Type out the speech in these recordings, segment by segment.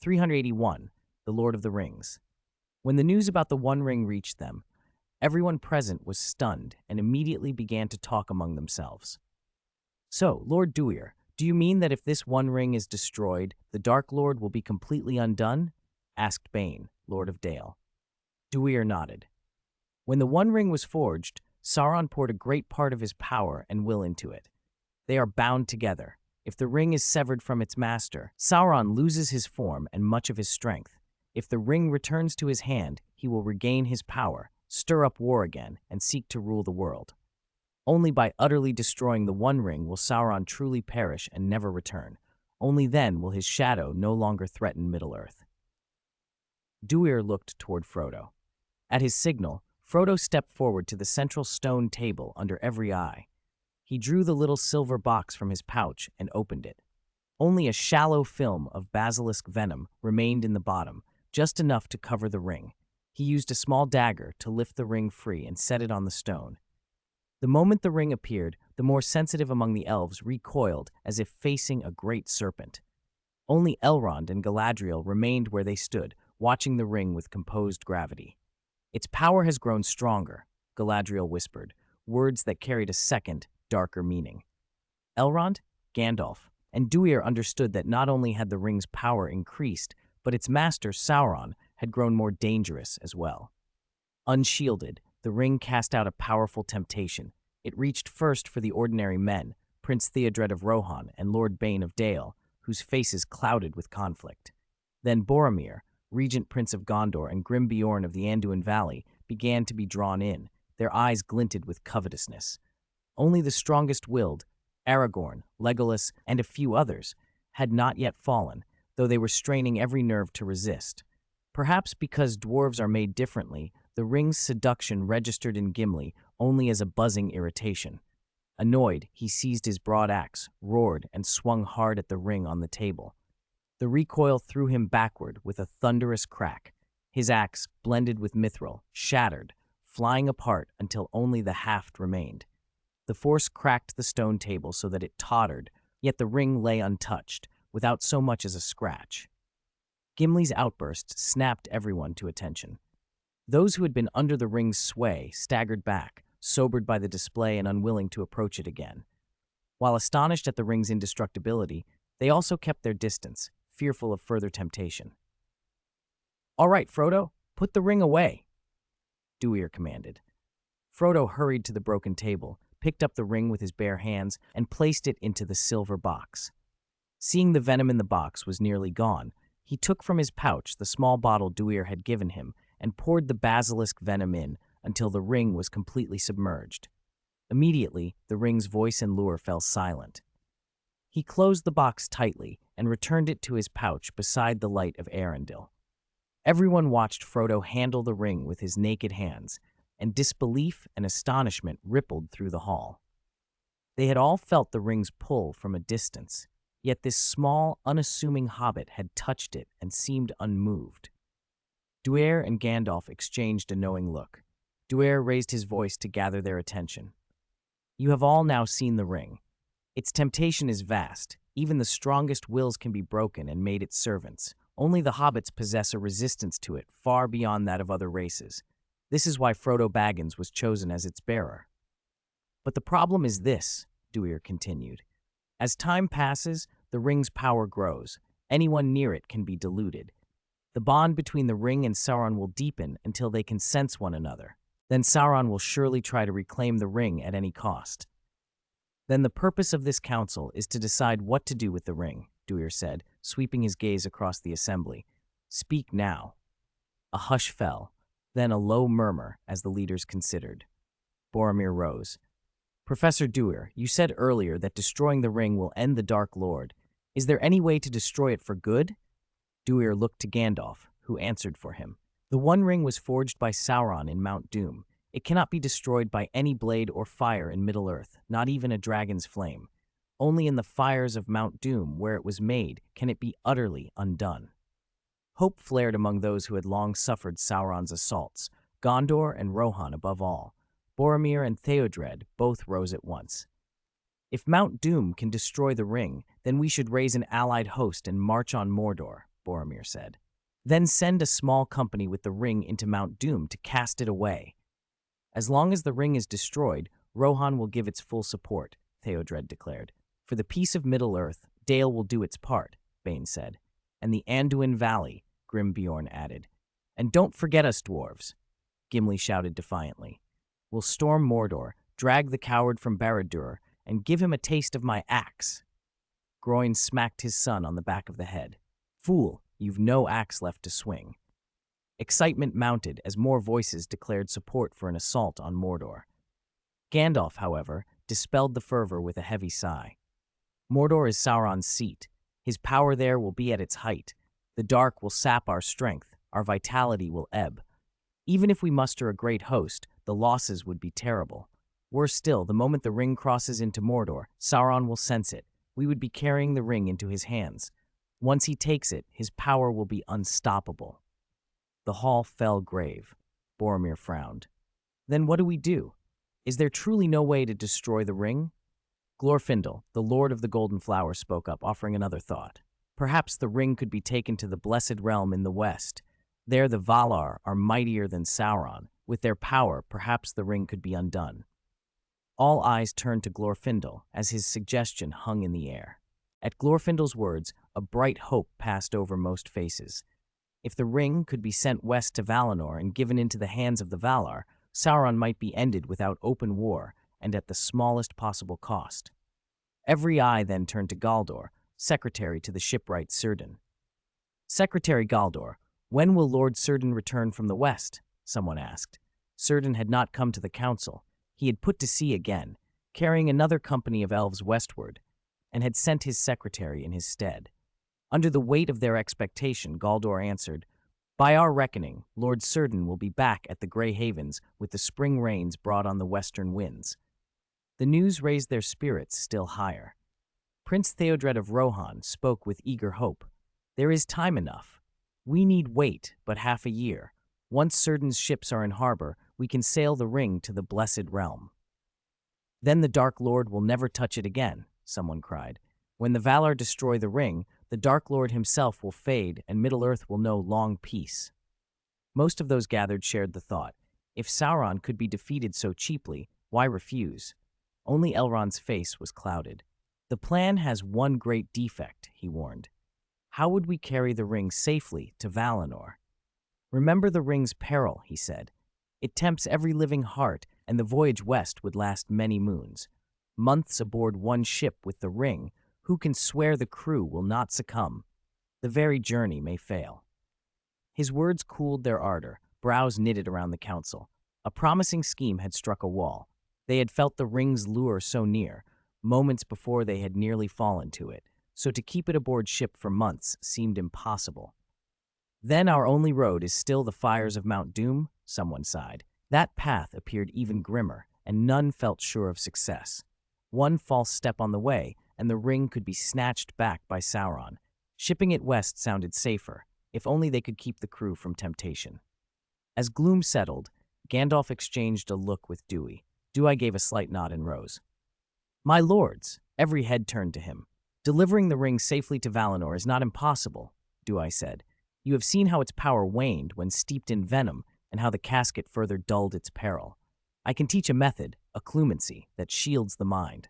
381. The Lord of the Rings. When the news about the One Ring reached them, everyone present was stunned and immediately began to talk among themselves. "So, Lord Dewar, do you mean that if this One Ring is destroyed, the Dark Lord will be completely undone?" asked Bane, Lord of Dale. Dewar nodded. When the One Ring was forged, Sauron poured a great part of his power and will into it. They are bound together. If the ring is severed from its master, Sauron loses his form and much of his strength. If the ring returns to his hand, he will regain his power, stir up war again, and seek to rule the world. Only by utterly destroying the One Ring will Sauron truly perish and never return. Only then will his shadow no longer threaten Middle-earth. Dewar looked toward Frodo. At his signal, Frodo stepped forward to the central stone table under every eye. He drew the little silver box from his pouch and opened it. Only a shallow film of basilisk venom remained in the bottom, just enough to cover the ring. He used a small dagger to lift the ring free and set it on the stone. The moment the ring appeared, the more sensitive among the elves recoiled as if facing a great serpent. Only Elrond and Galadriel remained where they stood, watching the ring with composed gravity. "Its power has grown stronger," Galadriel whispered, words that carried a second, darker meaning. Elrond, Gandalf, and Dewar understood that not only had the ring's power increased, but its master, Sauron, had grown more dangerous as well. Unshielded, the ring cast out a powerful temptation. It reached first for the ordinary men, Prince Theodred of Rohan and Lord Bane of Dale, whose faces clouded with conflict. Then Boromir, Regent Prince of Gondor, and Grim Beorn of the Anduin Valley began to be drawn in, their eyes glinted with covetousness. Only the strongest-willed, Aragorn, Legolas, and a few others, had not yet fallen, though they were straining every nerve to resist. Perhaps because dwarves are made differently, the ring's seduction registered in Gimli only as a buzzing irritation. Annoyed, he seized his broad axe, roared, and swung hard at the ring on the table. The recoil threw him backward with a thunderous crack. His axe, blended with mithril, shattered, flying apart until only the haft remained. The force cracked the stone table so that it tottered, yet the ring lay untouched, without so much as a scratch. Gimli's outburst snapped everyone to attention. Those who had been under the ring's sway staggered back, sobered by the display and unwilling to approach it again. While astonished at the ring's indestructibility, they also kept their distance, fearful of further temptation. "All right, Frodo, put the ring away," Dewar commanded. Frodo hurried to the broken table, picked up the ring with his bare hands, and placed it into the silver box. Seeing the venom in the box was nearly gone, he took from his pouch the small bottle Dewar had given him and poured the basilisk venom in until the ring was completely submerged. Immediately, the ring's voice and lure fell silent. He closed the box tightly and returned it to his pouch beside the light of Arundel. Everyone watched Frodo handle the ring with his naked hands, and disbelief and astonishment rippled through the hall. They had all felt the ring's pull from a distance, yet this small, unassuming hobbit had touched it and seemed unmoved. Dewar and Gandalf exchanged a knowing look. Dewar raised his voice to gather their attention. "You have all now seen the ring. Its temptation is vast. Even the strongest wills can be broken and made its servants. Only the hobbits possess a resistance to it far beyond that of other races. This is why Frodo Baggins was chosen as its bearer. But the problem is this," Dewar continued. "As time passes, the ring's power grows. Anyone near it can be deluded. The bond between the ring and Sauron will deepen until they can sense one another. Then Sauron will surely try to reclaim the ring at any cost. Then the purpose of this council is to decide what to do with the ring," Dewar said, sweeping his gaze across the assembly. "Speak now." A hush fell, then a low murmur as the leaders considered. Boromir rose. "Professor Dewar, you said earlier that destroying the ring will end the Dark Lord. Is there any way to destroy it for good?" Dewar looked to Gandalf, who answered for him. "The One Ring was forged by Sauron in Mount Doom. It cannot be destroyed by any blade or fire in Middle-earth, not even a dragon's flame. Only in the fires of Mount Doom, where it was made, can it be utterly undone." Hope flared among those who had long suffered Sauron's assaults, Gondor and Rohan above all. Boromir and Theodred both rose at once. "If Mount Doom can destroy the ring, then we should raise an allied host and march on Mordor," Boromir said. Then send a small company with the ring into Mount Doom to cast it away. As long as the ring is destroyed, Rohan will give its full support, Theodred declared. For the peace of Middle-earth, Dale will do its part, Bane said. And the Anduin Valley, Grimbeorn added. And don't forget us, dwarves, Gimli shouted defiantly. We'll storm Mordor, drag the coward from Barad-dûr, and give him a taste of my axe. Groin smacked his son on the back of the head. Fool, you've no axe left to swing. Excitement mounted as more voices declared support for an assault on Mordor. Gandalf, however, dispelled the fervor with a heavy sigh. Mordor is Sauron's seat. His power there will be at its height. The dark will sap our strength, our vitality will ebb. Even if we muster a great host, the losses would be terrible. Worse still, the moment the ring crosses into Mordor, Sauron will sense it. We would be carrying the ring into his hands. Once he takes it, his power will be unstoppable. The hall fell grave. Boromir frowned. Then what do we do? Is there truly no way to destroy the ring? Glorfindel, the Lord of the Golden Flower, spoke up, offering another thought. Perhaps the ring could be taken to the Blessed Realm in the west. There the Valar are mightier than Sauron. With their power, perhaps the ring could be undone. All eyes turned to Glorfindel as his suggestion hung in the air. At Glorfindel's words, a bright hope passed over most faces. If the ring could be sent west to Valinor and given into the hands of the Valar, Sauron might be ended without open war and at the smallest possible cost. Every eye then turned to Galdor, secretary to the shipwright Círdan. Secretary Galdor, when will Lord Círdan return from the west? Someone asked. Círdan had not come to the council. He had put to sea again, carrying another company of elves westward, and had sent his secretary in his stead. Under the weight of their expectation, Galdor answered, By our reckoning, Lord Círdan will be back at the Grey Havens with the spring rains brought on the western winds. The news raised their spirits still higher. Prince Theodred of Rohan spoke with eager hope. There is time enough. We need wait but half a year. Once Círdan's ships are in harbor, we can sail the ring to the Blessed Realm. Then the Dark Lord will never touch it again, someone cried. When the Valar destroy the ring, the Dark Lord himself will fade and Middle-earth will know long peace. Most of those gathered shared the thought. If Sauron could be defeated so cheaply, why refuse? Only Elrond's face was clouded. The plan has one great defect, he warned. How would we carry the ring safely to Valinor? Remember the ring's peril, he said. It tempts every living heart, and the voyage west would last many moons. Months aboard one ship with the ring, who can swear the crew will not succumb? The very journey may fail. His words cooled their ardor, brows knitted around the council. A promising scheme had struck a wall. They had felt the ring's lure so near, moments before they had nearly fallen to it, so to keep it aboard ship for months seemed impossible. Then our only road is still the fires of Mount Doom, someone sighed. That path appeared even grimmer, and none felt sure of success. One false step on the way, and the ring could be snatched back by Sauron. Shipping it west sounded safer, if only they could keep the crew from temptation. As gloom settled, Gandalf exchanged a look with Dewey. Dewey gave a slight nod and rose. My lords, every head turned to him. Delivering the ring safely to Valinor is not impossible, Dewey said. You have seen how its power waned when steeped in venom and how the casket further dulled its peril. I can teach a method, a clumency, that shields the mind.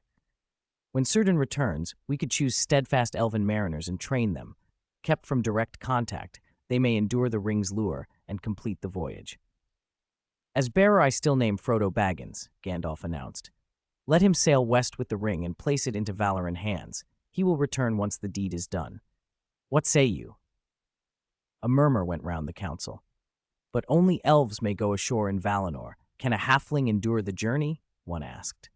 When Círdan returns, we could choose steadfast elven mariners and train them. Kept from direct contact, they may endure the ring's lure and complete the voyage. As bearer I still name Frodo Baggins, Gandalf announced. Let him sail west with the ring and place it into Valoran hands. He will return once the deed is done. What say you? A murmur went round the council. But only elves may go ashore in Valinor. Can a halfling endure the journey? One asked.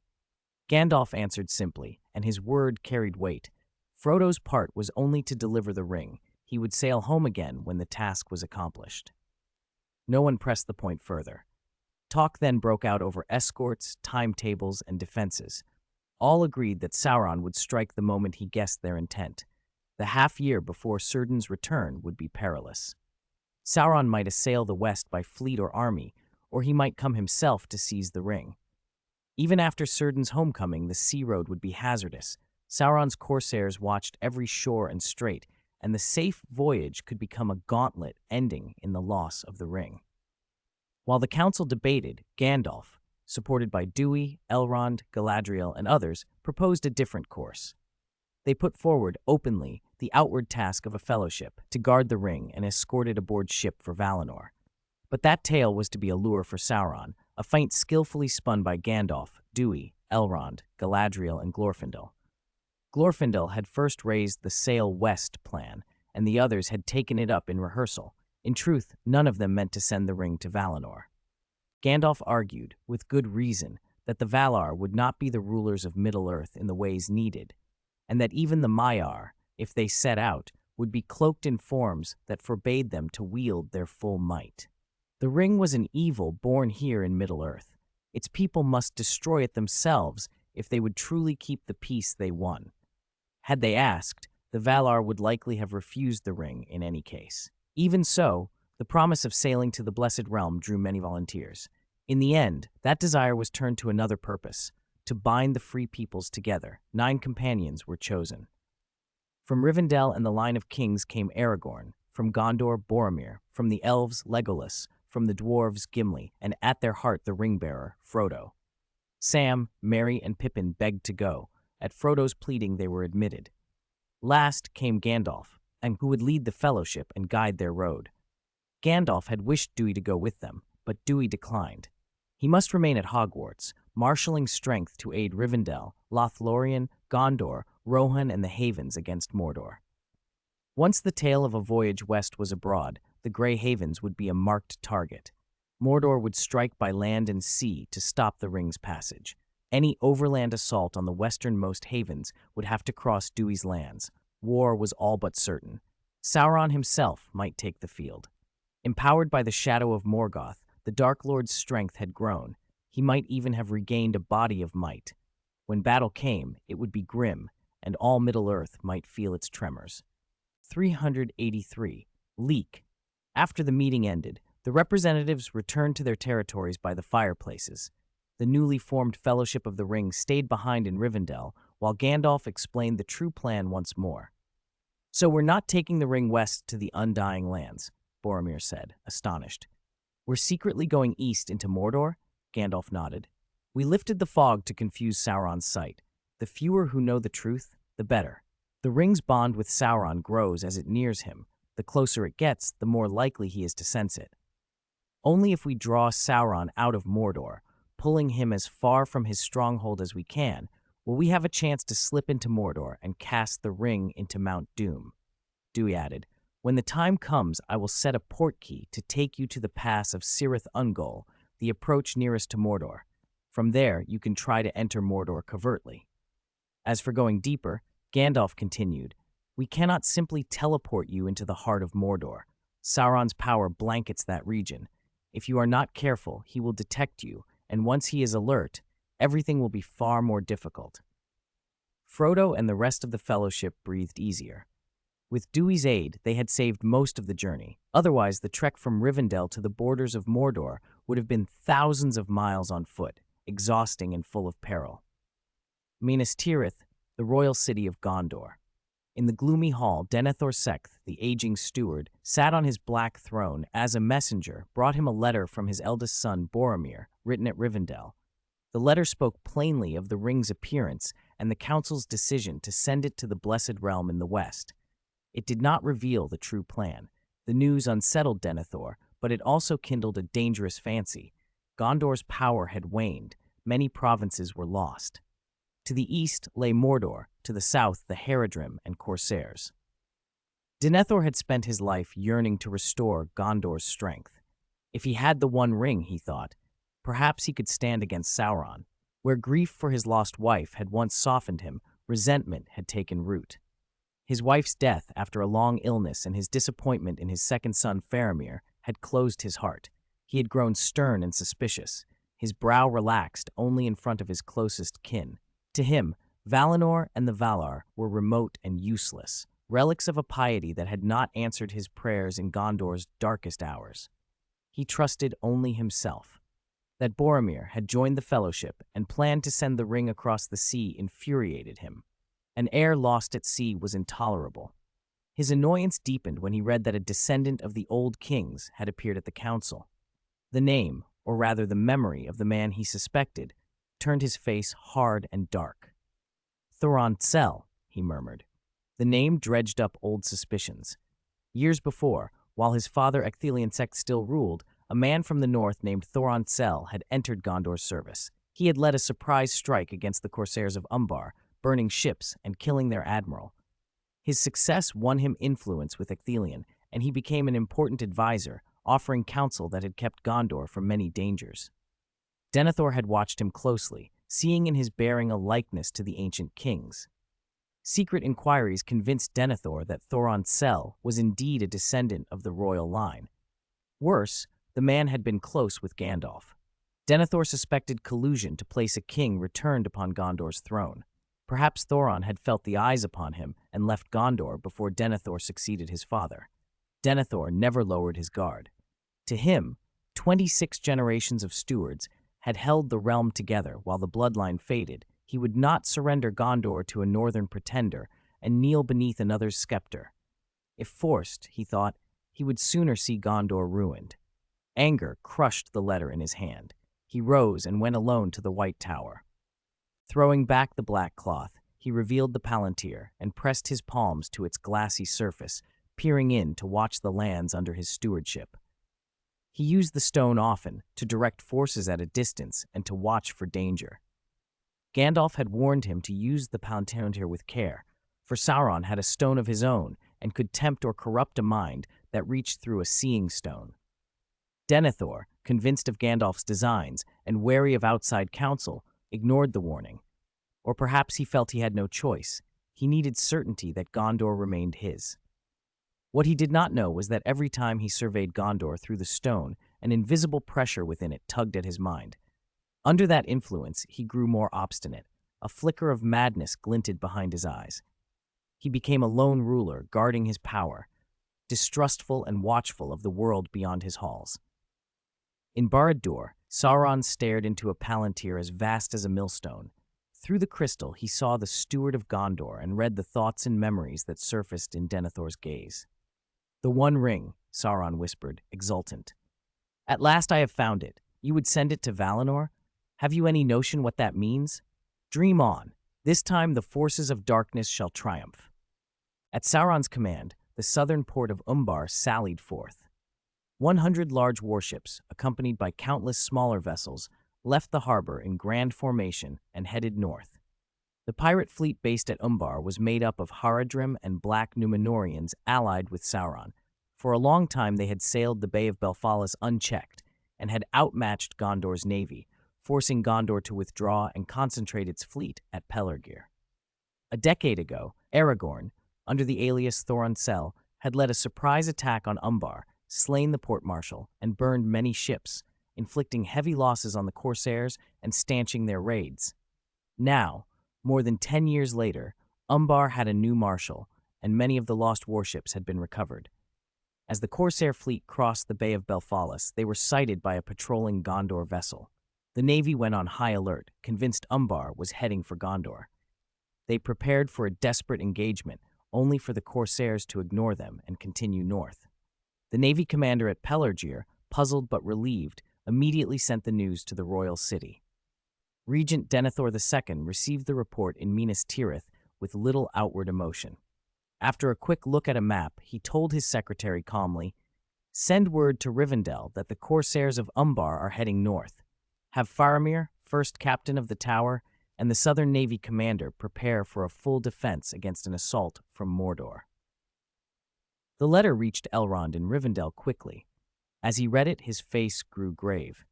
Gandalf answered simply, and his word carried weight. Frodo's part was only to deliver the ring. He would sail home again when the task was accomplished. No one pressed the point further. Talk then broke out over escorts, timetables, and defenses. All agreed that Sauron would strike the moment he guessed their intent. The half-year before Círdan's return would be perilous. Sauron might assail the west by fleet or army, or he might come himself to seize the ring. Even after Círdan's homecoming, the sea road would be hazardous. Sauron's corsairs watched every shore and strait, and the safe voyage could become a gauntlet ending in the loss of the ring. While the council debated, Gandalf, supported by Dewey, Elrond, Galadriel, and others, proposed a different course. They put forward, openly, the outward task of a fellowship to guard the ring and escort it aboard ship for Valinor. But that tale was to be a lure for Sauron, a feint skillfully spun by Gandalf, Dewey, Elrond, Galadriel, and Glorfindel. Glorfindel had first raised the Sail West plan, and the others had taken it up in rehearsal. In truth, none of them meant to send the ring to Valinor. Gandalf argued, with good reason, that the Valar would not be the rulers of Middle-earth in the ways needed, and that even the Maiar, if they set out, would be cloaked in forms that forbade them to wield their full might. The ring was an evil born here in Middle-earth. Its people must destroy it themselves if they would truly keep the peace they won. Had they asked, the Valar would likely have refused the ring in any case. Even so, the promise of sailing to the Blessed Realm drew many volunteers. In the end, that desire was turned to another purpose, to bind the free peoples together. 9 companions were chosen. From Rivendell and the line of kings came Aragorn, from Gondor, Boromir, from the Elves, Legolas, from the dwarves, Gimli, and at their heart the ring-bearer, Frodo. Sam, Merry, and Pippin begged to go. At Frodo's pleading they were admitted. Last came Gandalf, and who would lead the fellowship and guide their road. Gandalf had wished Dewey to go with them, but Dewey declined. He must remain at Hogwarts, marshalling strength to aid Rivendell, Lothlorien, Gondor, Rohan, and the Havens against Mordor. Once the tale of a voyage west was abroad, the Grey Havens would be a marked target. Mordor would strike by land and sea to stop the ring's passage. Any overland assault on the westernmost havens would have to cross Dewey's lands. War was all but certain. Sauron himself might take the field. Empowered by the shadow of Morgoth, the Dark Lord's strength had grown. He might even have regained a body of might. When battle came, it would be grim, and all Middle-earth might feel its tremors. 383. Leak. After the meeting ended, the representatives returned to their territories by the fireplaces. The newly formed Fellowship of the Ring stayed behind in Rivendell, while Gandalf explained the true plan once more. "So we're not taking the ring west to the Undying Lands," Boromir said, astonished. "We're secretly going east into Mordor?" Gandalf nodded. "We lifted the fog to confuse Sauron's sight. The fewer who know the truth, the better. The ring's bond with Sauron grows as it nears him. The closer it gets, the more likely he is to sense it. Only if we draw Sauron out of Mordor, pulling him as far from his stronghold as we can, will we have a chance to slip into Mordor and cast the ring into Mount Doom." Dewey added, "When the time comes, I will set a portkey to take you to the pass of Cirith Ungol, the approach nearest to Mordor. From there, you can try to enter Mordor covertly." As for going deeper, Gandalf continued, "We cannot simply teleport you into the heart of Mordor. Sauron's power blankets that region. If you are not careful, he will detect you, and once he is alert, everything will be far more difficult." Frodo and the rest of the Fellowship breathed easier. With Dewey's aid, they had saved most of the journey. Otherwise, the trek from Rivendell to the borders of Mordor would have been thousands of miles on foot, exhausting and full of peril. Minas Tirith, the royal city of Gondor. In the gloomy hall, Denethor Secht, the aging steward, sat on his black throne as a messenger brought him a letter from his eldest son, Boromir, written at Rivendell. The letter spoke plainly of the ring's appearance and the council's decision to send it to the Blessed Realm in the west. It did not reveal the true plan. The news unsettled Denethor, but it also kindled a dangerous fancy. Gondor's power had waned. Many provinces were lost. To the east lay Mordor, to the south the Haradrim and Corsairs. Denethor had spent his life yearning to restore Gondor's strength. If he had the One Ring, he thought, perhaps he could stand against Sauron. Where grief for his lost wife had once softened him, resentment had taken root. His wife's death after a long illness and his disappointment in his second son Faramir had closed his heart. He had grown stern and suspicious, his brow relaxed only in front of his closest kin. To him, Valinor and the Valar were remote and useless, relics of a piety that had not answered his prayers in Gondor's darkest hours. He trusted only himself. That Boromir had joined the Fellowship and planned to send the ring across the sea infuriated him. An heir lost at sea was intolerable. His annoyance deepened when he read that a descendant of the old kings had appeared at the council. The name, or rather the memory of the man he suspected, turned his face hard and dark. Thorn Cell, he murmured. The name dredged up old suspicions. Years before, while his father Ecthelion Sect still ruled, a man from the north named Thorn Cell had entered Gondor's service. He had led a surprise strike against the corsairs of Umbar, burning ships and killing their admiral. His success won him influence with Ecthelion, and he became an important advisor, offering counsel that had kept Gondor from many dangers. Denethor had watched him closely, seeing in his bearing a likeness to the ancient kings. Secret inquiries convinced Denethor that Thorn Cell was indeed a descendant of the royal line. Worse, the man had been close with Gandalf. Denethor suspected collusion to place a king returned upon Gondor's throne. Perhaps Thoron had felt the eyes upon him and left Gondor before Denethor succeeded his father. Denethor never lowered his guard. To him, 26 generations of stewards had held the realm together while the bloodline faded. He would not surrender Gondor to a northern pretender and kneel beneath another's scepter. If forced, he thought, he would sooner see Gondor ruined. Anger crushed the letter in his hand. He rose and went alone to the White Tower. Throwing back the black cloth, he revealed the palantir and pressed his palms to its glassy surface, peering in to watch the lands under his stewardship. He used the stone often to direct forces at a distance and to watch for danger. Gandalf had warned him to use the palantir with care, for Sauron had a stone of his own and could tempt or corrupt a mind that reached through a seeing stone. Denethor, convinced of Gandalf's designs and wary of outside counsel, ignored the warning. Or perhaps he felt he had no choice. He needed certainty that Gondor remained his. What he did not know was that every time he surveyed Gondor through the stone, an invisible pressure within it tugged at his mind. Under that influence, he grew more obstinate. A flicker of madness glinted behind his eyes. He became a lone ruler, guarding his power, distrustful and watchful of the world beyond his halls. In Barad-dûr, Sauron stared into a palantir as vast as a millstone. Through the crystal, he saw the steward of Gondor and read the thoughts and memories that surfaced in Denethor's gaze. "The One Ring," Sauron whispered, exultant. "At last I have found it. You would send it to Valinor? Have you any notion what that means? Dream on. This time the forces of darkness shall triumph." At Sauron's command, the southern port of Umbar sallied forth. 100 large warships, accompanied by countless smaller vessels, left the harbor in grand formation and headed north. The pirate fleet based at Umbar was made up of Haradrim and Black Númenóreans allied with Sauron. For a long time they had sailed the Bay of Belfalis unchecked and had outmatched Gondor's navy, forcing Gondor to withdraw and concentrate its fleet at Pelargir. A decade ago, Aragorn, under the alias Thorn Cell, had led a surprise attack on Umbar, slain the port-marshal, and burned many ships, inflicting heavy losses on the corsairs and stanching their raids. Now, more than 10 years later, Umbar had a new marshal, and many of the lost warships had been recovered. As the corsair fleet crossed the Bay of Belfalis, they were sighted by a patrolling Gondor vessel. The navy went on high alert, convinced Umbar was heading for Gondor. They prepared for a desperate engagement, only for the corsairs to ignore them and continue north. The navy commander at Pelargir, puzzled but relieved, immediately sent the news to the royal city. Regent Denethor II received the report in Minas Tirith with little outward emotion. After a quick look at a map, he told his secretary calmly, "Send word to Rivendell that the corsairs of Umbar are heading north. Have Faramir, first captain of the tower, and the Southern Navy commander prepare for a full defense against an assault from Mordor." The letter reached Elrond in Rivendell quickly. As he read it, his face grew grave.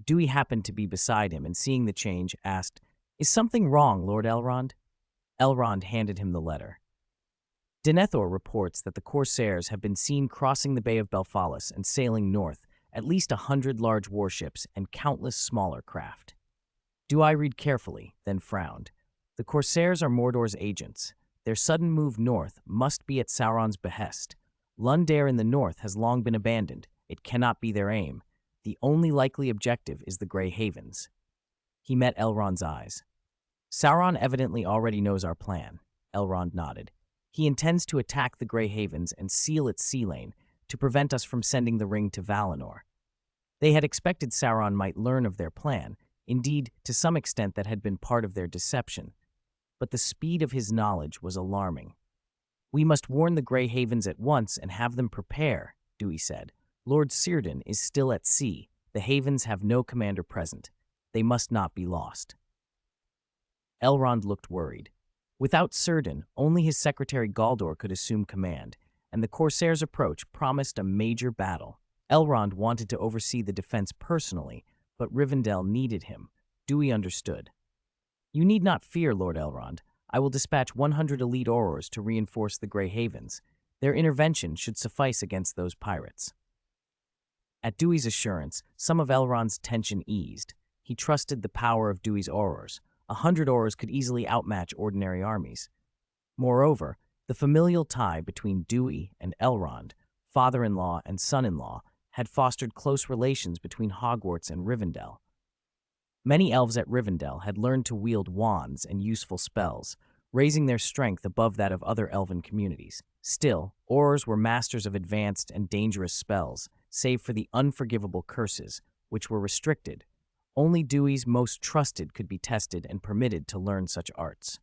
Dewey happened to be beside him and, seeing the change, asked, "Is something wrong, Lord Elrond?" Elrond handed him the letter. Denethor reports that the corsairs have been seen crossing the Bay of Belfalis and sailing north, at least 100 large warships and countless smaller craft. Dewey read carefully, then frowned. The corsairs are Mordor's agents. Their sudden move north must be at Sauron's behest. Lundare in the north has long been abandoned. It cannot be their aim. The only likely objective is the Grey Havens. He met Elrond's eyes. "Sauron evidently already knows our plan." Elrond nodded. He intends to attack the Grey Havens and seal its sea lane to prevent us from sending the ring to Valinor. They had expected Sauron might learn of their plan, indeed, to some extent that had been part of their deception. But the speed of his knowledge was alarming. "We must warn the Grey Havens at once and have them prepare," Dewey said. "Lord Círdan is still at sea. The Havens have no commander present. They must not be lost." Elrond looked worried. Without Círdan, only his secretary Galdor could assume command, and the Corsairs' approach promised a major battle. Elrond wanted to oversee the defense personally, but Rivendell needed him. Dewey understood. "You need not fear, Lord Elrond. I will dispatch 100 elite Aurors to reinforce the Grey Havens. Their intervention should suffice against those pirates." At Dewey's assurance, some of Elrond's tension eased. He trusted the power of Dewey's Aurors. 100 Aurors could easily outmatch ordinary armies. Moreover, the familial tie between Dewey and Elrond, father-in-law and son-in-law, had fostered close relations between Hogwarts and Rivendell. Many elves at Rivendell had learned to wield wands and useful spells, raising their strength above that of other elven communities. Still, Aurors were masters of advanced and dangerous spells, save for the unforgivable curses, which were restricted. Only Dewey's most trusted could be tested and permitted to learn such arts.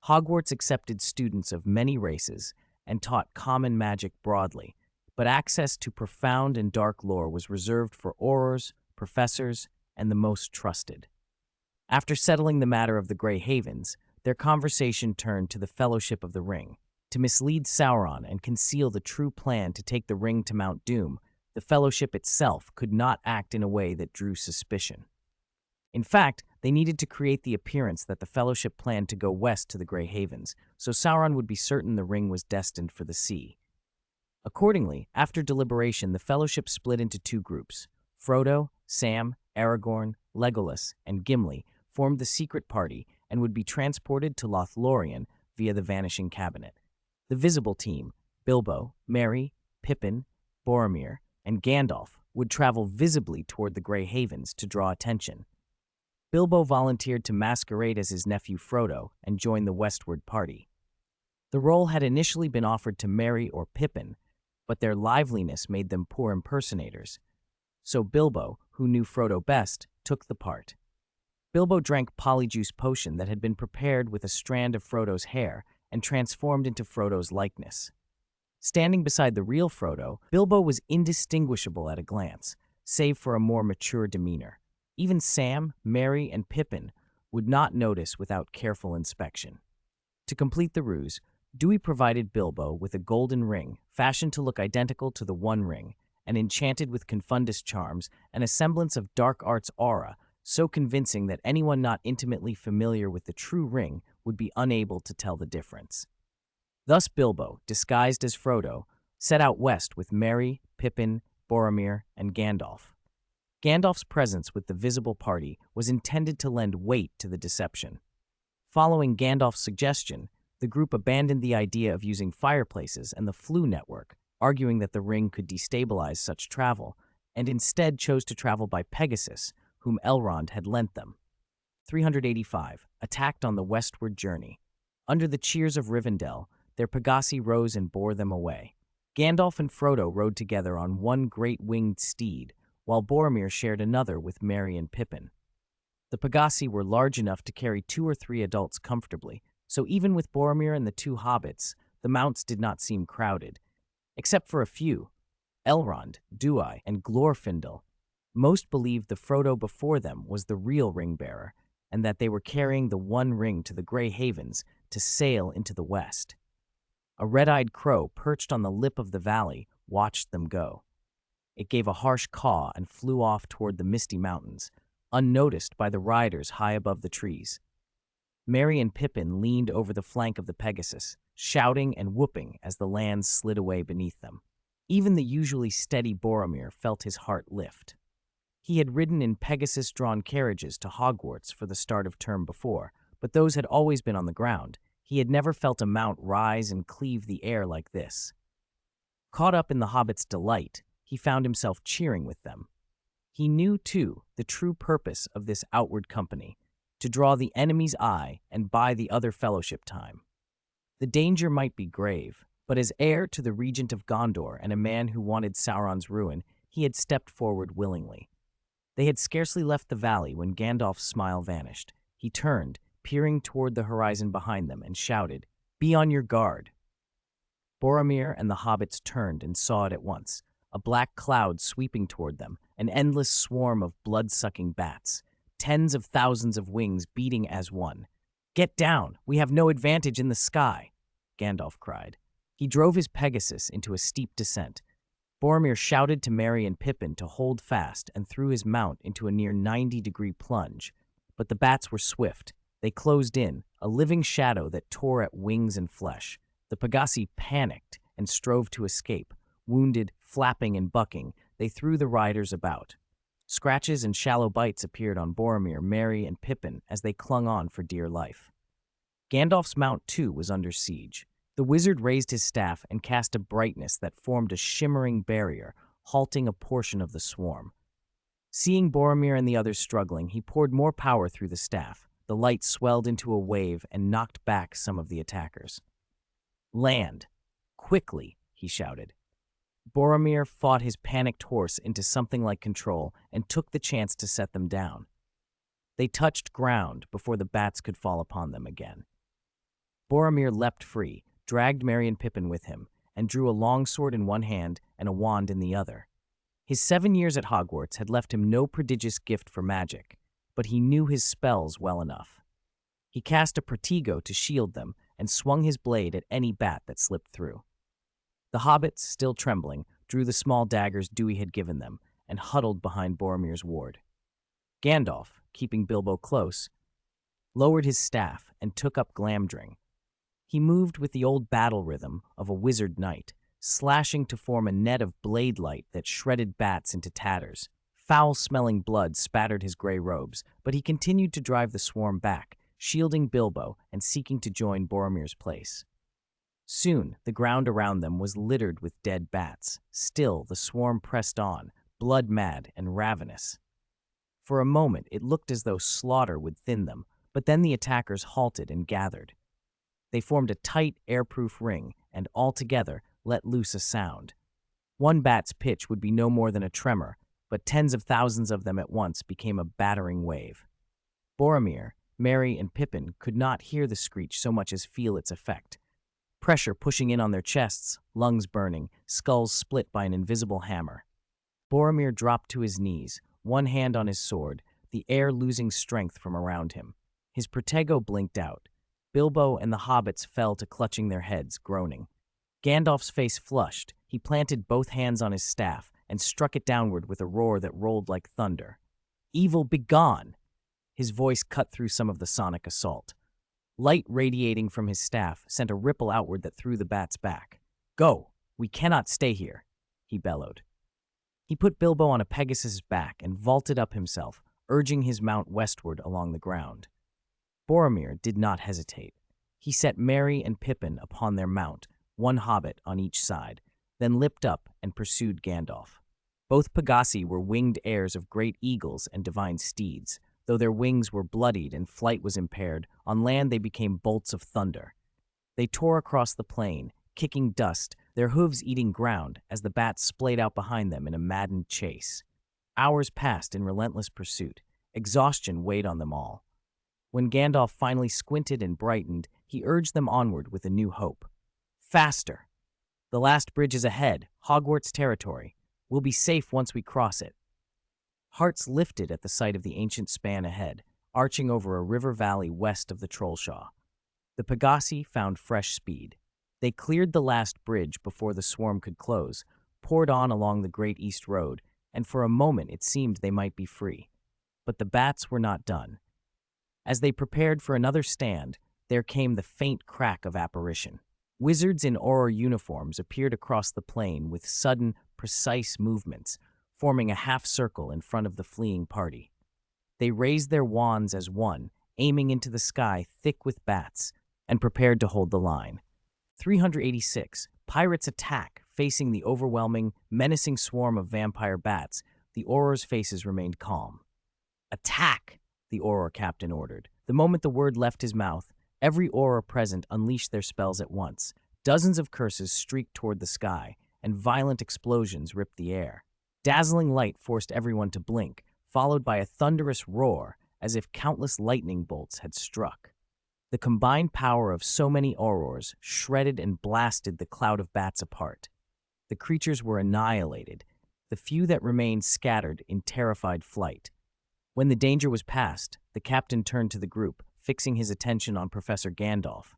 Hogwarts accepted students of many races and taught common magic broadly, but access to profound and dark lore was reserved for Aurors, professors, and the most trusted. After settling the matter of the Grey Havens, their conversation turned to the Fellowship of the Ring. To mislead Sauron and conceal the true plan to take the ring to Mount Doom, the Fellowship itself could not act in a way that drew suspicion. In fact, they needed to create the appearance that the Fellowship planned to go west to the Grey Havens, so Sauron would be certain the ring was destined for the sea. Accordingly, after deliberation, the Fellowship split into two groups. Frodo, Sam, Aragorn, Legolas, and Gimli formed the secret party and would be transported to Lothlorien via the Vanishing Cabinet. The visible team, Bilbo, Merry, Pippin, Boromir, and Gandalf, would travel visibly toward the Grey Havens to draw attention. Bilbo volunteered to masquerade as his nephew Frodo and join the westward party. The role had initially been offered to Merry or Pippin, but their liveliness made them poor impersonators. So Bilbo, who knew Frodo best, took the part. Bilbo drank Polyjuice potion that had been prepared with a strand of Frodo's hair and transformed into Frodo's likeness. Standing beside the real Frodo, Bilbo was indistinguishable at a glance, save for a more mature demeanor. Even Sam, Merry, and Pippin would not notice without careful inspection. To complete the ruse, Dewey provided Bilbo with a golden ring, fashioned to look identical to the One Ring, and enchanted with Confundus charms and a semblance of dark arts aura, so convincing that anyone not intimately familiar with the true ring would be unable to tell the difference. Thus Bilbo, disguised as Frodo, set out west with Merry, Pippin, Boromir, and Gandalf. Gandalf's presence with the visible party was intended to lend weight to the deception. Following Gandalf's suggestion, the group abandoned the idea of using fireplaces and the Floo network, arguing that the ring could destabilize such travel, and instead chose to travel by Pegasus, whom Elrond had lent them. 385. Attacked on the westward journey. Under the cheers of Rivendell, their Pegasi rose and bore them away. Gandalf and Frodo rode together on one great winged steed, while Boromir shared another with Merry and Pippin. The Pegasi were large enough to carry 2 or 3 adults comfortably, so even with Boromir and the 2 hobbits, the mounts did not seem crowded. Except for a few, Elrond, Dewey, and Glorfindel. Most believed the Frodo before them was the real ring-bearer, and that they were carrying the One Ring to the Grey Havens to sail into the west. A red-eyed crow perched on the lip of the valley watched them go. It gave a harsh caw and flew off toward the misty mountains, unnoticed by the riders high above the trees. Merry and Pippin leaned over the flank of the Pegasus, shouting and whooping as the lands slid away beneath them. Even the usually steady Boromir felt his heart lift. He had ridden in Pegasus-drawn carriages to Hogwarts for the start of term before, but those had always been on the ground. He had never felt a mount rise and cleave the air like this. Caught up in the hobbits' delight, he found himself cheering with them. He knew, too, the true purpose of this outward company, to draw the enemy's eye and buy the other fellowship time. The danger might be grave, but as heir to the regent of Gondor and a man who wanted Sauron's ruin, he had stepped forward willingly. They had scarcely left the valley when Gandalf's smile vanished. He turned, peering toward the horizon behind them, and shouted, "Be on your guard!" Boromir and the hobbits turned and saw it at once, a black cloud sweeping toward them, an endless swarm of blood-sucking bats, tens of thousands of wings beating as one. "Get down! We have no advantage in the sky!" Gandalf cried. He drove his Pegasus into a steep descent. Boromir shouted to Merry and Pippin to hold fast and threw his mount into a near 90-degree plunge. But the bats were swift. They closed in, a living shadow that tore at wings and flesh. The Pegasi panicked and strove to escape. Wounded, flapping and bucking, they threw the riders about. Scratches and shallow bites appeared on Boromir, Merry, and Pippin as they clung on for dear life. Gandalf's mount, too, was under siege. The wizard raised his staff and cast a brightness that formed a shimmering barrier, halting a portion of the swarm. Seeing Boromir and the others struggling, he poured more power through the staff. The light swelled into a wave and knocked back some of the attackers. "Land! Quickly!" he shouted. Boromir fought his panicked horse into something like control and took the chance to set them down. They touched ground before the bats could fall upon them again. Boromir leapt free, dragged Merry and Pippin with him, and drew a longsword in one hand and a wand in the other. His 7 years at Hogwarts had left him no prodigious gift for magic, but he knew his spells well enough. He cast a protego to shield them and swung his blade at any bat that slipped through. The hobbits, still trembling, drew the small daggers Dewey had given them and huddled behind Boromir's ward. Gandalf, keeping Bilbo close, lowered his staff and took up Glamdring. He moved with the old battle rhythm of a wizard knight, slashing to form a net of blade light that shredded bats into tatters. Foul-smelling blood spattered his gray robes, but he continued to drive the swarm back, shielding Bilbo and seeking to join Boromir's place. Soon, the ground around them was littered with dead bats. Still, the swarm pressed on, blood-mad and ravenous. For a moment, it looked as though slaughter would thin them, but then the attackers halted and gathered. They formed a tight, airproof ring and, all together, let loose a sound. One bat's pitch would be no more than a tremor, but tens of thousands of them at once became a battering wave. Boromir, Merry, and Pippin could not hear the screech so much as feel its effect. Pressure pushing in on their chests, lungs burning, skulls split by an invisible hammer. Boromir dropped to his knees, one hand on his sword, the air losing strength from around him. His protego blinked out. Bilbo and the hobbits fell to clutching their heads, groaning. Gandalf's face flushed. He planted both hands on his staff and struck it downward with a roar that rolled like thunder. "Evil, begone!" His voice cut through some of the sonic assault. Light radiating from his staff sent a ripple outward that threw the bats back. "Go! We cannot stay here," he bellowed. He put Bilbo on a Pegasus' back and vaulted up himself, urging his mount westward along the ground. Boromir did not hesitate. He set Merry and Pippin upon their mount, one hobbit on each side, then leapt up and pursued Gandalf. Both Pegasi were winged heirs of great eagles and divine steeds. Though their wings were bloodied and flight was impaired, on land they became bolts of thunder. They tore across the plain, kicking dust, their hooves eating ground as the bats splayed out behind them in a maddened chase. Hours passed in relentless pursuit. Exhaustion weighed on them all. When Gandalf finally squinted and brightened, he urged them onward with a new hope. "Faster! The last bridge is ahead, Hogwarts territory. We'll be safe once we cross it." Hearts lifted at the sight of the ancient span ahead, arching over a river valley west of the Trollshaw. The Pegasi found fresh speed. They cleared the last bridge before the swarm could close, poured on along the Great East Road, and for a moment it seemed they might be free. But the bats were not done. As they prepared for another stand, there came the faint crack of apparition. Wizards in Auror uniforms appeared across the plain with sudden, precise movements, forming a half-circle in front of the fleeing party. They raised their wands as one, aiming into the sky thick with bats, and prepared to hold the line. 386. Pirates attack, facing the overwhelming, menacing swarm of vampire bats. The Auror's faces remained calm. "Attack!" the Auror captain ordered. The moment the word left his mouth, Every aura present unleashed their spells at once. Dozens of curses streaked toward the sky, and violent explosions ripped the air. Dazzling light forced everyone to blink, followed by a thunderous roar as if countless lightning bolts had struck. The combined power of so many aurors shredded and blasted the cloud of bats apart. The creatures were annihilated, the few that remained scattered in terrified flight. When the danger was past, the captain turned to the group, fixing his attention on Professor Gandalf.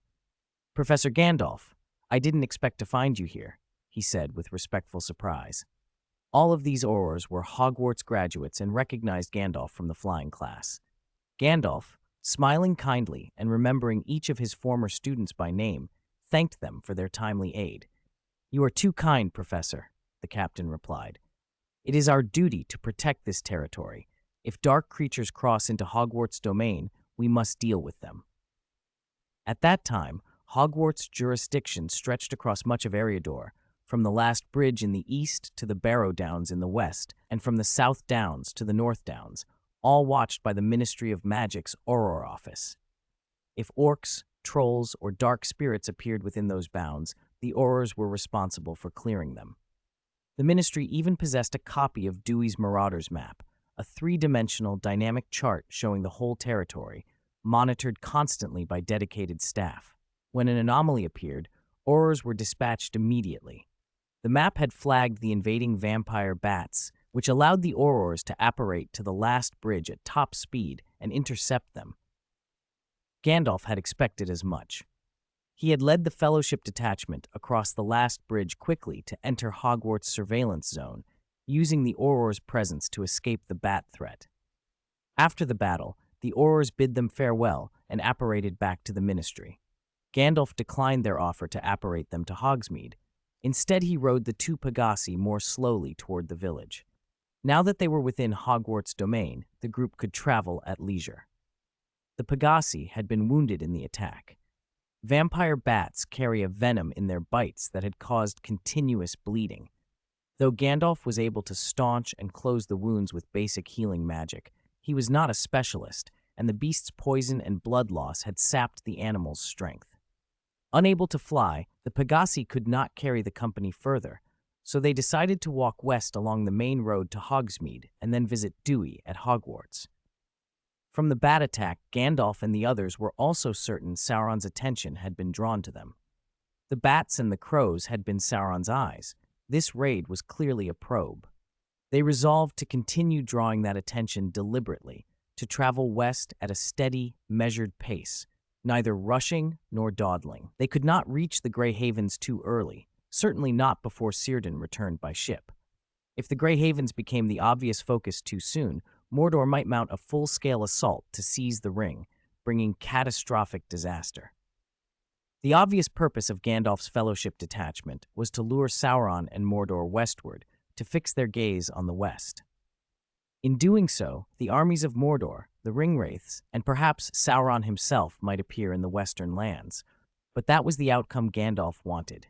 "Professor Gandalf, I didn't expect to find you here," he said with respectful surprise. All of these aurors were Hogwarts graduates and recognized Gandalf from the flying class. Gandalf, smiling kindly and remembering each of his former students by name, thanked them for their timely aid. "You are too kind, Professor," the captain replied. "It is our duty to protect this territory. If dark creatures cross into Hogwarts' domain, we must deal with them." At that time, Hogwarts' jurisdiction stretched across much of Eriador, from the last bridge in the east to the Barrow Downs in the west, and from the South Downs to the North Downs, all watched by the Ministry of Magic's Auror Office. If orcs, trolls, or dark spirits appeared within those bounds, the Aurors were responsible for clearing them. The Ministry even possessed a copy of Dewey's Marauders Map, a three-dimensional dynamic chart showing the whole territory, monitored constantly by dedicated staff. When an anomaly appeared, Aurors were dispatched immediately. The map had flagged the invading vampire bats, which allowed the Aurors to apparate to the last bridge at top speed and intercept them. Gandalf had expected as much. He had led the Fellowship detachment across the last bridge quickly to enter Hogwarts' surveillance zone, using the Aurors' presence to escape the bat threat. After the battle, the Aurors bid them farewell and apparated back to the Ministry. Gandalf declined their offer to apparate them to Hogsmeade. Instead, he rode the two Pegasi more slowly toward the village. Now that they were within Hogwarts' domain, the group could travel at leisure. The Pegasi had been wounded in the attack. Vampire bats carry a venom in their bites that had caused continuous bleeding. Though Gandalf was able to staunch and close the wounds with basic healing magic, he was not a specialist, and the beast's poison and blood loss had sapped the animal's strength. Unable to fly, the Pegasi could not carry the company further, so they decided to walk west along the main road to Hogsmeade and then visit Dewey at Hogwarts. From the bat attack, Gandalf and the others were also certain Sauron's attention had been drawn to them. The bats and the crows had been Sauron's eyes. This raid was clearly a probe. They resolved to continue drawing that attention deliberately, to travel west at a steady, measured pace, neither rushing nor dawdling. They could not reach the Grey Havens too early, certainly not before Círdan returned by ship. If the Grey Havens became the obvious focus too soon, Mordor might mount a full-scale assault to seize the ring, bringing catastrophic disaster. The obvious purpose of Gandalf's Fellowship detachment was to lure Sauron and Mordor westward, to fix their gaze on the west. In doing so, the armies of Mordor, the Ringwraiths, and perhaps Sauron himself might appear in the western lands, but that was the outcome Gandalf wanted.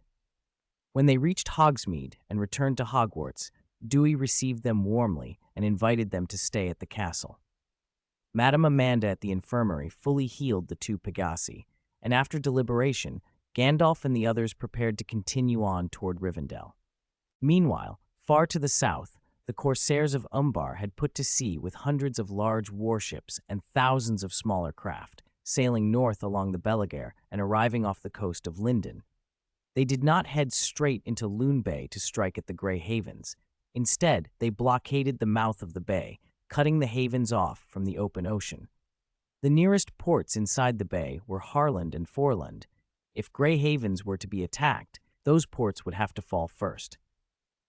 When they reached Hogsmeade and returned to Hogwarts, Dewey received them warmly and invited them to stay at the castle. Madame Amanda at the infirmary fully healed the two Pegasi, and after deliberation, Gandalf and the others prepared to continue on toward Rivendell. Meanwhile, far to the south, the corsairs of Umbar had put to sea with hundreds of large warships and thousands of smaller craft, sailing north along the Belliger and arriving off the coast of Lindon. They did not head straight into Loon Bay to strike at the Grey Havens. Instead, they blockaded the mouth of the bay, cutting the havens off from the open ocean. The nearest ports inside the bay were Harland and Forland. If Grey Havens were to be attacked, those ports would have to fall first.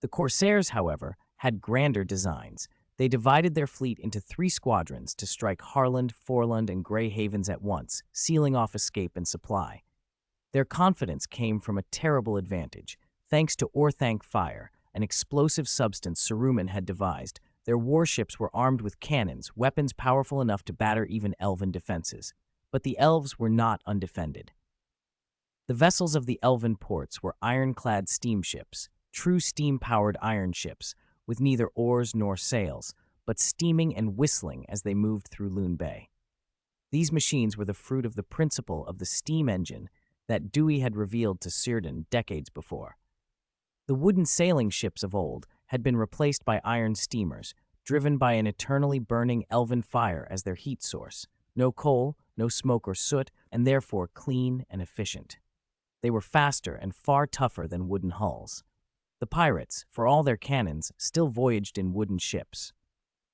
The corsairs, however, had grander designs. They divided their fleet into 3 squadrons to strike Harland, Forland, and Grey Havens at once, sealing off escape and supply. Their confidence came from a terrible advantage. Thanks to Orthanc fire, an explosive substance Saruman had devised, their warships were armed with cannons, weapons powerful enough to batter even elven defenses. But the elves were not undefended. The vessels of the elven ports were ironclad steamships, true steam-powered iron ships, with neither oars nor sails, but steaming and whistling as they moved through Loon Bay. These machines were the fruit of the principle of the steam engine that Dewey had revealed to Círdan decades before. The wooden sailing ships of old had been replaced by iron steamers, driven by an eternally burning elven fire as their heat source. No coal, no smoke or soot, and therefore clean and efficient. They were faster and far tougher than wooden hulls. The pirates, for all their cannons, still voyaged in wooden ships.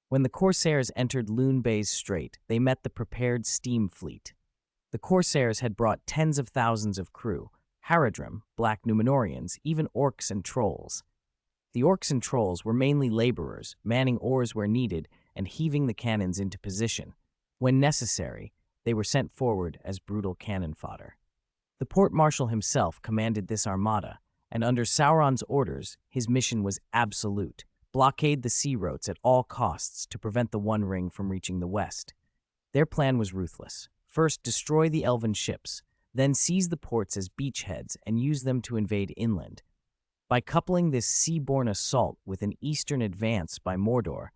When the corsairs entered Lune Bay's strait, they met the prepared steam fleet. The corsairs had brought tens of thousands of crew, Haradrim, black Númenóreans, even orcs and trolls. The orcs and trolls were mainly laborers, manning oars where needed and heaving the cannons into position. When necessary, they were sent forward as brutal cannon fodder. The port-marshal himself commanded this armada, and under Sauron's orders, his mission was absolute: blockade the sea routes at all costs to prevent the One Ring from reaching the west. Their plan was ruthless. First, destroy the elven ships, then seize the ports as beachheads and use them to invade inland. By coupling this seaborne assault with an eastern advance by Mordor,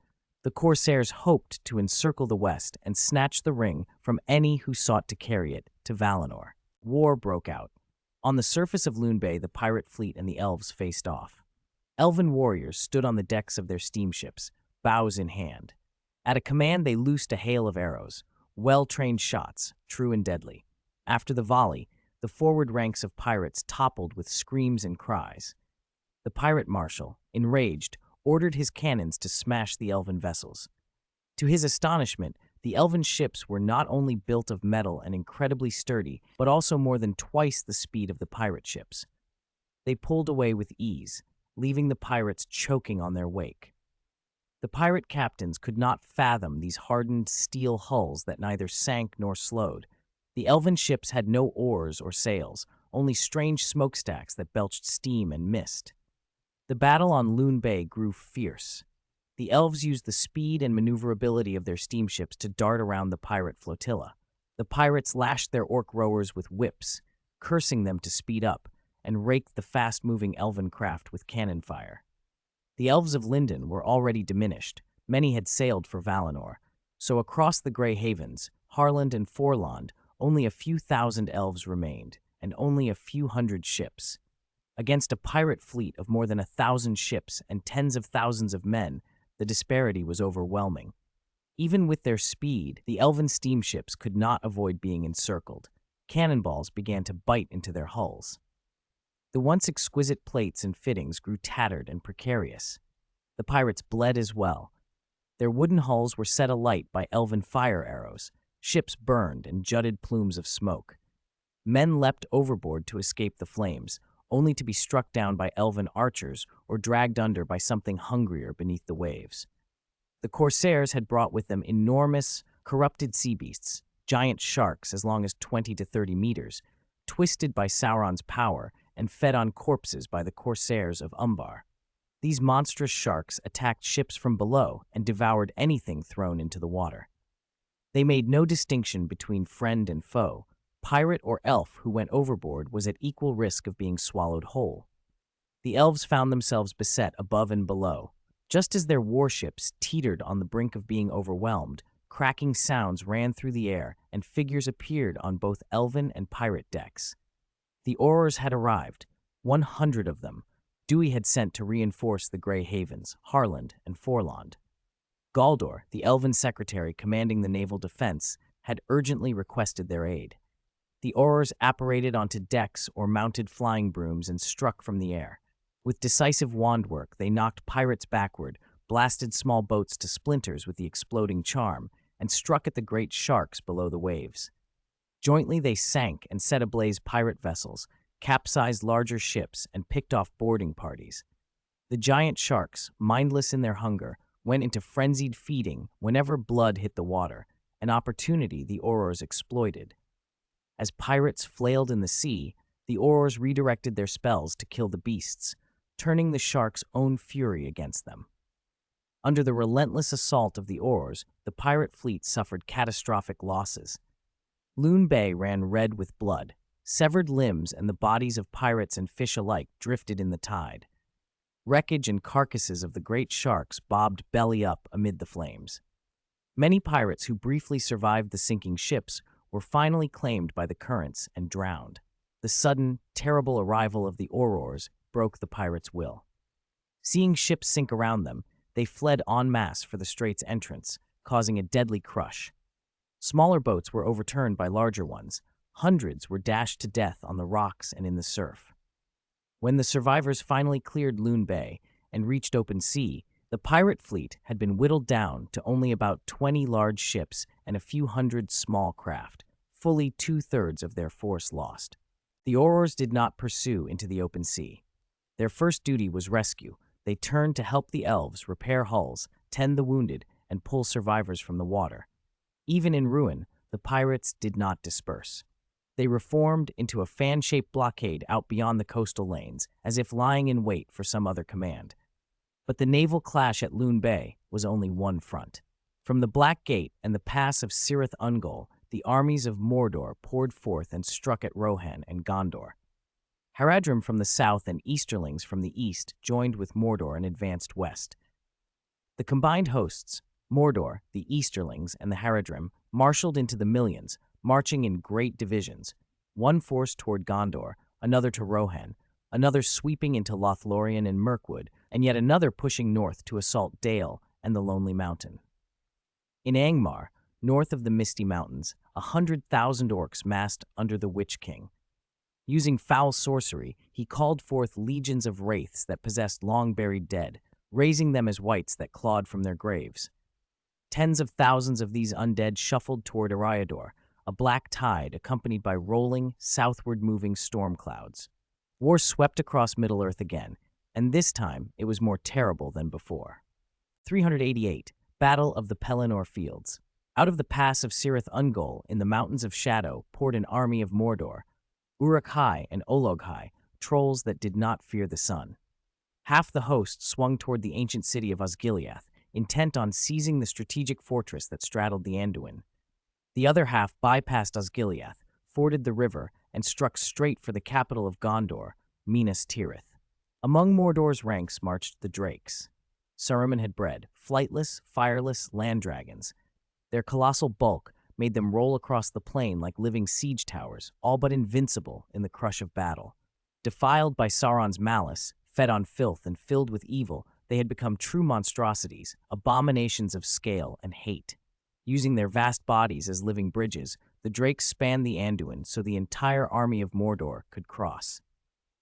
the corsairs hoped to encircle the west and snatch the ring from any who sought to carry it to Valinor. War broke out. On the surface of Lune Bay, the pirate fleet and the elves faced off. Elven warriors stood on the decks of their steamships, bows in hand. At a command, they loosed a hail of arrows, well-trained shots, true and deadly. After the volley, the forward ranks of pirates toppled with screams and cries. The pirate marshal, enraged, ordered his cannons to smash the elven vessels. To his astonishment, the elven ships were not only built of metal and incredibly sturdy, but also more than twice the speed of the pirate ships. They pulled away with ease, leaving the pirates choking on their wake. The pirate captains could not fathom these hardened steel hulls that neither sank nor slowed. The elven ships had no oars or sails, only strange smokestacks that belched steam and mist. The battle on Lune Bay grew fierce. The elves used the speed and maneuverability of their steamships to dart around the pirate flotilla. The pirates lashed their orc rowers with whips, cursing them to speed up, and raked the fast-moving elven craft with cannon fire. The elves of Lindon were already diminished. Many had sailed for Valinor, so across the Grey Havens, Harland and Forland, only a few thousand elves remained, and only a few hundred ships. Against a pirate fleet of more than 1,000 ships and tens of thousands of men, the disparity was overwhelming. Even with their speed, the elven steamships could not avoid being encircled. Cannonballs began to bite into their hulls. The once exquisite plates and fittings grew tattered and precarious. The pirates bled as well. Their wooden hulls were set alight by elven fire arrows. Ships burned and jutted plumes of smoke. Men leapt overboard to escape the flames, only to be struck down by elven archers or dragged under by something hungrier beneath the waves. The corsairs had brought with them enormous, corrupted sea beasts, giant sharks as long as 20 to 30 meters, twisted by Sauron's power and fed on corpses by the corsairs of Umbar. These monstrous sharks attacked ships from below and devoured anything thrown into the water. They made no distinction between friend and foe. Pirate or elf who went overboard was at equal risk of being swallowed whole. The elves found themselves beset above and below. Just as their warships teetered on the brink of being overwhelmed, cracking sounds ran through the air and figures appeared on both elven and pirate decks. The Aurors had arrived, 100 of them. Dewey had sent to reinforce the Grey Havens, Harland and Forland. Galdor, the elven secretary commanding the naval defense, had urgently requested their aid. The Aurors apparated onto decks or mounted flying brooms and struck from the air. With decisive wand work, they knocked pirates backward, blasted small boats to splinters with the exploding charm, and struck at the great sharks below the waves. Jointly they sank and set ablaze pirate vessels, capsized larger ships, and picked off boarding parties. The giant sharks, mindless in their hunger, went into frenzied feeding whenever blood hit the water, an opportunity the Aurors exploited. As pirates flailed in the sea, the Aurors redirected their spells to kill the beasts, turning the sharks' own fury against them. Under the relentless assault of the Aurors, the pirate fleet suffered catastrophic losses. Lune Bay ran red with blood. Severed limbs and the bodies of pirates and fish alike drifted in the tide. Wreckage and carcasses of the great sharks bobbed belly up amid the flames. Many pirates who briefly survived the sinking ships were finally claimed by the currents and drowned. The sudden, terrible arrival of the Aurors broke the pirates' will. Seeing ships sink around them, they fled en masse for the strait's entrance, causing a deadly crush. Smaller boats were overturned by larger ones. Hundreds were dashed to death on the rocks and in the surf. When the survivors finally cleared Loon Bay and reached open sea, the pirate fleet had been whittled down to only about 20 large ships and a few hundred small craft, fully two-thirds of their force lost. The Aurors did not pursue into the open sea. Their first duty was rescue. They turned to help the Elves repair hulls, tend the wounded, and pull survivors from the water. Even in ruin, the pirates did not disperse. They reformed into a fan-shaped blockade out beyond the coastal lanes, as if lying in wait for some other command. But the naval clash at Loon Bay was only one front. From the Black Gate and the pass of Cirith Ungol, the armies of Mordor poured forth and struck at Rohan and Gondor. Haradrim from the south and Easterlings from the east joined with Mordor and advanced west. The combined hosts, Mordor, the Easterlings, and the Haradrim, marshaled into the millions, marching in great divisions, one force toward Gondor, another to Rohan, another sweeping into Lothlorien and Mirkwood, and yet another pushing north to assault Dale and the Lonely Mountain. In Angmar, north of the Misty Mountains, 100,000 orcs massed under the Witch King. Using foul sorcery, he called forth legions of wraiths that possessed long-buried dead, raising them as wights that clawed from their graves. Tens of thousands of these undead shuffled toward Eriador, a black tide accompanied by rolling, southward-moving storm clouds. War swept across Middle-earth again, and this time it was more terrible than before. 388. Battle of the Pelennor Fields. Out of the pass of Cirith Ungol in the Mountains of Shadow poured an army of Mordor, Uruk-hai and Olog-hai, trolls that did not fear the sun. Half the host swung toward the ancient city of Osgiliath, intent on seizing the strategic fortress that straddled the Anduin. The other half bypassed Osgiliath, forded the river, and struck straight for the capital of Gondor, Minas Tirith. Among Mordor's ranks marched the Drakes. Saruman had bred flightless, fireless land dragons. Their colossal bulk made them roll across the plain like living siege towers, all but invincible in the crush of battle. Defiled by Sauron's malice, fed on filth and filled with evil, they had become true monstrosities, abominations of scale and hate. Using their vast bodies as living bridges, the Drakes spanned the Anduin so the entire army of Mordor could cross.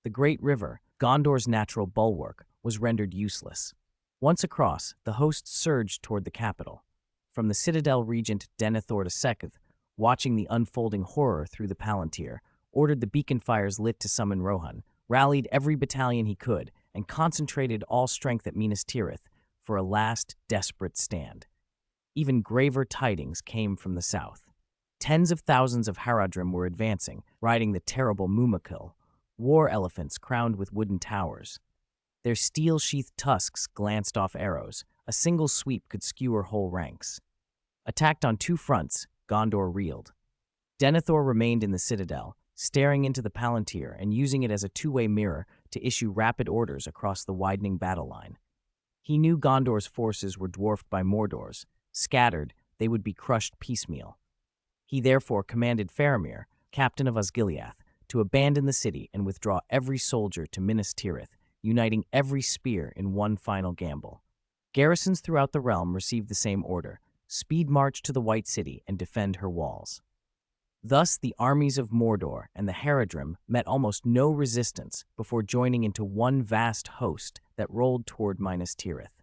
The great river, Gondor's natural bulwark, was rendered useless. Once across, the host surged toward the capital. From the citadel regent Denethor II, watching the unfolding horror through the Palantir, ordered the beacon fires lit to summon Rohan, rallied every battalion he could, and concentrated all strength at Minas Tirith for a last desperate stand. Even graver tidings came from the south. Tens of thousands of Haradrim were advancing, riding the terrible Mumakil, war elephants crowned with wooden towers. Their steel-sheathed tusks glanced off arrows. A single sweep could skewer whole ranks. Attacked on two fronts, Gondor reeled. Denethor remained in the citadel, staring into the Palantir and using it as a two-way mirror to issue rapid orders across the widening battle line. He knew Gondor's forces were dwarfed by Mordor's. Scattered, they would be crushed piecemeal. He therefore commanded Faramir, captain of Osgiliath, to abandon the city and withdraw every soldier to Minas Tirith, uniting every spear in one final gamble. Garrisons throughout the realm received the same order: speed march to the White City and defend her walls. Thus, the armies of Mordor and the Haradrim met almost no resistance before joining into one vast host that rolled toward Minas Tirith.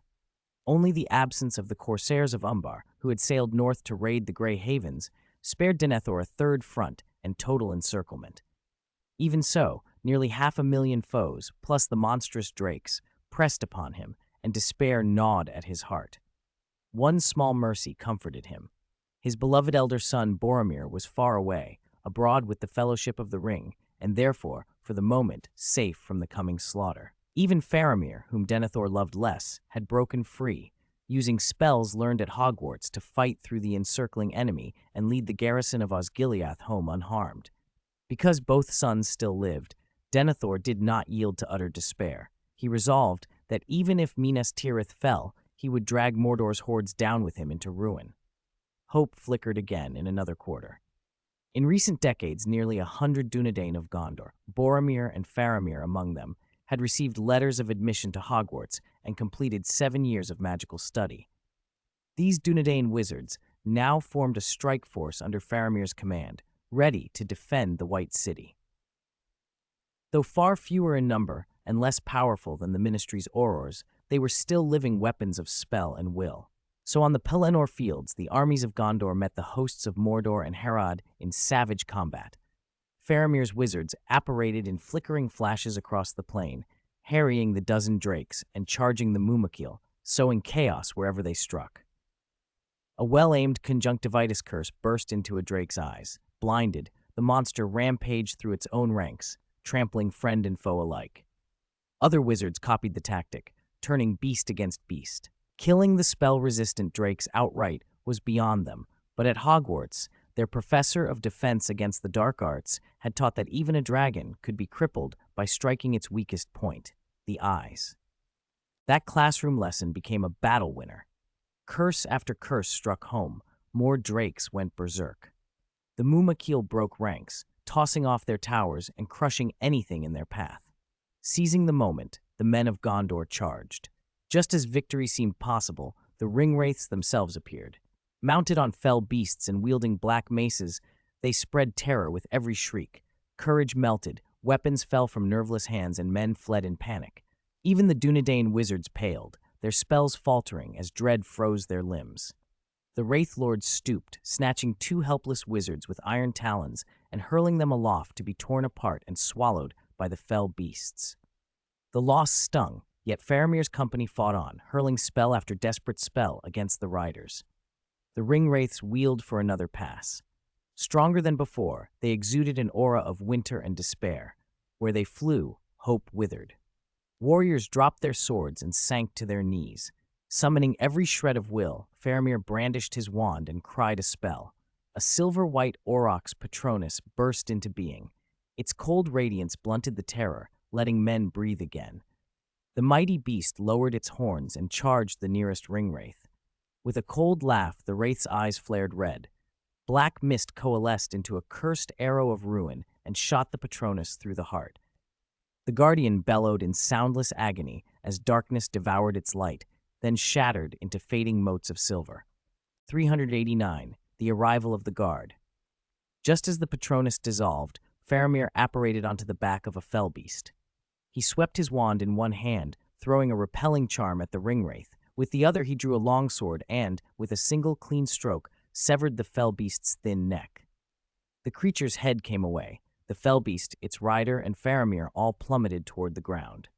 Only the absence of the Corsairs of Umbar, who had sailed north to raid the Grey Havens, spared Denethor a third front and total encirclement. Even so, nearly 500,000 foes, plus the monstrous Drakes, pressed upon him, and despair gnawed at his heart. One small mercy comforted him. His beloved elder son Boromir was far away, abroad with the Fellowship of the Ring, and therefore, for the moment, safe from the coming slaughter. Even Faramir, whom Denethor loved less, had broken free, using spells learned at Hogwarts to fight through the encircling enemy and lead the garrison of Osgiliath home unharmed. Because both sons still lived, Denethor did not yield to utter despair. He resolved that even if Minas Tirith fell, he would drag Mordor's hordes down with him into ruin. hope flickered again in another quarter. In recent decades, nearly 100 Dunedain of Gondor, Boromir and Faramir among them, had received letters of admission to Hogwarts and completed 7 years of magical study. These Dunedain wizards now formed a strike force under Faramir's command, ready to defend the White City. Though far fewer in number and less powerful than the Ministry's Aurors, they were still living weapons of spell and will. So on the Pelennor fields, the armies of Gondor met the hosts of Mordor and Harad in savage combat. Faramir's wizards apparated in flickering flashes across the plain, harrying the dozen drakes and charging the Mumakil, sowing chaos wherever they struck. A well-aimed conjunctivitis curse burst into a drake's eyes. Blinded, the monster rampaged through its own ranks, trampling friend and foe alike. Other wizards copied the tactic, turning beast against beast. Killing the spell-resistant drakes outright was beyond them, but at Hogwarts, their professor of defense against the dark arts had taught that even a dragon could be crippled by striking its weakest point, the eyes. That classroom lesson became a battle winner. Curse after curse struck home, more drakes went berserk. The Mumakil broke ranks, tossing off their towers and crushing anything in their path. Seizing the moment, the men of Gondor charged. Just as victory seemed possible, the ringwraiths themselves appeared. Mounted on fell beasts and wielding black maces, they spread terror with every shriek. Courage melted, weapons fell from nerveless hands, and men fled in panic. Even the Dunedain wizards paled, their spells faltering as dread froze their limbs. The Wraith Lords stooped, snatching 2 helpless wizards with iron talons and hurling them aloft to be torn apart and swallowed by the fell beasts. The loss stung, yet Faramir's company fought on, hurling spell after desperate spell against the riders. The ringwraiths wheeled for another pass. Stronger than before, they exuded an aura of winter and despair. Where they flew, hope withered. Warriors dropped their swords and sank to their knees. Summoning every shred of will, Faramir brandished his wand and cried a spell. A silver-white aurochs Patronus burst into being. Its cold radiance blunted the terror, letting men breathe again. The mighty beast lowered its horns and charged the nearest ringwraith. With a cold laugh, the wraith's eyes flared red. Black mist coalesced into a cursed arrow of ruin and shot the Patronus through the heart. The Guardian bellowed in soundless agony as darkness devoured its light, then shattered into fading motes of silver. 389. The Arrival of the Guard. Just as the Patronus dissolved, Faramir apparated onto the back of a fell beast. He swept his wand in one hand, throwing a repelling charm at the ringwraith. With the other he drew a longsword and, with a single clean stroke, severed the fell beast's thin neck. The creature's head came away. The fell beast, its rider, and Faramir all plummeted toward the ground.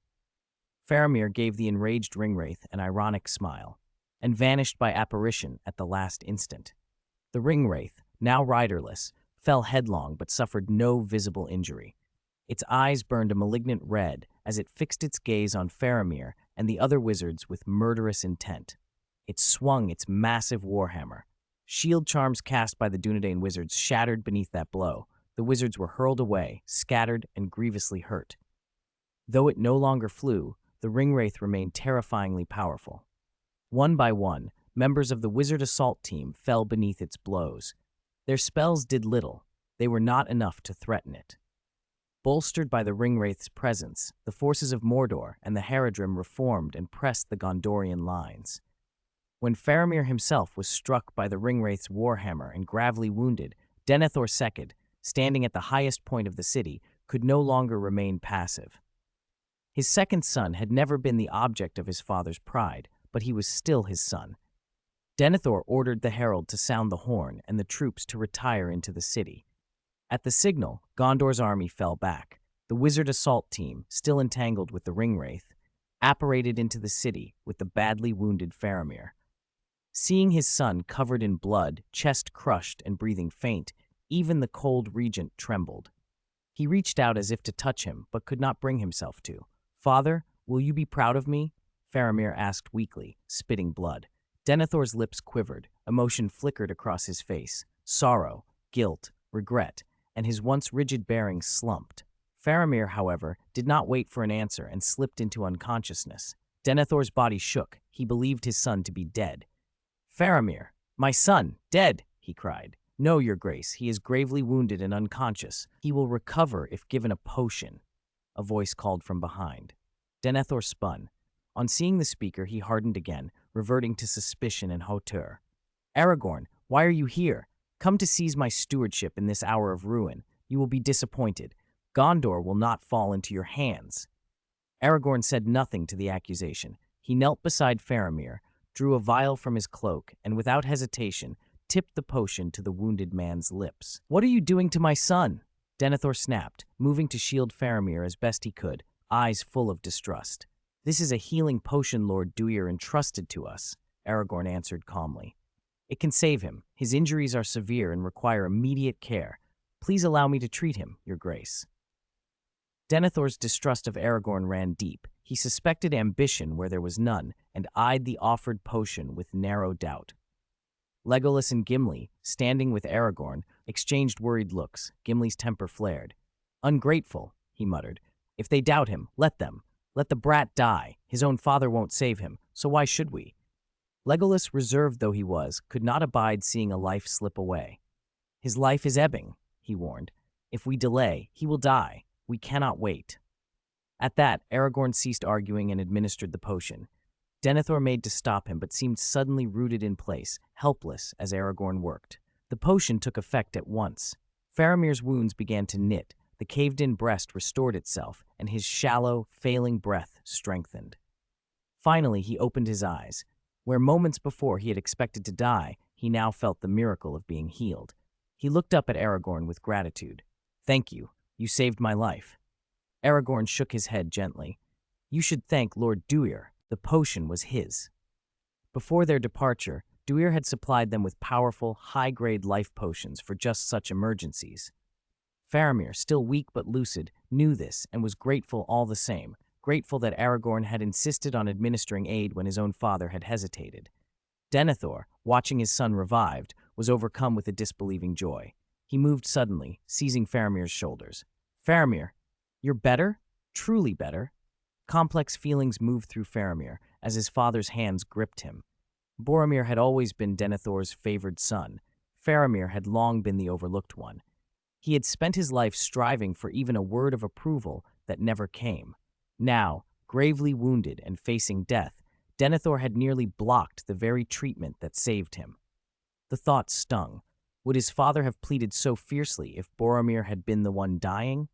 Faramir gave the enraged ringwraith an ironic smile, and vanished by apparition at the last instant. The ringwraith, now riderless, fell headlong but suffered no visible injury. Its eyes burned a malignant red as it fixed its gaze on Faramir and the other wizards with murderous intent. It swung its massive warhammer. Shield charms cast by the Dunedain wizards shattered beneath that blow. The wizards were hurled away, scattered, and grievously hurt. Though it no longer flew, the ringwraith remained terrifyingly powerful. One by one, members of the wizard assault team fell beneath its blows. Their spells did little. They were not enough to threaten it. Bolstered by the ringwraith's presence, the forces of Mordor and the Haradrim reformed and pressed the Gondorian lines. When Faramir himself was struck by the ringwraith's warhammer and gravely wounded, Denethor II, standing at the highest point of the city, could no longer remain passive. His second son had never been the object of his father's pride, but he was still his son. Denethor ordered the herald to sound the horn and the troops to retire into the city. At the signal, Gondor's army fell back. The wizard assault team, still entangled with the ringwraith, apparated into the city with the badly wounded Faramir. Seeing his son covered in blood, chest crushed, and breathing faint, even the cold regent trembled. He reached out as if to touch him, but could not bring himself to. "Father, will you be proud of me?" Faramir asked weakly, spitting blood. Denethor's lips quivered, emotion flickered across his face. Sorrow, guilt, regret, and his once rigid bearing slumped. Faramir, however, did not wait for an answer and slipped into unconsciousness. Denethor's body shook. He believed his son to be dead. "Faramir," My son, dead, he cried. No, your grace, he is gravely wounded and unconscious. He will recover if given a potion, a voice called from behind. Denethor spun. On seeing the speaker, he hardened again, reverting to suspicion and hauteur. Aragorn, why are you here? Come to seize my stewardship in this hour of ruin. You will be disappointed. Gondor will not fall into your hands. Aragorn said nothing to the accusation. He knelt beside Faramir, drew a vial from his cloak, and without hesitation, tipped the potion to the wounded man's lips. What are you doing to my son? Denethor snapped, moving to shield Faramir as best he could, eyes full of distrust. This is a healing potion Lord Dwyer entrusted to us, Aragorn answered calmly. It can save him. His injuries are severe and require immediate care. Please allow me to treat him, your grace. Denethor's distrust of Aragorn ran deep. He suspected ambition where there was none, and eyed the offered potion with narrow doubt. Legolas and Gimli, standing with Aragorn, exchanged worried looks. Gimli's temper flared. Ungrateful, he muttered. If they doubt him, let them. Let the brat die. His own father won't save him, so why should we? Legolas, reserved though he was, could not abide seeing a life slip away. His life is ebbing, he warned. If we delay, he will die. We cannot wait. At that, Aragorn ceased arguing and administered the potion. Denethor made to stop him, but seemed suddenly rooted in place, helpless as Aragorn worked. The potion took effect at once. Faramir's wounds began to knit, the caved-in breast restored itself, and his shallow, failing breath strengthened. Finally, he opened his eyes. Where moments before he had expected to die, he now felt the miracle of being healed. He looked up at Aragorn with gratitude. Thank you. You saved my life. Aragorn shook his head gently. You should thank Lord Dwyer. The potion was his. Before their departure, Dwyer had supplied them with powerful, high-grade life potions for just such emergencies. Faramir, still weak but lucid, knew this and was grateful all the same, grateful that Aragorn had insisted on administering aid when his own father had hesitated. Denethor, watching his son revived, was overcome with a disbelieving joy. He moved suddenly, seizing Faramir's shoulders. Faramir, you're better? Truly better? Complex feelings moved through Faramir as his father's hands gripped him. Boromir had always been Denethor's favored son. Faramir had long been the overlooked one. He had spent his life striving for even a word of approval that never came. Now, gravely wounded and facing death, Denethor had nearly blocked the very treatment that saved him. The thought stung. Would his father have pleaded so fiercely if Boromir had been the one dying?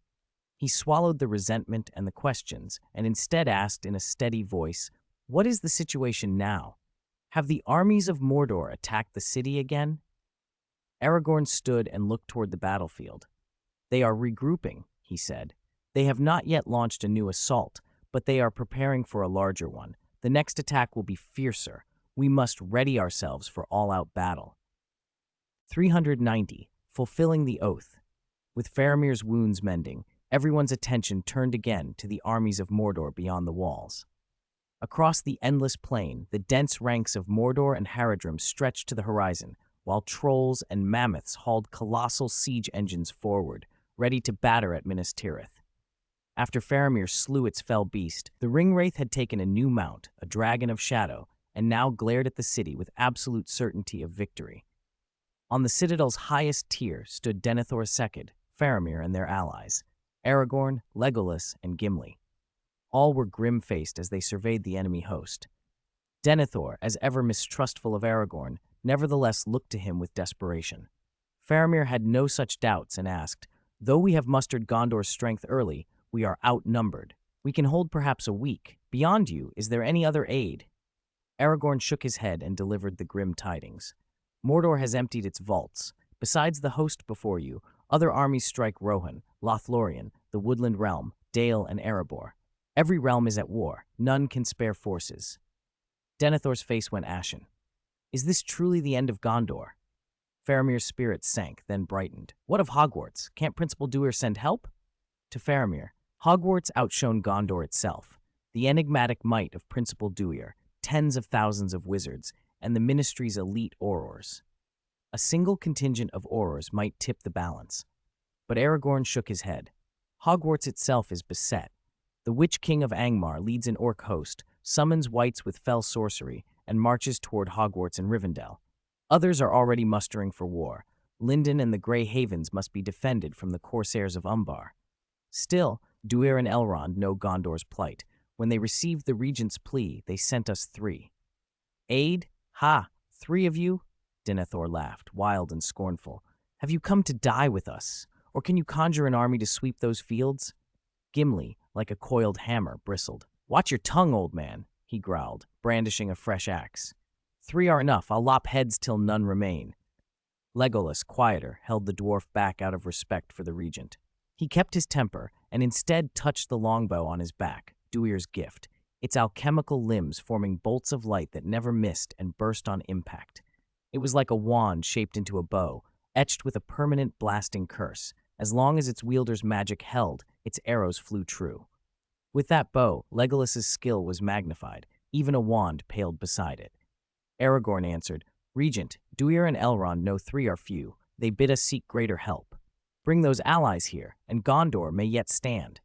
He swallowed the resentment and the questions, and instead asked in a steady voice, What is the situation now? Have the armies of Mordor attacked the city again? Aragorn stood and looked toward the battlefield. They are regrouping, he said. They have not yet launched a new assault, but they are preparing for a larger one. The next attack will be fiercer. We must ready ourselves for all-out battle. 390. Fulfilling the Oath. With Faramir's wounds mending, everyone's attention turned again to the armies of Mordor beyond the walls. Across the endless plain, the dense ranks of Mordor and Haradrim stretched to the horizon, while trolls and mammoths hauled colossal siege engines forward, ready to batter at Minas Tirith. After Faramir slew its fell beast, the Ringwraith had taken a new mount, a dragon of shadow, and now glared at the city with absolute certainty of victory. On the citadel's highest tier stood Denethor II, Faramir and their allies, Aragorn, Legolas, and Gimli. All were grim-faced as they surveyed the enemy host. Denethor, as ever mistrustful of Aragorn, nevertheless looked to him with desperation. Faramir had no such doubts and asked, Though we have mustered Gondor's strength early, we are outnumbered. We can hold perhaps a week. Beyond you, is there any other aid? Aragorn shook his head and delivered the grim tidings. Mordor has emptied its vaults. Besides the host before you, other armies strike Rohan, Lothlorien, the Woodland Realm, Dale, and Erebor. Every realm is at war. None can spare forces. Denethor's face went ashen. Is this truly the end of Gondor? Faramir's spirit sank, then brightened. What of Hogwarts? Can't Principal Dwyer send help? To Faramir, Hogwarts outshone Gondor itself. The enigmatic might of Principal Dwyer, tens of thousands of wizards, and the Ministry's elite Aurors. A single contingent of Aurors might tip the balance. But Aragorn shook his head. Hogwarts itself is beset. The Witch King of Angmar leads an orc host, summons wights with fell sorcery, and marches toward Hogwarts and Rivendell. Others are already mustering for war. Lindon and the Grey Havens must be defended from the corsairs of Umbar. Still, Duir and Elrond know Gondor's plight. When they received the regent's plea, they sent us 3. Aid? Ha! 3 of you? Denethor laughed, wild and scornful. Have you come to die with us? Or can you conjure an army to sweep those fields? Gimli, like a coiled hammer, bristled. Watch your tongue, old man, he growled, brandishing a fresh axe. 3 are enough. I'll lop heads till none remain. Legolas, quieter, held the dwarf back out of respect for the regent. He kept his temper and instead touched the longbow on his back, Duir's gift, its alchemical limbs forming bolts of light that never missed and burst on impact. It was like a wand shaped into a bow, etched with a permanent blasting curse. As long as its wielder's magic held, its arrows flew true. With that bow, Legolas's skill was magnified. Even a wand paled beside it. Aragorn answered, Regent, Duir and Elrond know 3 are few. They bid us seek greater help. Bring those allies here, and Gondor may yet stand.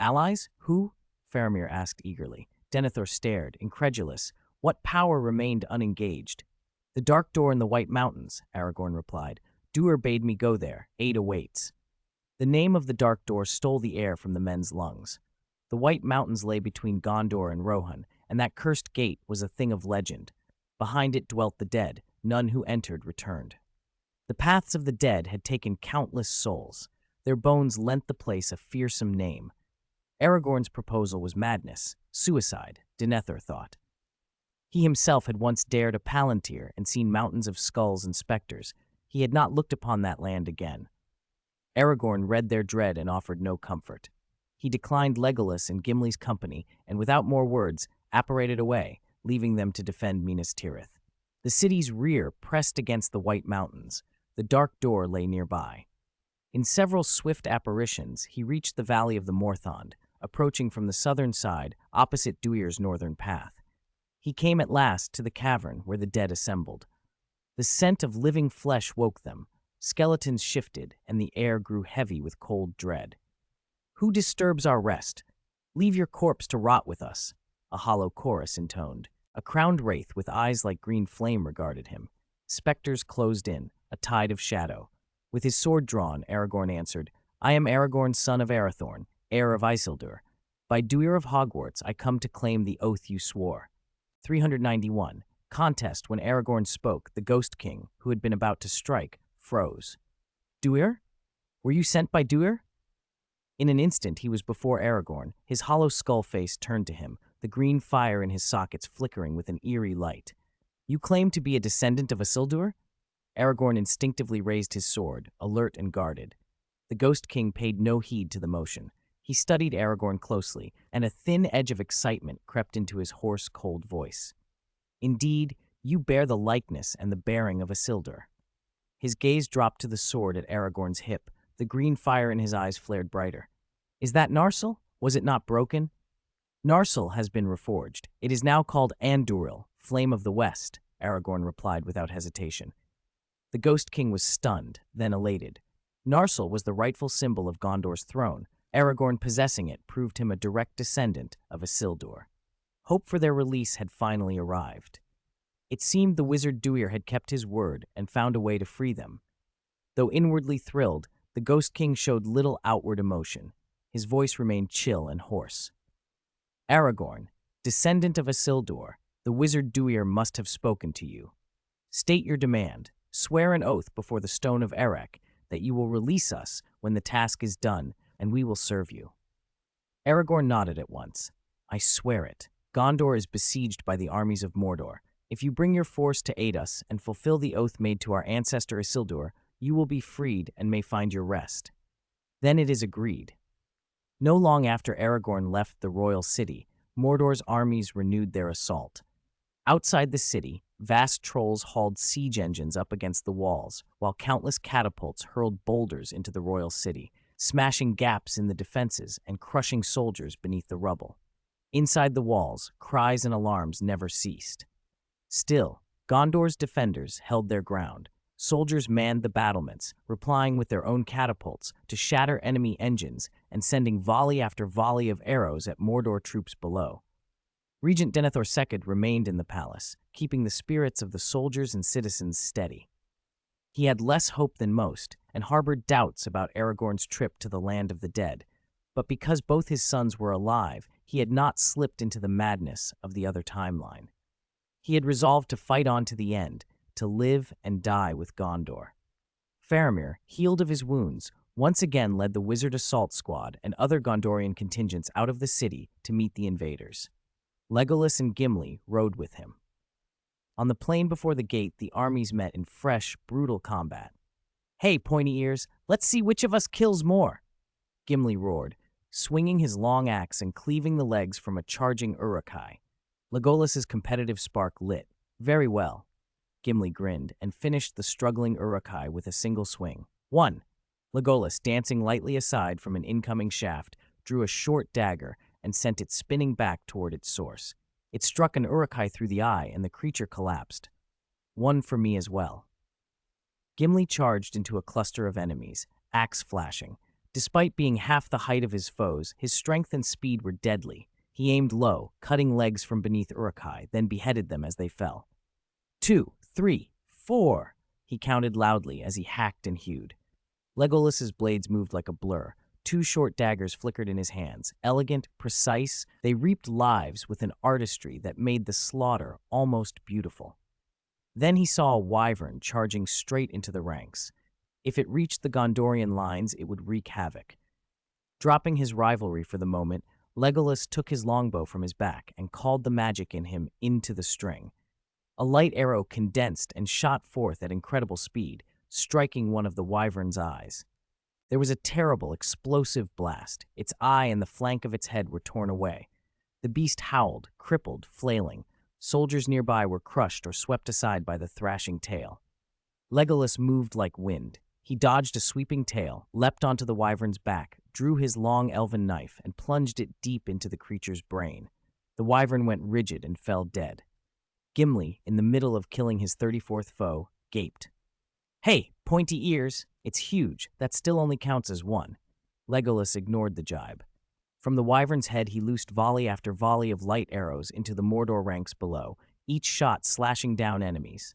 Allies? Who? Faramir asked eagerly. Denethor stared, incredulous. What power remained unengaged? The Dark Door in the White Mountains, Aragorn replied. Duir bade me go there. Aid awaits. The name of the Dark Door stole the air from the men's lungs. The White Mountains lay between Gondor and Rohan, and that cursed gate was a thing of legend. Behind it dwelt the dead. None who entered returned. The paths of the dead had taken countless souls. Their bones lent the place a fearsome name. Aragorn's proposal was madness, suicide, Denethor thought. He himself had once dared a palantir and seen mountains of skulls and specters. He had not looked upon that land again. Aragorn read their dread and offered no comfort. He declined Legolas and Gimli's company, and without more words, apparated away, leaving them to defend Minas Tirith. The city's rear pressed against the White Mountains. The Dark Door lay nearby. In several swift apparitions, he reached the valley of the Morthond, approaching from the southern side, opposite Duir's northern path. He came at last to the cavern where the dead assembled. The scent of living flesh woke them. Skeletons shifted, and the air grew heavy with cold dread. Who disturbs our rest? Leave your corpse to rot with us, a hollow chorus intoned. A crowned wraith with eyes like green flame regarded him. Specters closed in, a tide of shadow. With his sword drawn, Aragorn answered, I am Aragorn, son of Arathorn, heir of Isildur. By Duir of Hogwarts I come to claim the oath you swore. 391. Contest. When Aragorn spoke, the Ghost King, who had been about to strike, froze. Duir? Were you sent by Duir? In an instant he was before Aragorn, his hollow skull face turned to him, the green fire in his sockets flickering with an eerie light. You claim to be a descendant of Isildur? Aragorn instinctively raised his sword, alert and guarded. The Ghost King paid no heed to the motion. He studied Aragorn closely, and a thin edge of excitement crept into his hoarse, cold voice. Indeed, you bear the likeness and the bearing of Isildur. His gaze dropped to the sword at Aragorn's hip. The green fire in his eyes flared brighter. Is that Narsil? Was it not broken? Narsil has been reforged. It is now called Andúril, Flame of the West, Aragorn replied without hesitation. The Ghost King was stunned, then elated. Narsil was the rightful symbol of Gondor's throne. Aragorn possessing it proved him a direct descendant of Isildur. Hope for their release had finally arrived. It seemed the wizard Duir had kept his word and found a way to free them. Though inwardly thrilled, the Ghost King showed little outward emotion. His voice remained chill and hoarse. Aragorn, descendant of Isildur, the wizard Duir must have spoken to you. State your demand. Swear an oath before the Stone of Erech that you will release us when the task is done, and we will serve you. Aragorn nodded at once. I swear it. Gondor is besieged by the armies of Mordor. If you bring your force to aid us and fulfill the oath made to our ancestor Isildur, you will be freed and may find your rest. Then it is agreed. No long after Aragorn left the royal city, Mordor's armies renewed their assault. Outside the city, vast trolls hauled siege engines up against the walls, while countless catapults hurled boulders into the royal city, smashing gaps in the defenses and crushing soldiers beneath the rubble. Inside the walls, cries and alarms never ceased. Still, Gondor's defenders held their ground. Soldiers manned the battlements, replying with their own catapults to shatter enemy engines and sending volley after volley of arrows at Mordor troops below. Regent Denethor II remained in the palace, keeping the spirits of the soldiers and citizens steady. He had less hope than most and harbored doubts about Aragorn's trip to the land of the dead, but because both his sons were alive, he had not slipped into the madness of the other timeline. He had resolved to fight on to the end, to live and die with Gondor. Faramir, healed of his wounds, once again led the wizard assault squad and other Gondorian contingents out of the city to meet the invaders. Legolas and Gimli rode with him. On the plain before the gate, the armies met in fresh, brutal combat. "Hey, pointy ears, let's see which of us kills more," Gimli roared, swinging his long axe and cleaving the legs from a charging Uruk-hai. Legolas's competitive spark lit. "Very well." Gimli grinned and finished the struggling Uruk-hai with a single swing. "One." Legolas, dancing lightly aside from an incoming shaft, drew a short dagger and sent it spinning back toward its source. It struck an Uruk-hai through the eye, and the creature collapsed. "One for me as well." Gimli charged into a cluster of enemies, axe flashing. Despite being half the height of his foes, his strength and speed were deadly. He aimed low, cutting legs from beneath Uruk-hai, then beheaded them as they fell. 2, 3, 4, he counted loudly as he hacked and hewed. Legolas's blades moved like a blur. 2 short daggers flickered in his hands. Elegant, precise, they reaped lives with an artistry that made the slaughter almost beautiful. Then he saw a wyvern charging straight into the ranks. If it reached the Gondorian lines, it would wreak havoc. Dropping his rivalry for the moment, Legolas took his longbow from his back and called the magic in him into the string. A light arrow condensed and shot forth at incredible speed, striking one of the wyvern's eyes. There was a terrible, explosive blast. Its eye and the flank of its head were torn away. The beast howled, crippled, flailing. Soldiers nearby were crushed or swept aside by the thrashing tail. Legolas moved like wind. He dodged a sweeping tail, leapt onto the wyvern's back, drew his long elven knife, and plunged it deep into the creature's brain. The wyvern went rigid and fell dead. Gimli, in the middle of killing his 34th foe, gaped. "Hey, pointy ears, it's huge. That still only counts as one." Legolas ignored the jibe. From the wyvern's head, he loosed volley after volley of light arrows into the Mordor ranks below, each shot slashing down enemies.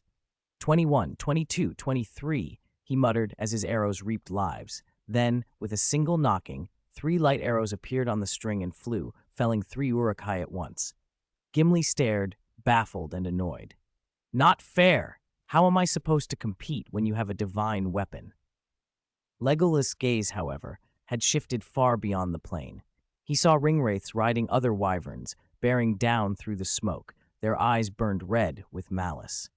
21, 22, 23, he muttered as his arrows reaped lives. Then, with a single knocking, 3 light arrows appeared on the string and flew, felling 3 Uruk-hai at once. Gimli stared, baffled and annoyed. "Not fair! How am I supposed to compete when you have a divine weapon?" Legolas' gaze, however, had shifted far beyond the plain. He saw ringwraiths riding other wyverns, bearing down through the smoke, their eyes burned red with malice.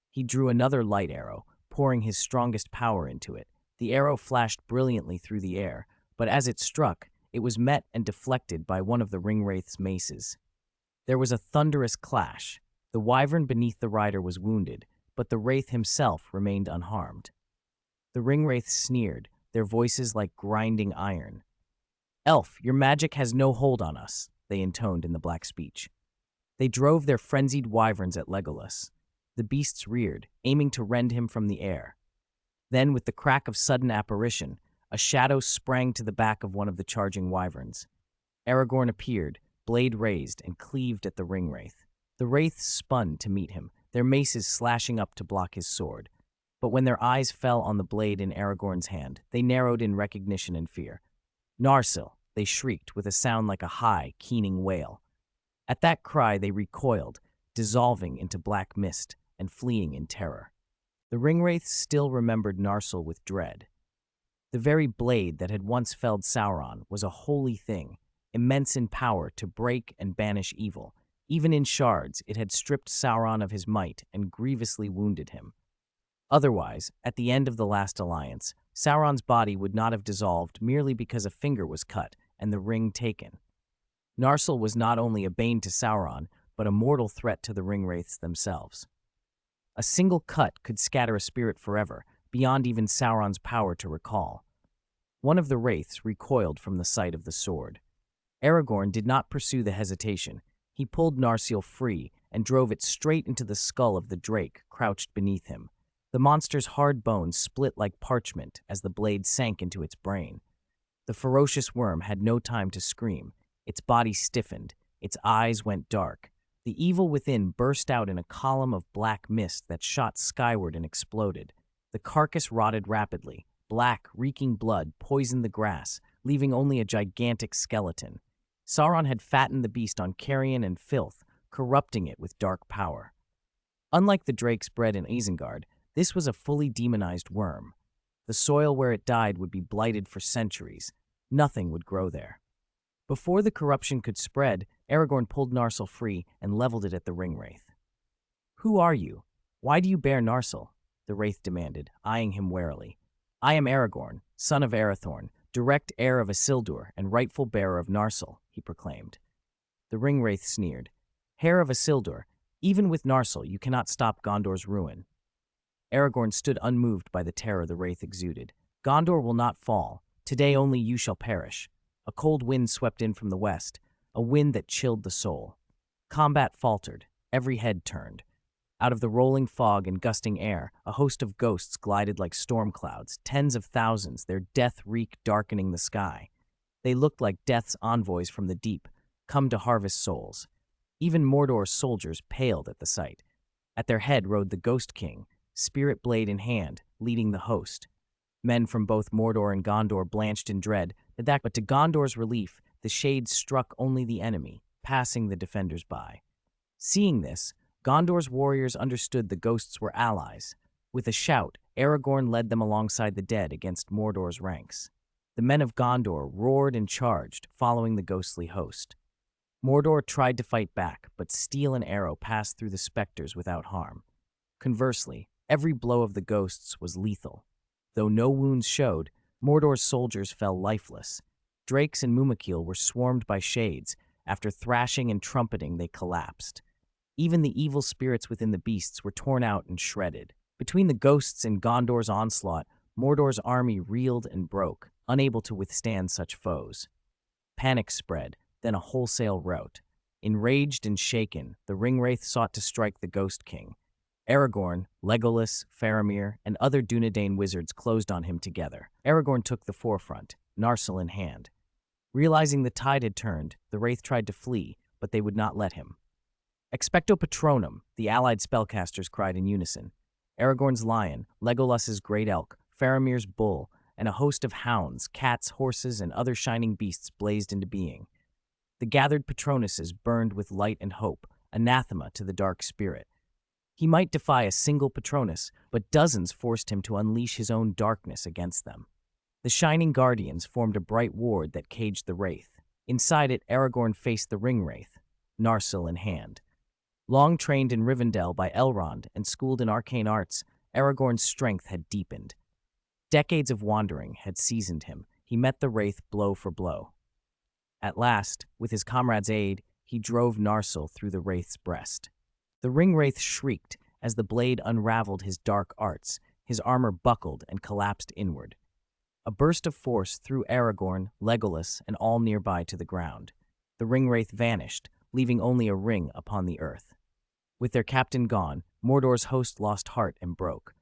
He drew another light arrow, pouring his strongest power into it. The arrow flashed brilliantly through the air, but as it struck, it was met and deflected by one of the ringwraith's maces. There was a thunderous clash. The wyvern beneath the rider was wounded, but the wraith himself remained unharmed. The ringwraiths sneered, their voices like grinding iron. "Elf, your magic has no hold on us," they intoned in the black speech. They drove their frenzied wyverns at Legolas. The beasts reared, aiming to rend him from the air. Then, with the crack of sudden apparition, a shadow sprang to the back of one of the charging wyverns. Aragorn appeared, blade raised, and cleaved at the ringwraith. The wraiths spun to meet him, their maces slashing up to block his sword. But when their eyes fell on the blade in Aragorn's hand, they narrowed in recognition and fear. "Narsil!" they shrieked with a sound like a high, keening wail. At that cry they recoiled, dissolving into black mist and fleeing in terror. The ringwraiths still remembered Narsil with dread. The very blade that had once felled Sauron was a holy thing, immense in power to break and banish evil. Even in shards, it had stripped Sauron of his might and grievously wounded him. Otherwise, at the end of the last alliance, Sauron's body would not have dissolved merely because a finger was cut and the ring taken. Narsil was not only a bane to Sauron, but a mortal threat to the ringwraiths themselves. A single cut could scatter a spirit forever, beyond even Sauron's power to recall. One of the wraiths recoiled from the sight of the sword. Aragorn did not pursue the hesitation. He pulled Narsil free and drove it straight into the skull of the drake crouched beneath him. The monster's hard bones split like parchment as the blade sank into its brain. The ferocious worm had no time to scream. Its body stiffened, Its eyes went dark. The evil within burst out in a column of black mist that shot skyward and exploded. The carcass rotted rapidly. Black, reeking blood poisoned the grass, leaving only a gigantic skeleton. Sauron had fattened the beast on carrion and filth, corrupting it with dark power. Unlike the drakes bred in Isengard, this was a fully demonized worm. The soil where it died would be blighted for centuries. Nothing would grow there. Before the corruption could spread, Aragorn pulled Narsil free and leveled it at the ringwraith. "Who are you? Why do you bear Narsil?" the wraith demanded, eyeing him warily. "I am Aragorn, son of Arathorn, direct heir of Isildur and rightful bearer of Narsil," he proclaimed. The ringwraith sneered. "Heir of Isildur, even with Narsil you cannot stop Gondor's ruin." Aragorn stood unmoved by the terror the wraith exuded. "Gondor will not fall. Today only you shall perish." A cold wind swept in from the west, a wind that chilled the soul. Combat faltered. Every head turned. Out of the rolling fog and gusting air, a host of ghosts glided like storm clouds, tens of thousands, their death reek darkening the sky. They looked like death's envoys from the deep, come to harvest souls. Even Mordor's soldiers paled at the sight. At their head rode the Ghost King, spirit blade in hand, leading the host. Men from both Mordor and Gondor blanched in dread, but to Gondor's relief, the shades struck only the enemy, passing the defenders by. Seeing this, Gondor's warriors understood the ghosts were allies. With a shout, Aragorn led them alongside the dead against Mordor's ranks. The men of Gondor roared and charged, following the ghostly host. Mordor tried to fight back, but steel and arrow passed through the specters without harm. Conversely, every blow of the ghosts was lethal. Though no wounds showed, Mordor's soldiers fell lifeless. Drakes and Mumakil were swarmed by shades. After thrashing and trumpeting, they collapsed. Even the evil spirits within the beasts were torn out and shredded. Between the ghosts and Gondor's onslaught, Mordor's army reeled and broke, unable to withstand such foes. Panic spread, then a wholesale rout. Enraged and shaken, the ringwraith sought to strike the Ghost King. Aragorn, Legolas, Faramir, and other Dunedain wizards closed on him together. Aragorn took the forefront, Narsil in hand. Realizing the tide had turned, the wraith tried to flee, but they would not let him. "Expecto Patronum," the allied spellcasters cried in unison. Aragorn's lion, Legolas's great elk, Faramir's bull, and a host of hounds, cats, horses, and other shining beasts blazed into being. The gathered Patronuses burned with light and hope, anathema to the dark spirit. He might defy a single Patronus, but dozens forced him to unleash his own darkness against them. The Shining Guardians formed a bright ward that caged the wraith. Inside it, Aragorn faced the ringwraith, Narsil in hand. Long trained in Rivendell by Elrond and schooled in arcane arts, Aragorn's strength had deepened. Decades of wandering had seasoned him. He met the wraith blow for blow. At last, with his comrade's aid, he drove Narsil through the wraith's breast. The ringwraith shrieked as the blade unraveled his dark arts. His armor buckled and collapsed inward. A burst of force threw Aragorn, Legolas, and all nearby to the ground. The ringwraith vanished, leaving only a ring upon the earth. With their captain gone, Mordor's host lost heart and broke.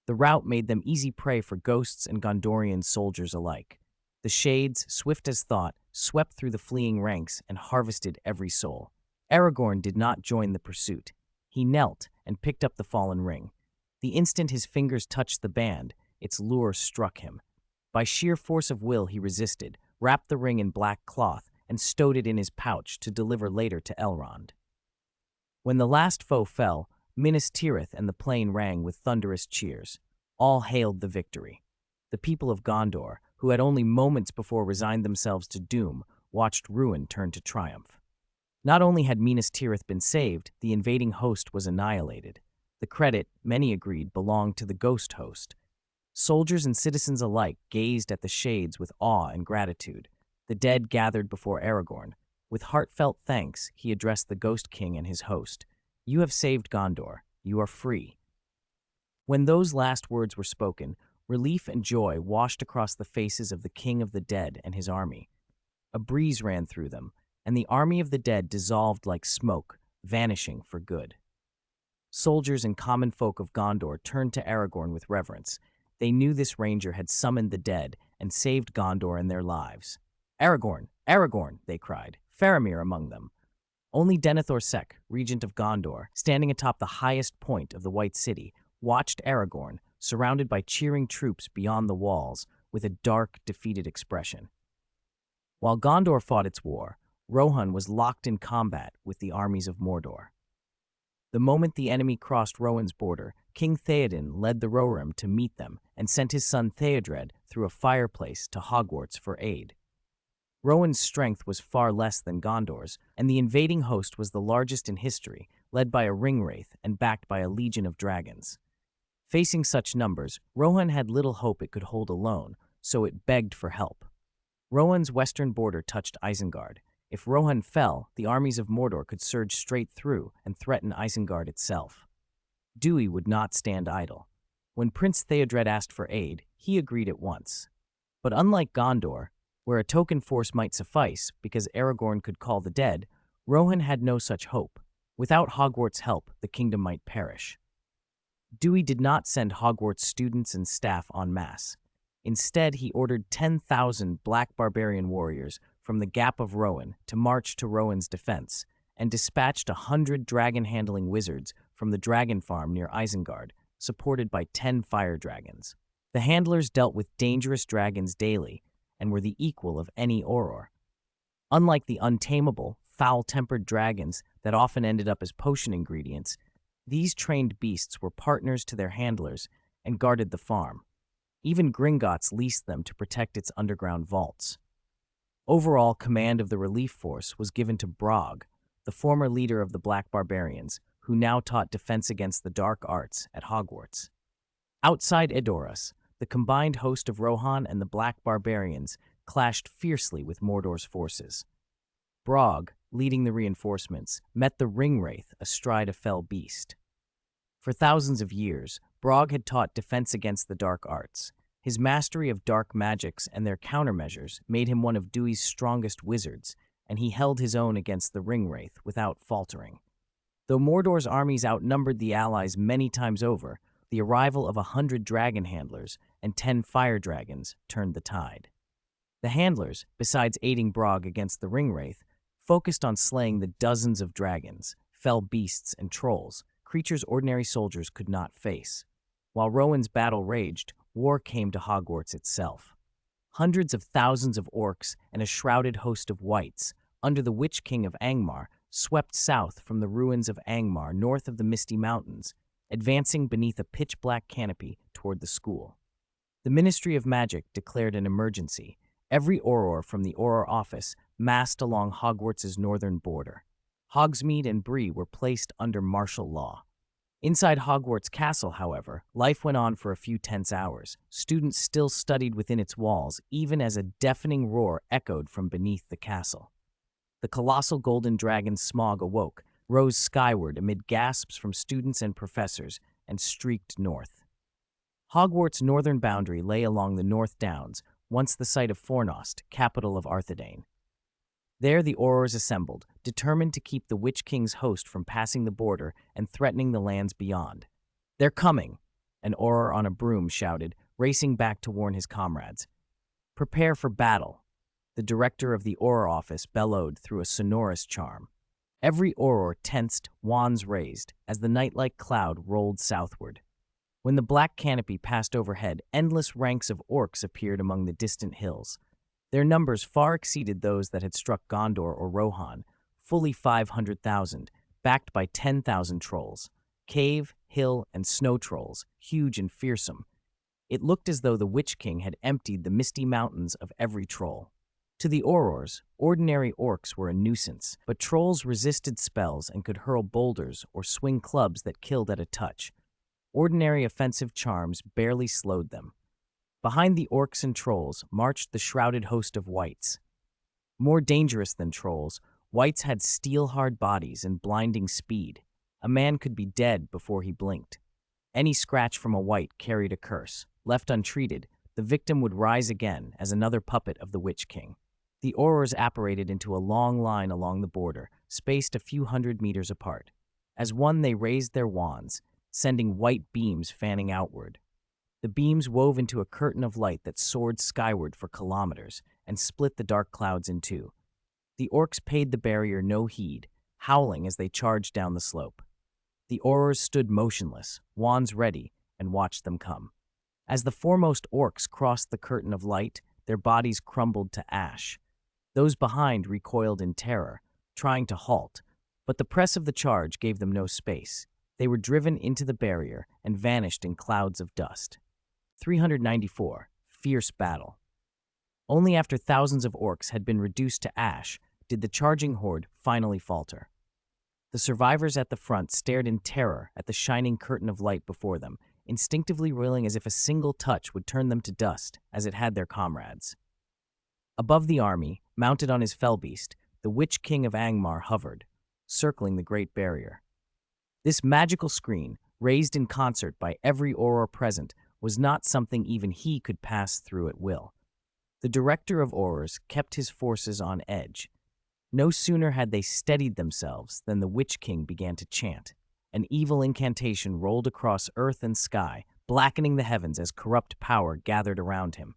The rout made them easy prey for ghosts and Gondorian soldiers alike. The shades, swift as thought, swept through the fleeing ranks and harvested every soul. Aragorn did not join the pursuit. He knelt and picked up the fallen ring. The instant his fingers touched the band, its lure struck him. By sheer force of will he resisted, wrapped the ring in black cloth, and stowed it in his pouch to deliver later to Elrond. When the last foe fell, Minas Tirith and the plain rang with thunderous cheers. All hailed the victory. The people of Gondor, who had only moments before resigned themselves to doom, watched ruin turn to triumph. Not only had Minas Tirith been saved, the invading host was annihilated. The credit, many agreed, belonged to the ghost host. Soldiers and citizens alike gazed at the shades with awe and gratitude. The dead gathered before Aragorn. With heartfelt thanks, he addressed the Ghost King and his host. "You have saved Gondor. You are free." When those last words were spoken, relief and joy washed across the faces of the King of the Dead and his army. A breeze ran through them, and the army of the dead dissolved like smoke, vanishing for good. Soldiers and common folk of Gondor turned to Aragorn with reverence. They knew this ranger had summoned the dead and saved Gondor and their lives. "Aragorn! Aragorn!" they cried, Faramir among them. Only Denethor Sec, regent of Gondor, standing atop the highest point of the White City, watched Aragorn, surrounded by cheering troops beyond the walls, with a dark, defeated expression. While Gondor fought its war, Rohan was locked in combat with the armies of Mordor. The moment the enemy crossed Rohan's border, King Theoden led the Rohirrim to meet them and sent his son Theodred through a fireplace to Hogwarts for aid. Rohan's strength was far less than Gondor's, and the invading host was the largest in history, led by a ringwraith and backed by a legion of dragons. Facing such numbers, Rohan had little hope it could hold alone, so it begged for help. Rohan's western border touched Isengard. If Rohan fell, the armies of Mordor could surge straight through and threaten Isengard itself. Dewey would not stand idle. When Prince Theodred asked for aid, he agreed at once. But unlike Gondor, where a token force might suffice because Aragorn could call the dead, Rohan had no such hope. Without Hogwarts' help, the kingdom might perish. Dewey did not send Hogwarts students and staff en masse. Instead, he ordered 10,000 black barbarian warriors from the Gap of Rohan to march to Rohan's defense, and dispatched 100 dragon-handling wizards from the dragon farm near Isengard, supported by 10 fire dragons. The handlers dealt with dangerous dragons daily and were the equal of any Auror. Unlike the untamable, foul-tempered dragons that often ended up as potion ingredients, these trained beasts were partners to their handlers and guarded the farm. Even Gringotts leased them to protect its underground vaults. Overall command of the relief force was given to Brog, the former leader of the Black Barbarians, who now taught defense against the dark arts at Hogwarts. Outside Edoras, the combined host of Rohan and the Black Barbarians clashed fiercely with Mordor's forces. Brog, leading the reinforcements, met the ringwraith astride a fell beast. For thousands of years, Brog had taught defense against the dark arts. His mastery of dark magics and their countermeasures made him one of Dewey's strongest wizards, and he held his own against the ringwraith without faltering. Though Mordor's armies outnumbered the allies many times over, the arrival of 100 dragon handlers and 10 fire dragons turned the tide. The handlers, besides aiding Brog against the ringwraith, focused on slaying the dozens of dragons, fell beasts, and trolls, creatures ordinary soldiers could not face. While Rohan's battle raged, war came to Hogwarts itself. Hundreds of thousands of orcs and a shrouded host of wights, under the Witch King of Angmar, swept south from the ruins of Angmar north of the Misty Mountains, advancing beneath a pitch-black canopy toward the school. The Ministry of Magic declared an emergency. Every Auror from the Auror office massed along Hogwarts' northern border. Hogsmeade and Bree were placed under martial law. Inside Hogwarts Castle, however, life went on for a few tense hours. Students still studied within its walls, even as a deafening roar echoed from beneath the castle. The colossal golden dragon Smog awoke, rose skyward amid gasps from students and professors, and streaked north. Hogwarts' northern boundary lay along the North Downs, once the site of Fornost, capital of Arthedain. There the Aurors assembled, determined to keep the Witch King's host from passing the border and threatening the lands beyond. "They're coming," an Auror on a broom shouted, racing back to warn his comrades. "Prepare for battle," the director of the Auror office bellowed through a sonorous charm. Every Auror tensed, wands raised, as the night-like cloud rolled southward. When the black canopy passed overhead, endless ranks of orcs appeared among the distant hills. Their numbers far exceeded those that had struck Gondor or Rohan, fully 500,000, backed by 10,000 trolls. Cave, hill, and snow trolls, huge and fearsome. It looked as though the Witch King had emptied the misty mountains of every troll. To the Aurors, ordinary orcs were a nuisance, but trolls resisted spells and could hurl boulders or swing clubs that killed at a touch. Ordinary offensive charms barely slowed them. Behind the orcs and trolls marched the shrouded host of wights. More dangerous than trolls, wights had steel-hard bodies and blinding speed. A man could be dead before he blinked. Any scratch from a wight carried a curse. Left untreated, the victim would rise again as another puppet of the Witch King. The Aurors apparated into a long line along the border, spaced a few hundred meters apart. As one, they raised their wands, sending white beams fanning outward. The beams wove into a curtain of light that soared skyward for kilometers and split the dark clouds in two. The orcs paid the barrier no heed, howling as they charged down the slope. The Aurors stood motionless, wands ready, and watched them come. As the foremost orcs crossed the curtain of light, their bodies crumbled to ash. Those behind recoiled in terror, trying to halt, but the press of the charge gave them no space. They were driven into the barrier and vanished in clouds of dust. 394. Fierce battle. Only after thousands of orcs had been reduced to ash did the charging horde finally falter. The survivors at the front stared in terror at the shining curtain of light before them, instinctively reeling as if a single touch would turn them to dust, as it had their comrades. Above the army, mounted on his fellbeast, the Witch King of Angmar hovered, circling the Great Barrier. This magical screen, raised in concert by every Auror present, was not something even he could pass through at will. The Director of Aurors kept his forces on edge. No sooner had they steadied themselves than the Witch King began to chant. An evil incantation rolled across earth and sky, blackening the heavens as corrupt power gathered around him.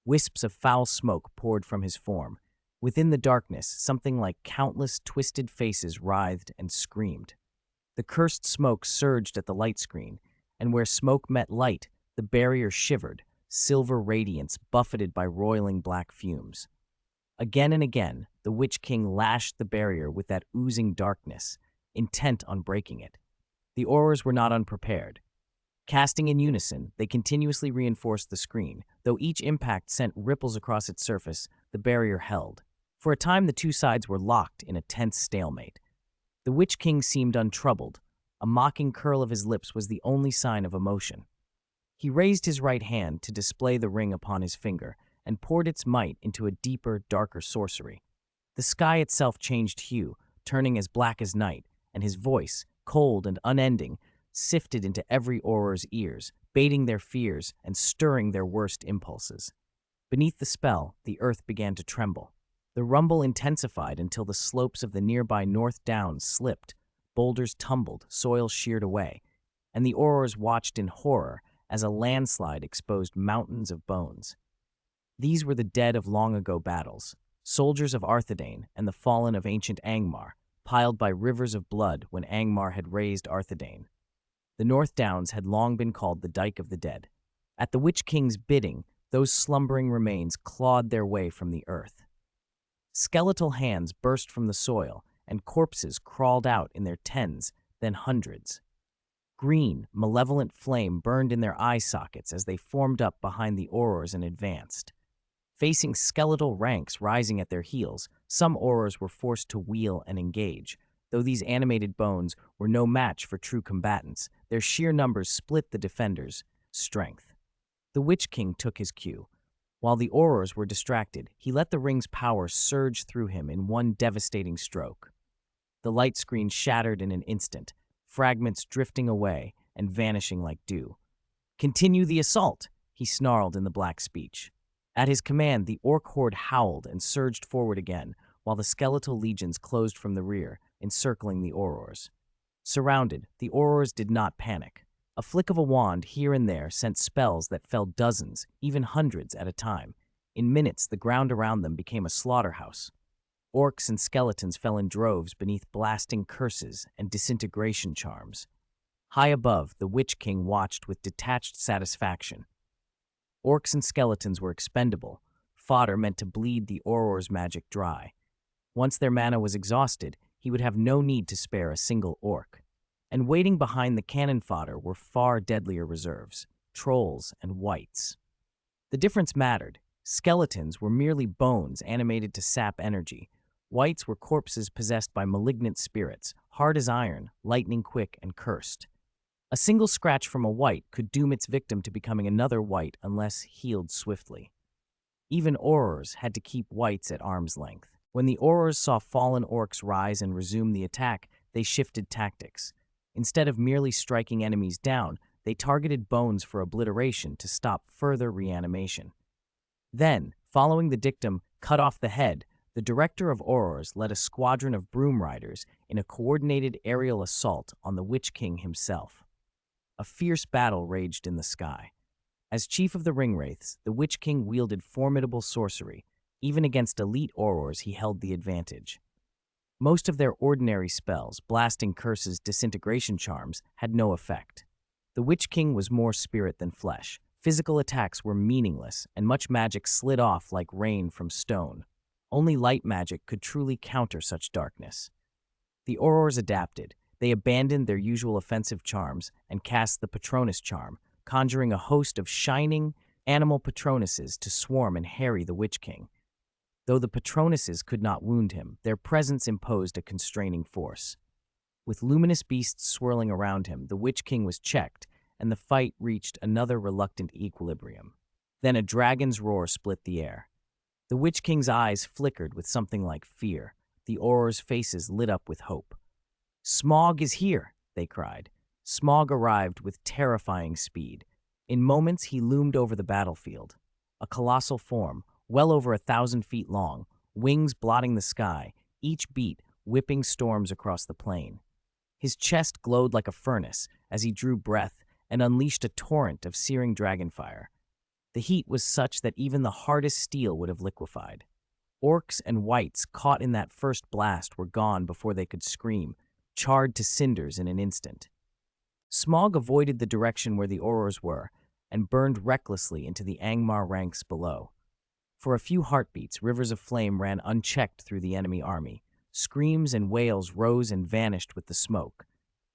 Wisps of foul smoke poured from his form. Within the darkness, something like countless twisted faces writhed and screamed. The cursed smoke surged at the light screen, and where smoke met light, the barrier shivered, silver radiance buffeted by roiling black fumes. Again and again, the Witch King lashed the barrier with that oozing darkness, intent on breaking it. The Aurors were not unprepared. Casting in unison, they continuously reinforced the screen. Though each impact sent ripples across its surface, the barrier held. For a time, the two sides were locked in a tense stalemate. The Witch King seemed untroubled. A mocking curl of his lips was the only sign of emotion. He raised his right hand to display the ring upon his finger and poured its might into a deeper, darker sorcery. The sky itself changed hue, turning as black as night, and his voice, cold and unending, sifted into every Auror's ears, baiting their fears and stirring their worst impulses. Beneath the spell, the earth began to tremble. The rumble intensified until the slopes of the nearby North Downs slipped, boulders tumbled, soil sheared away, and the Aurors watched in horror as a landslide exposed mountains of bones. These were the dead of long-ago battles, soldiers of Arthedain and the fallen of ancient Angmar, piled by rivers of blood when Angmar had razed Arthedain. The North Downs had long been called the Dyke of the Dead. At the Witch King's bidding, those slumbering remains clawed their way from the earth. Skeletal hands burst from the soil, and corpses crawled out in their tens, then hundreds. Green, malevolent flame burned in their eye sockets as they formed up behind the Aurors and advanced. Facing skeletal ranks rising at their heels, some Aurors were forced to wheel and engage. Though these animated bones were no match for true combatants, their sheer numbers split the defenders' strength. The Witch King took his cue. While the Aurors were distracted, he let the ring's power surge through him in one devastating stroke. The light screen shattered in an instant, fragments drifting away and vanishing like dew. "Continue the assault," he snarled in the black speech. At his command, the orc horde howled and surged forward again, while the skeletal legions closed from the rear, encircling the Aurors. Surrounded, the Aurors did not panic. A flick of a wand here and there sent spells that fell dozens, even hundreds at a time. In minutes, the ground around them became a slaughterhouse. Orcs and skeletons fell in droves beneath blasting curses and disintegration charms. High above, the Witch King watched with detached satisfaction. Orcs and skeletons were expendable, fodder meant to bleed the Auror's magic dry. Once their mana was exhausted, he would have no need to spare a single orc. And waiting behind the cannon fodder were far deadlier reserves, trolls and wights. The difference mattered. Skeletons were merely bones animated to sap energy. Wights were corpses possessed by malignant spirits, hard as iron, lightning quick, and cursed. A single scratch from a wight could doom its victim to becoming another wight unless healed swiftly. Even Aurors had to keep wights at arm's length. When the Aurors saw fallen orcs rise and resume the attack, they shifted tactics. Instead of merely striking enemies down, they targeted bones for obliteration to stop further reanimation. Then, following the dictum, "cut off the head," the Director of Aurors led a squadron of broom riders in a coordinated aerial assault on the Witch King himself. A fierce battle raged in the sky. As chief of the Ringwraiths, the Witch King wielded formidable sorcery. Even against elite Aurors, he held the advantage. Most of their ordinary spells, blasting curses, disintegration charms, had no effect. The Witch King was more spirit than flesh. Physical attacks were meaningless, and much magic slid off like rain from stone. Only light magic could truly counter such darkness. The Aurors adapted. They abandoned their usual offensive charms and cast the Patronus charm, conjuring a host of shining animal Patronuses to swarm and harry the Witch King. Though the Patronuses could not wound him, their presence imposed a constraining force. With luminous beasts swirling around him, the Witch King was checked, and the fight reached another reluctant equilibrium. Then a dragon's roar split the air. The Witch King's eyes flickered with something like fear. The Aurors' faces lit up with hope. "Smaug is here!" they cried. Smaug arrived with terrifying speed. In moments, he loomed over the battlefield. A colossal form, well over 1,000 feet long, wings blotting the sky, each beat whipping storms across the plain. His chest glowed like a furnace as he drew breath and unleashed a torrent of searing dragonfire. The heat was such that even the hardest steel would have liquefied. Orcs and wights caught in that first blast were gone before they could scream, charred to cinders in an instant. Smaug avoided the direction where the Aurors were and burned recklessly into the Angmar ranks below. For a few heartbeats, rivers of flame ran unchecked through the enemy army. Screams and wails rose and vanished with the smoke.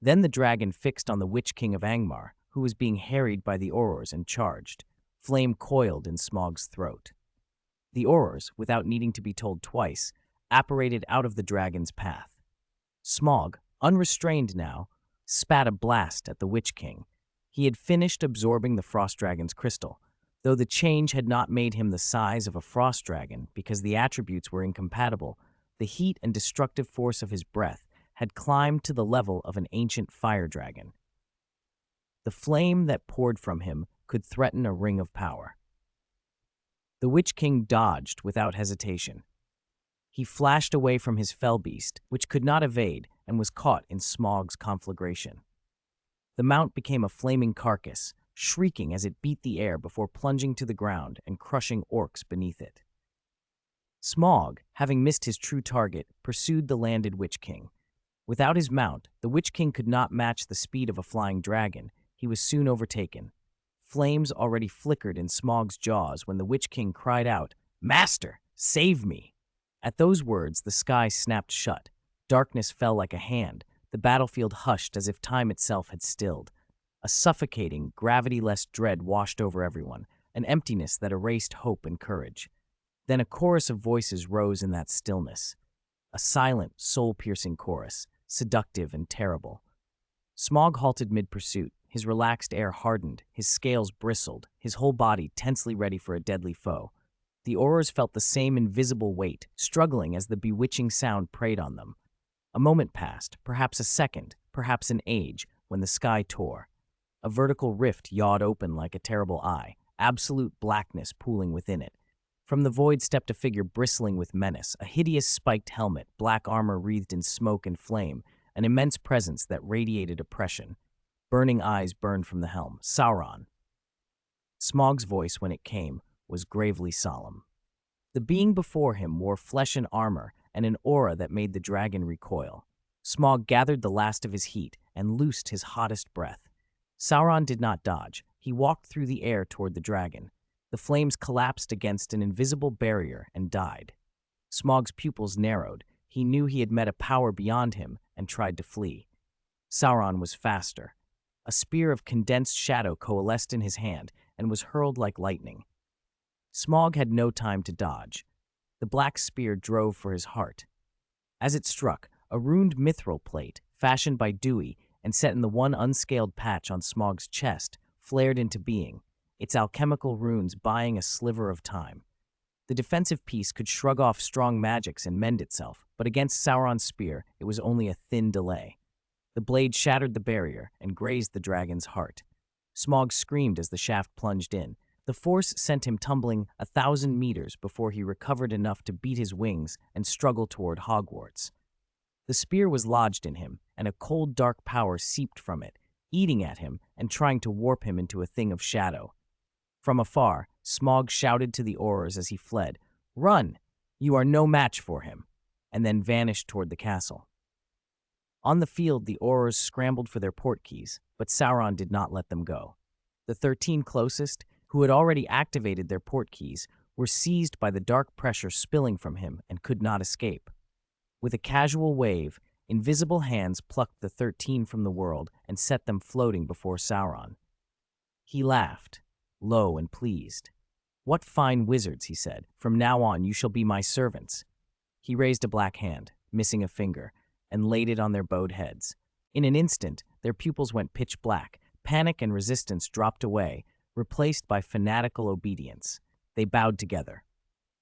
Then the dragon fixed on the Witch King of Angmar, who was being harried by the Aurors, and charged. Flame coiled in Smaug's throat. The Aurors, without needing to be told twice, apparated out of the dragon's path. Smaug, unrestrained now, spat a blast at the Witch King. He had finished absorbing the frost dragon's crystal, though the change had not made him the size of a frost dragon because the attributes were incompatible. The heat and destructive force of his breath had climbed to the level of an ancient fire dragon. The flame that poured from him could threaten a ring of power. The Witch King dodged without hesitation. He flashed away from his fell beast, which could not evade and was caught in Smaug's conflagration. The mount became a flaming carcass, shrieking as it beat the air before plunging to the ground and crushing orcs beneath it. Smaug, having missed his true target, pursued the landed Witch King. Without his mount, the Witch King could not match the speed of a flying dragon. He was soon overtaken. Flames already flickered in Smaug's jaws when the Witch King cried out, "Master, save me!" At those words, the sky snapped shut. Darkness fell like a hand. The battlefield hushed as if time itself had stilled. A suffocating, gravity-less dread washed over everyone, an emptiness that erased hope and courage. Then a chorus of voices rose in that stillness. A silent, soul-piercing chorus, seductive and terrible. Smaug halted mid-pursuit. His relaxed air hardened, his scales bristled, his whole body tensely ready for a deadly foe. The Aurors felt the same invisible weight, struggling as the bewitching sound preyed on them. A moment passed, perhaps a second, perhaps an age, when the sky tore. A vertical rift yawed open like a terrible eye, absolute blackness pooling within it. From the void stepped a figure bristling with menace, a hideous spiked helmet, black armor wreathed in smoke and flame, an immense presence that radiated oppression. Burning eyes burned from the helm. Sauron. Smaug's voice, when it came, was gravely solemn. The being before him wore flesh and armor and an aura that made the dragon recoil. Smaug gathered the last of his heat and loosed his hottest breath. Sauron did not dodge. He walked through the air toward the dragon. The flames collapsed against an invisible barrier and died. Smaug's pupils narrowed. He knew he had met a power beyond him and tried to flee. Sauron was faster. A spear of condensed shadow coalesced in his hand and was hurled like lightning. Smaug had no time to dodge. The black spear drove for his heart. As it struck, a runed mithril plate, fashioned by Dewey and set in the one unscaled patch on Smaug's chest, flared into being, its alchemical runes buying a sliver of time. The defensive piece could shrug off strong magics and mend itself, but against Sauron's spear, it was only a thin delay. The blade shattered the barrier and grazed the dragon's heart. Smaug screamed as the shaft plunged in. The force sent him tumbling 1,000 meters before he recovered enough to beat his wings and struggle toward Hogwarts. The spear was lodged in him, and a cold, dark power seeped from it, eating at him and trying to warp him into a thing of shadow. From afar, Smaug shouted to the Aurors as he fled, "Run! You are no match for him!" and then vanished toward the castle. On the field, the Aurors scrambled for their portkeys, but Sauron did not let them go. The 13 closest, who had already activated their portkeys, were seized by the dark pressure spilling from him and could not escape. With a casual wave, invisible hands plucked the 13 from the world and set them floating before Sauron. He laughed, low and pleased. "What fine wizards," he said. "From now on you shall be my servants." He raised a black hand, missing a finger, and laid it on their bowed heads. In an instant, their pupils went pitch black. Panic and resistance dropped away, replaced by fanatical obedience. They bowed together.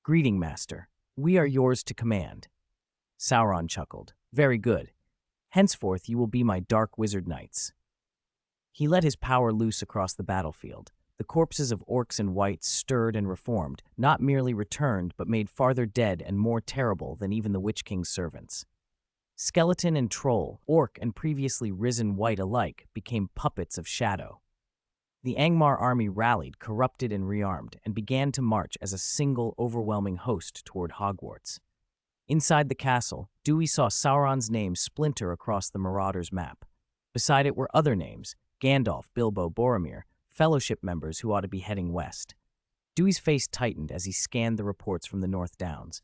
"Greeting, master. We are yours to command." Sauron chuckled. "Very good. Henceforth you will be my dark wizard knights." He let his power loose across the battlefield. The corpses of orcs and wights stirred and reformed, not merely returned, but made farther dead and more terrible than even the Witch King's servants. Skeleton and troll, orc and previously risen wight alike, became puppets of shadow. The Angmar army rallied, corrupted and rearmed, and began to march as a single, overwhelming host toward Hogwarts. Inside the castle, Dewey saw Sauron's name splinter across the Marauders' map. Beside it were other names: Gandalf, Bilbo, Boromir, Fellowship members who ought to be heading west. Dewey's face tightened as he scanned the reports from the North Downs.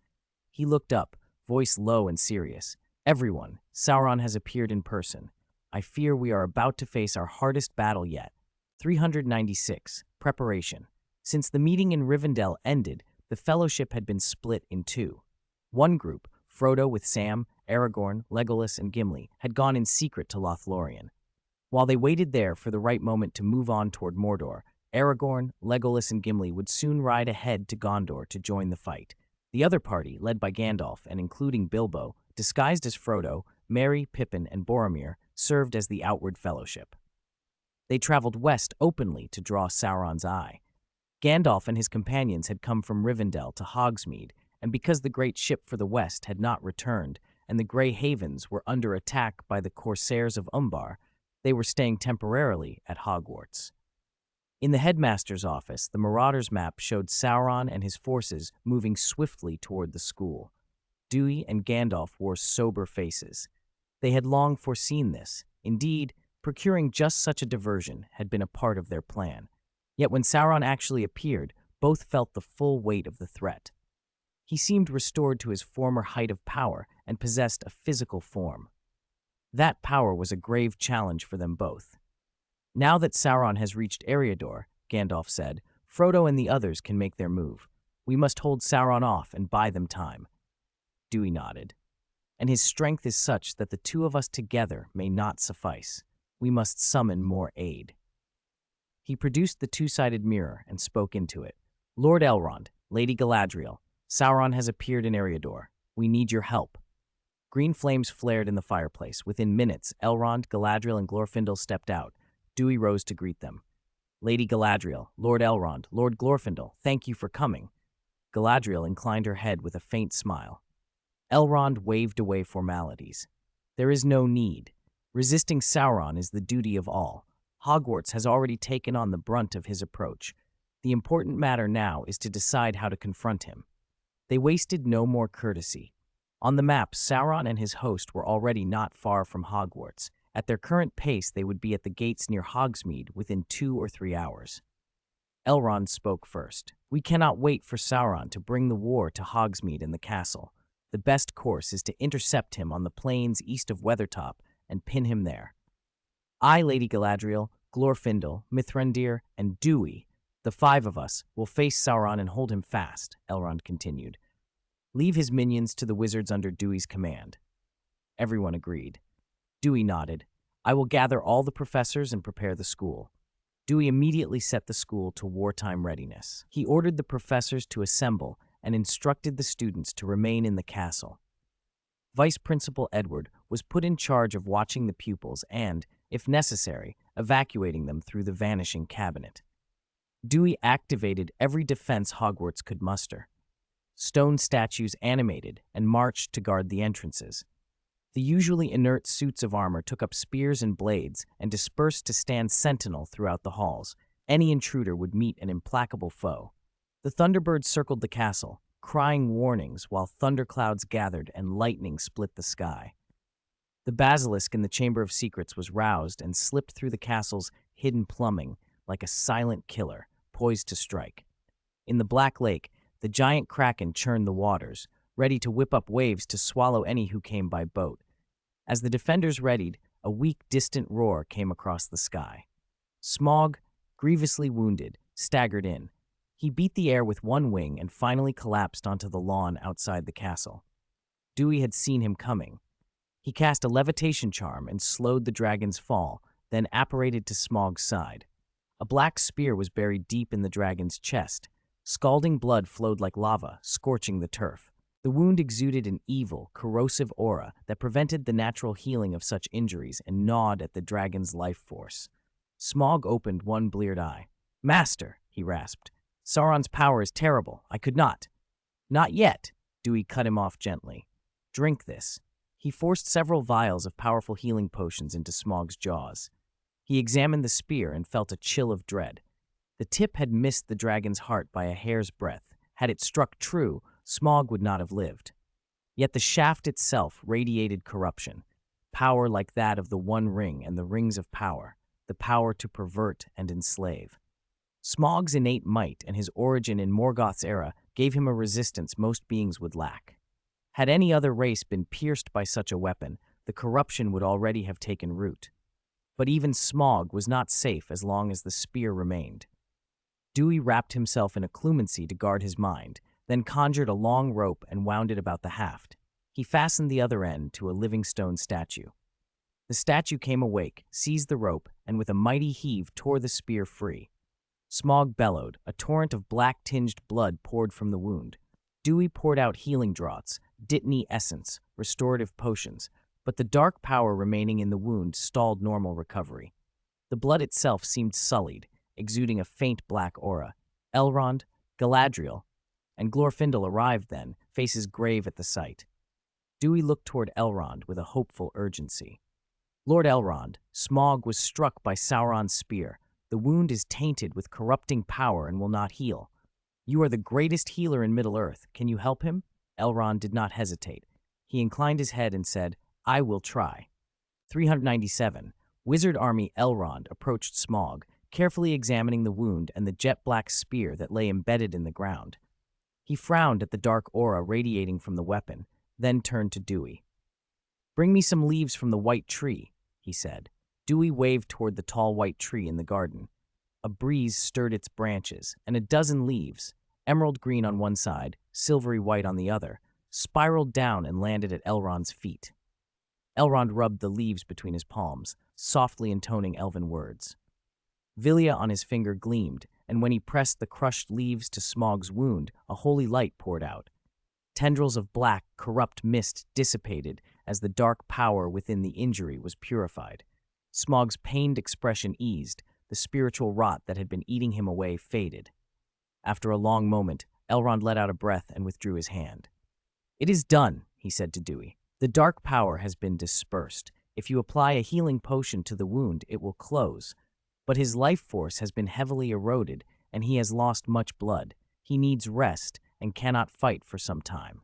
He looked up, voice low and serious. "Everyone, Sauron has appeared in person. I fear we are about to face our hardest battle yet." 396. Preparation. Since the meeting in Rivendell ended, the Fellowship had been split in two. One group, Frodo with Sam, Aragorn, Legolas, and Gimli, had gone in secret to Lothlorien. While they waited there for the right moment to move on toward Mordor, Aragorn, Legolas, and Gimli would soon ride ahead to Gondor to join the fight. The other party, led by Gandalf and including Bilbo, disguised as Frodo, Merry, Pippin, and Boromir, served as the outward Fellowship. They traveled west openly to draw Sauron's eye. Gandalf and his companions had come from Rivendell to Hogsmeade, and because the great ship for the west had not returned and the Grey Havens were under attack by the Corsairs of Umbar, they were staying temporarily at Hogwarts. In the headmaster's office, the Marauders' map showed Sauron and his forces moving swiftly toward the school. Dewey and Gandalf wore sober faces. They had long foreseen this. Indeed, procuring just such a diversion had been a part of their plan. Yet when Sauron actually appeared, both felt the full weight of the threat. He seemed restored to his former height of power and possessed a physical form. That power was a grave challenge for them both. "Now that Sauron has reached Eriador," Gandalf said, "Frodo and the others can make their move. We must hold Sauron off and buy them time." Dewey nodded. "And his strength is such that the two of us together may not suffice. We must summon more aid." He produced the two-sided mirror and spoke into it. "Lord Elrond, Lady Galadriel, Sauron has appeared in Eriador. We need your help." Green flames flared in the fireplace. Within minutes, Elrond, Galadriel, and Glorfindel stepped out. Dewey rose to greet them. "Lady Galadriel, Lord Elrond, Lord Glorfindel, thank you for coming." Galadriel inclined her head with a faint smile. Elrond waved away formalities. "There is no need. Resisting Sauron is the duty of all. Hogwarts has already taken on the brunt of his approach. The important matter now is to decide how to confront him." They wasted no more courtesy. On the map, Sauron and his host were already not far from Hogwarts. At their current pace, they would be at the gates near Hogsmeade within 2 or 3 hours. Elrond spoke first. "We cannot wait for Sauron to bring the war to Hogsmeade and the castle. The best course is to intercept him on the plains east of Weathertop and pin him there. I, Lady Galadriel, Glorfindel, Mithrandir, and Dewey, the 5 of us, will face Sauron and hold him fast," Elrond continued. "Leave his minions to the wizards under Dewey's command." Everyone agreed. Dewey nodded. "I will gather all the professors and prepare the school." Dewey immediately set the school to wartime readiness. He ordered the professors to assemble and instructed the students to remain in the castle. Vice Principal Edward was put in charge of watching the pupils and, if necessary, evacuating them through the vanishing cabinet. Dewey activated every defense Hogwarts could muster. Stone statues animated and marched to guard the entrances. The usually inert suits of armor took up spears and blades and dispersed to stand sentinel throughout the halls. Any intruder would meet an implacable foe. The Thunderbirds circled the castle, crying warnings while thunderclouds gathered and lightning split the sky. The basilisk in the Chamber of Secrets was roused and slipped through the castle's hidden plumbing like a silent killer, poised to strike. In the Black Lake, the giant kraken churned the waters, ready to whip up waves to swallow any who came by boat. As the defenders readied, a weak, distant roar came across the sky. Smaug, grievously wounded, staggered in. He beat the air with one wing and finally collapsed onto the lawn outside the castle. Dewey had seen him coming. He cast a levitation charm and slowed the dragon's fall, then apparated to Smaug's side. A black spear was buried deep in the dragon's chest. Scalding blood flowed like lava, scorching the turf. The wound exuded an evil, corrosive aura that prevented the natural healing of such injuries and gnawed at the dragon's life force. Smaug opened one bleared eye. "Master," he rasped, "Sauron's power is terrible. I could not." "Not yet," Dewey cut him off gently. "Drink this." He forced several vials of powerful healing potions into Smaug's jaws. He examined the spear and felt a chill of dread. The tip had missed the dragon's heart by a hair's breadth. Had it struck true, Smaug would not have lived. Yet the shaft itself radiated corruption, power like that of the One Ring and the Rings of Power, the power to pervert and enslave. Smaug's innate might and his origin in Morgoth's era gave him a resistance most beings would lack. Had any other race been pierced by such a weapon, the corruption would already have taken root. But even Smaug was not safe as long as the spear remained. Dewey wrapped himself in a clumency to guard his mind, then conjured a long rope and wound it about the haft. He fastened the other end to a living stone statue. The statue came awake, seized the rope, and with a mighty heave tore the spear free. Smaug bellowed. A torrent of black-tinged blood poured from the wound. Dewey poured out healing draughts, Dittany essence, restorative potions, but the dark power remaining in the wound stalled normal recovery. The blood itself seemed sullied, exuding a faint black aura. Elrond, Galadriel, and Glorfindel arrived then, faces grave at the sight. Dewey looked toward Elrond with a hopeful urgency. "Lord Elrond, Smaug was struck by Sauron's spear. The wound is tainted with corrupting power and will not heal. You are the greatest healer in Middle-earth. Can you help him?" Elrond did not hesitate. He inclined his head and said, "I will try." 397. Wizard Army Elrond approached Smaug, carefully examining the wound and the jet-black spear that lay embedded in the ground. He frowned at the dark aura radiating from the weapon, then turned to Dewey. "Bring me some leaves from the white tree," he said. Dewey waved toward the tall white tree in the garden. A breeze stirred its branches, and a dozen leaves, emerald green on one side, silvery white on the other, spiraled down and landed at Elrond's feet. Elrond rubbed the leaves between his palms, softly intoning elven words. Vilya on his finger gleamed, and when he pressed the crushed leaves to Smaug's wound, a holy light poured out. Tendrils of black, corrupt mist dissipated as the dark power within the injury was purified. Smaug's pained expression eased, the spiritual rot that had been eating him away faded. After a long moment, Elrond let out a breath and withdrew his hand. "It is done," he said to Dewey. "The dark power has been dispersed. If you apply a healing potion to the wound, it will close. But his life force has been heavily eroded, and he has lost much blood. He needs rest and cannot fight for some time."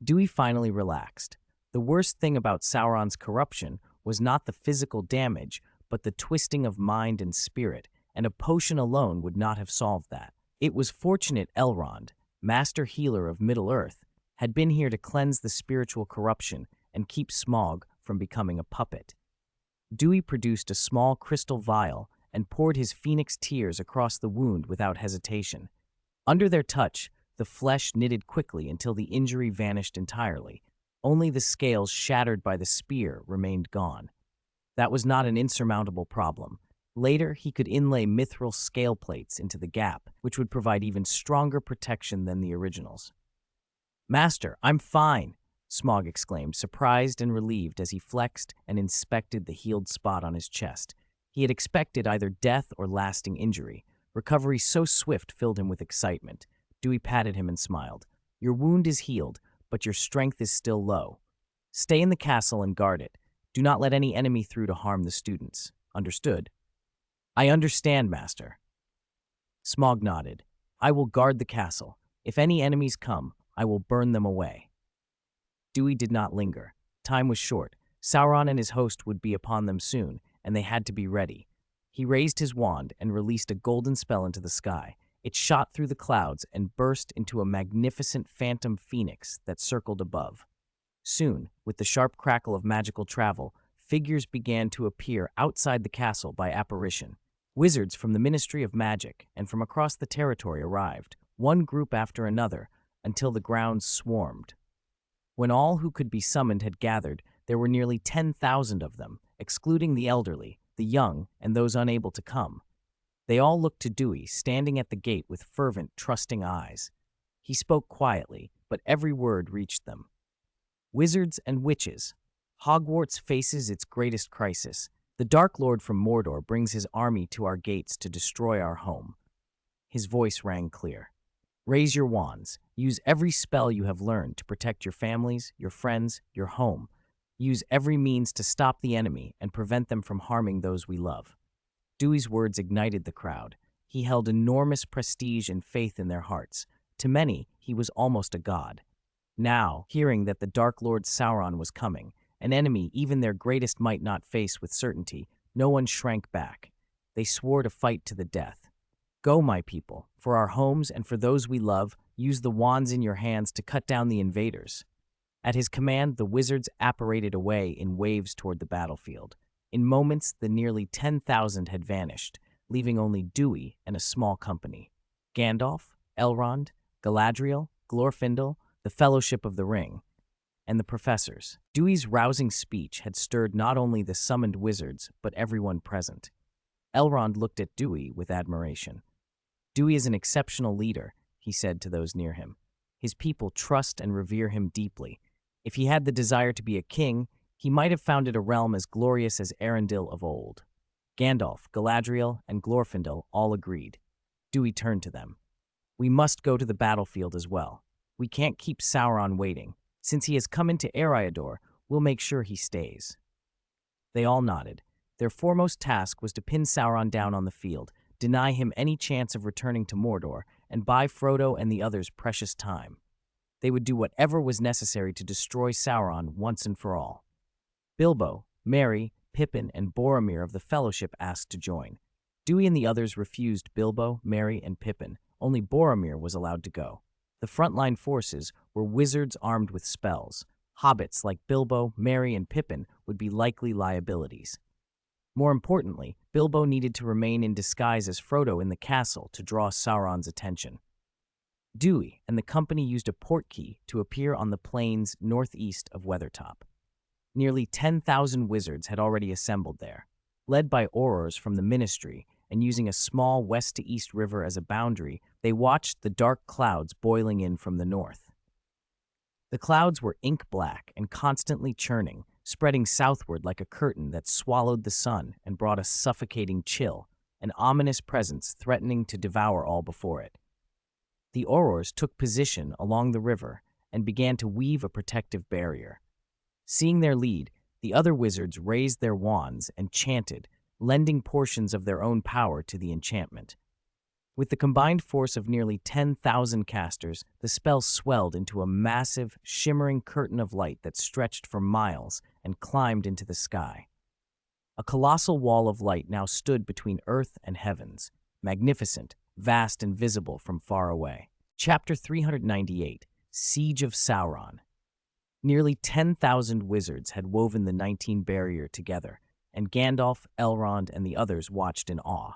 Dewey finally relaxed. The worst thing about Sauron's corruption was not the physical damage, but the twisting of mind and spirit, and a potion alone would not have solved that. It was fortunate Elrond, master healer of Middle-earth, had been here to cleanse the spiritual corruption and keep Smaug from becoming a puppet. Dewey produced a small crystal vial and poured his phoenix tears across the wound without hesitation. Under their touch, the flesh knitted quickly until the injury vanished entirely. Only the scales shattered by the spear remained gone. That was not an insurmountable problem. Later, he could inlay mithril scale plates into the gap, which would provide even stronger protection than the originals. "Master, I'm fine," Smaug exclaimed, surprised and relieved as he flexed and inspected the healed spot on his chest. He had expected either death or lasting injury. Recovery so swift filled him with excitement. Dewey patted him and smiled. "Your wound is healed, but your strength is still low. Stay in the castle and guard it. Do not let any enemy through to harm the students. Understood?" "I understand, Master." Smaug nodded. "I will guard the castle. If any enemies come, I will burn them away." Dewey did not linger. Time was short. Sauron and his host would be upon them soon, and they had to be ready. He raised his wand and released a golden spell into the sky. It shot through the clouds and burst into a magnificent phantom phoenix that circled above. Soon, with the sharp crackle of magical travel, figures began to appear outside the castle by apparition. Wizards from the Ministry of Magic and from across the territory arrived, one group after another, until the grounds swarmed. When all who could be summoned had gathered, there were nearly 10,000 of them, excluding the elderly, the young, and those unable to come. They all looked to Dewey, standing at the gate with fervent, trusting eyes. He spoke quietly, but every word reached them. "Wizards and witches, Hogwarts faces its greatest crisis. The Dark Lord from Mordor brings his army to our gates to destroy our home." His voice rang clear. "Raise your wands. Use every spell you have learned to protect your families, your friends, your home. Use every means to stop the enemy and prevent them from harming those we love." Dewey's words ignited the crowd. He held enormous prestige and faith in their hearts. To many, he was almost a god. Now, hearing that the Dark Lord Sauron was coming, an enemy even their greatest might not face with certainty, no one shrank back. They swore to fight to the death. "Go, my people, for our homes and for those we love, use the wands in your hands to cut down the invaders." At his command, the wizards apparated away in waves toward the battlefield. In moments, the nearly 10,000 had vanished, leaving only Dewey and a small company. Gandalf, Elrond, Galadriel, Glorfindel, the Fellowship of the Ring, and the professors. Dewey's rousing speech had stirred not only the summoned wizards, but everyone present. Elrond looked at Dewey with admiration. "Dewey is an exceptional leader," he said to those near him. "His people trust and revere him deeply. If he had the desire to be a king, he might have founded a realm as glorious as Arendelle of old." Gandalf, Galadriel, and Glorfindel all agreed. Dewey turned to them. "We must go to the battlefield as well. We can't keep Sauron waiting. Since he has come into Eriador, we'll make sure he stays." They all nodded. Their foremost task was to pin Sauron down on the field, deny him any chance of returning to Mordor, and buy Frodo and the others precious time. They would do whatever was necessary to destroy Sauron once and for all. Bilbo, Merry, Pippin, and Boromir of the Fellowship asked to join. Dewey and the others refused Bilbo, Merry, and Pippin. Only Boromir was allowed to go. The frontline forces were wizards armed with spells. Hobbits like Bilbo, Merry, and Pippin would be likely liabilities. More importantly, Bilbo needed to remain in disguise as Frodo in the castle to draw Sauron's attention. Dewey and the company used a portkey to appear on the plains northeast of Weathertop. Nearly 10,000 wizards had already assembled there. Led by aurors from the Ministry and using a small west-to-east river as a boundary, they watched the dark clouds boiling in from the north. The clouds were ink-black and constantly churning, spreading southward like a curtain that swallowed the sun and brought a suffocating chill, an ominous presence threatening to devour all before it. The aurors took position along the river and began to weave a protective barrier. Seeing their lead, the other wizards raised their wands and chanted, lending portions of their own power to the enchantment. With the combined force of nearly 10,000 casters, the spell swelled into a massive, shimmering curtain of light that stretched for miles and climbed into the sky. A colossal wall of light now stood between earth and heavens, magnificent, vast, and visible from far away. Chapter 398, Siege of Sauron. Nearly 10,000 wizards had woven the 19 barrier together, and Gandalf, Elrond, and the others watched in awe.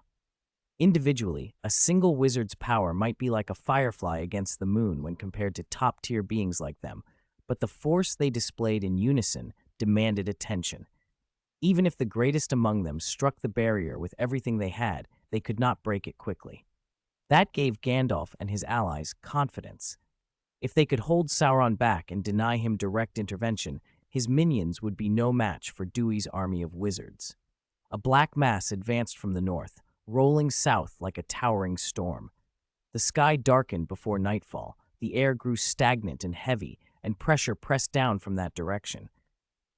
Individually, a single wizard's power might be like a firefly against the moon when compared to top-tier beings like them, but the force they displayed in unison demanded attention. Even if the greatest among them struck the barrier with everything they had, they could not break it quickly. That gave Gandalf and his allies confidence. If they could hold Sauron back and deny him direct intervention, his minions would be no match for Dewey's army of wizards. A black mass advanced from the north, rolling south like a towering storm. The sky darkened before nightfall, the air grew stagnant and heavy, and pressure pressed down from that direction.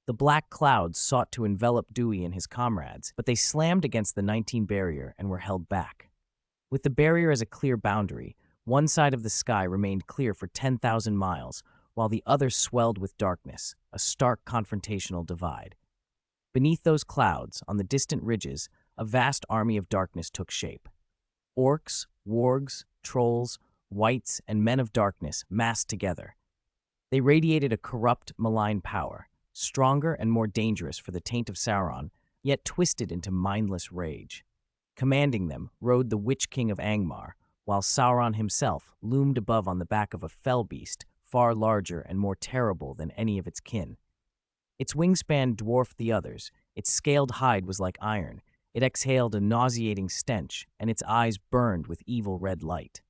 The black clouds sought to envelop Dewey and his comrades, but they slammed against the 19 barrier and were held back. With the barrier as a clear boundary, One side of the sky remained clear for 10,000 miles, while the other swelled with darkness, a stark confrontational divide. Beneath those clouds, on the distant ridges, a vast army of darkness took shape. Orcs, wargs, trolls, wights, and men of darkness massed together. They radiated a corrupt, malign power, stronger and more dangerous for the taint of Sauron, yet twisted into mindless rage. Commanding them rode the Witch King of Angmar, while Sauron himself loomed above on the back of a fell beast, far larger and more terrible than any of its kin. Its wingspan dwarfed the others, its scaled hide was like iron, it exhaled a nauseating stench, and its eyes burned with evil red light.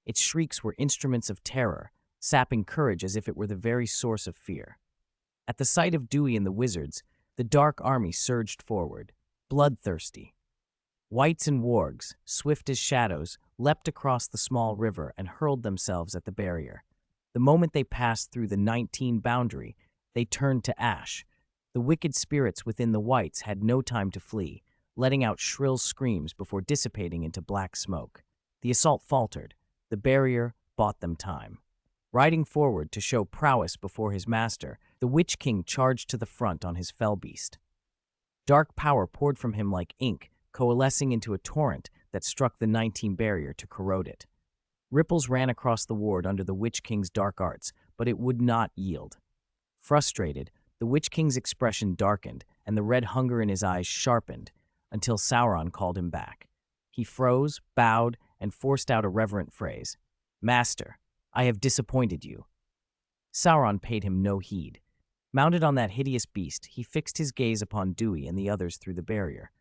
Its shrieks were instruments of terror, sapping courage as if it were the very source of fear. At the sight of Dewey and the wizards, the dark army surged forward, bloodthirsty. Wights and wargs, swift as shadows, leapt across the small river and hurled themselves at the barrier. The moment they passed through the 19 boundary, they turned to ash. The wicked spirits within the wights had no time to flee, letting out shrill screams before dissipating into black smoke. The assault faltered. The barrier bought them time. Riding forward to show prowess before his master, the Witch King charged to the front on his fell beast. Dark power poured from him like ink, coalescing into a torrent that struck the 19 barrier to corrode it. Ripples ran across the ward under the Witch King's dark arts, but it would not yield. Frustrated, the Witch King's expression darkened, and the red hunger in his eyes sharpened, until Sauron called him back. He froze, bowed, and forced out a reverent phrase. "Master, I have disappointed you." Sauron paid him no heed. Mounted on that hideous beast, he fixed his gaze upon Dewey and the others through the barrier.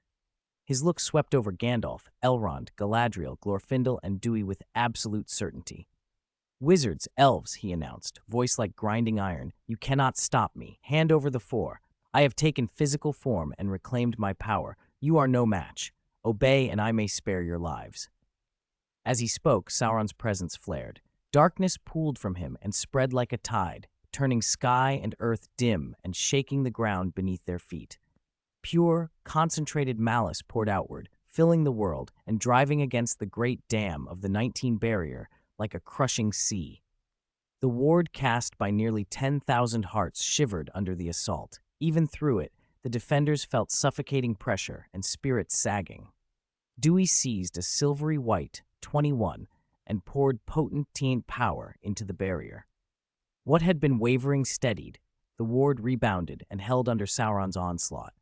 His look swept over Gandalf, Elrond, Galadriel, Glorfindel, and Dewey with absolute certainty. "Wizards, elves," he announced, voice like grinding iron, "you cannot stop me. Hand over the four. I have taken physical form and reclaimed my power. You are no match. Obey, and I may spare your lives." As he spoke, Sauron's presence flared. Darkness pooled from him and spread like a tide, turning sky and earth dim and shaking the ground beneath their feet. Pure, concentrated malice poured outward, filling the world and driving against the great dam of the 19 barrier like a crushing sea. The ward cast by nearly 10,000 hearts shivered under the assault. Even through it, the defenders felt suffocating pressure and spirits sagging. Dewey seized a silvery white 21 and poured potent power into the barrier. What had been wavering steadied, the ward rebounded and held under Sauron's onslaught.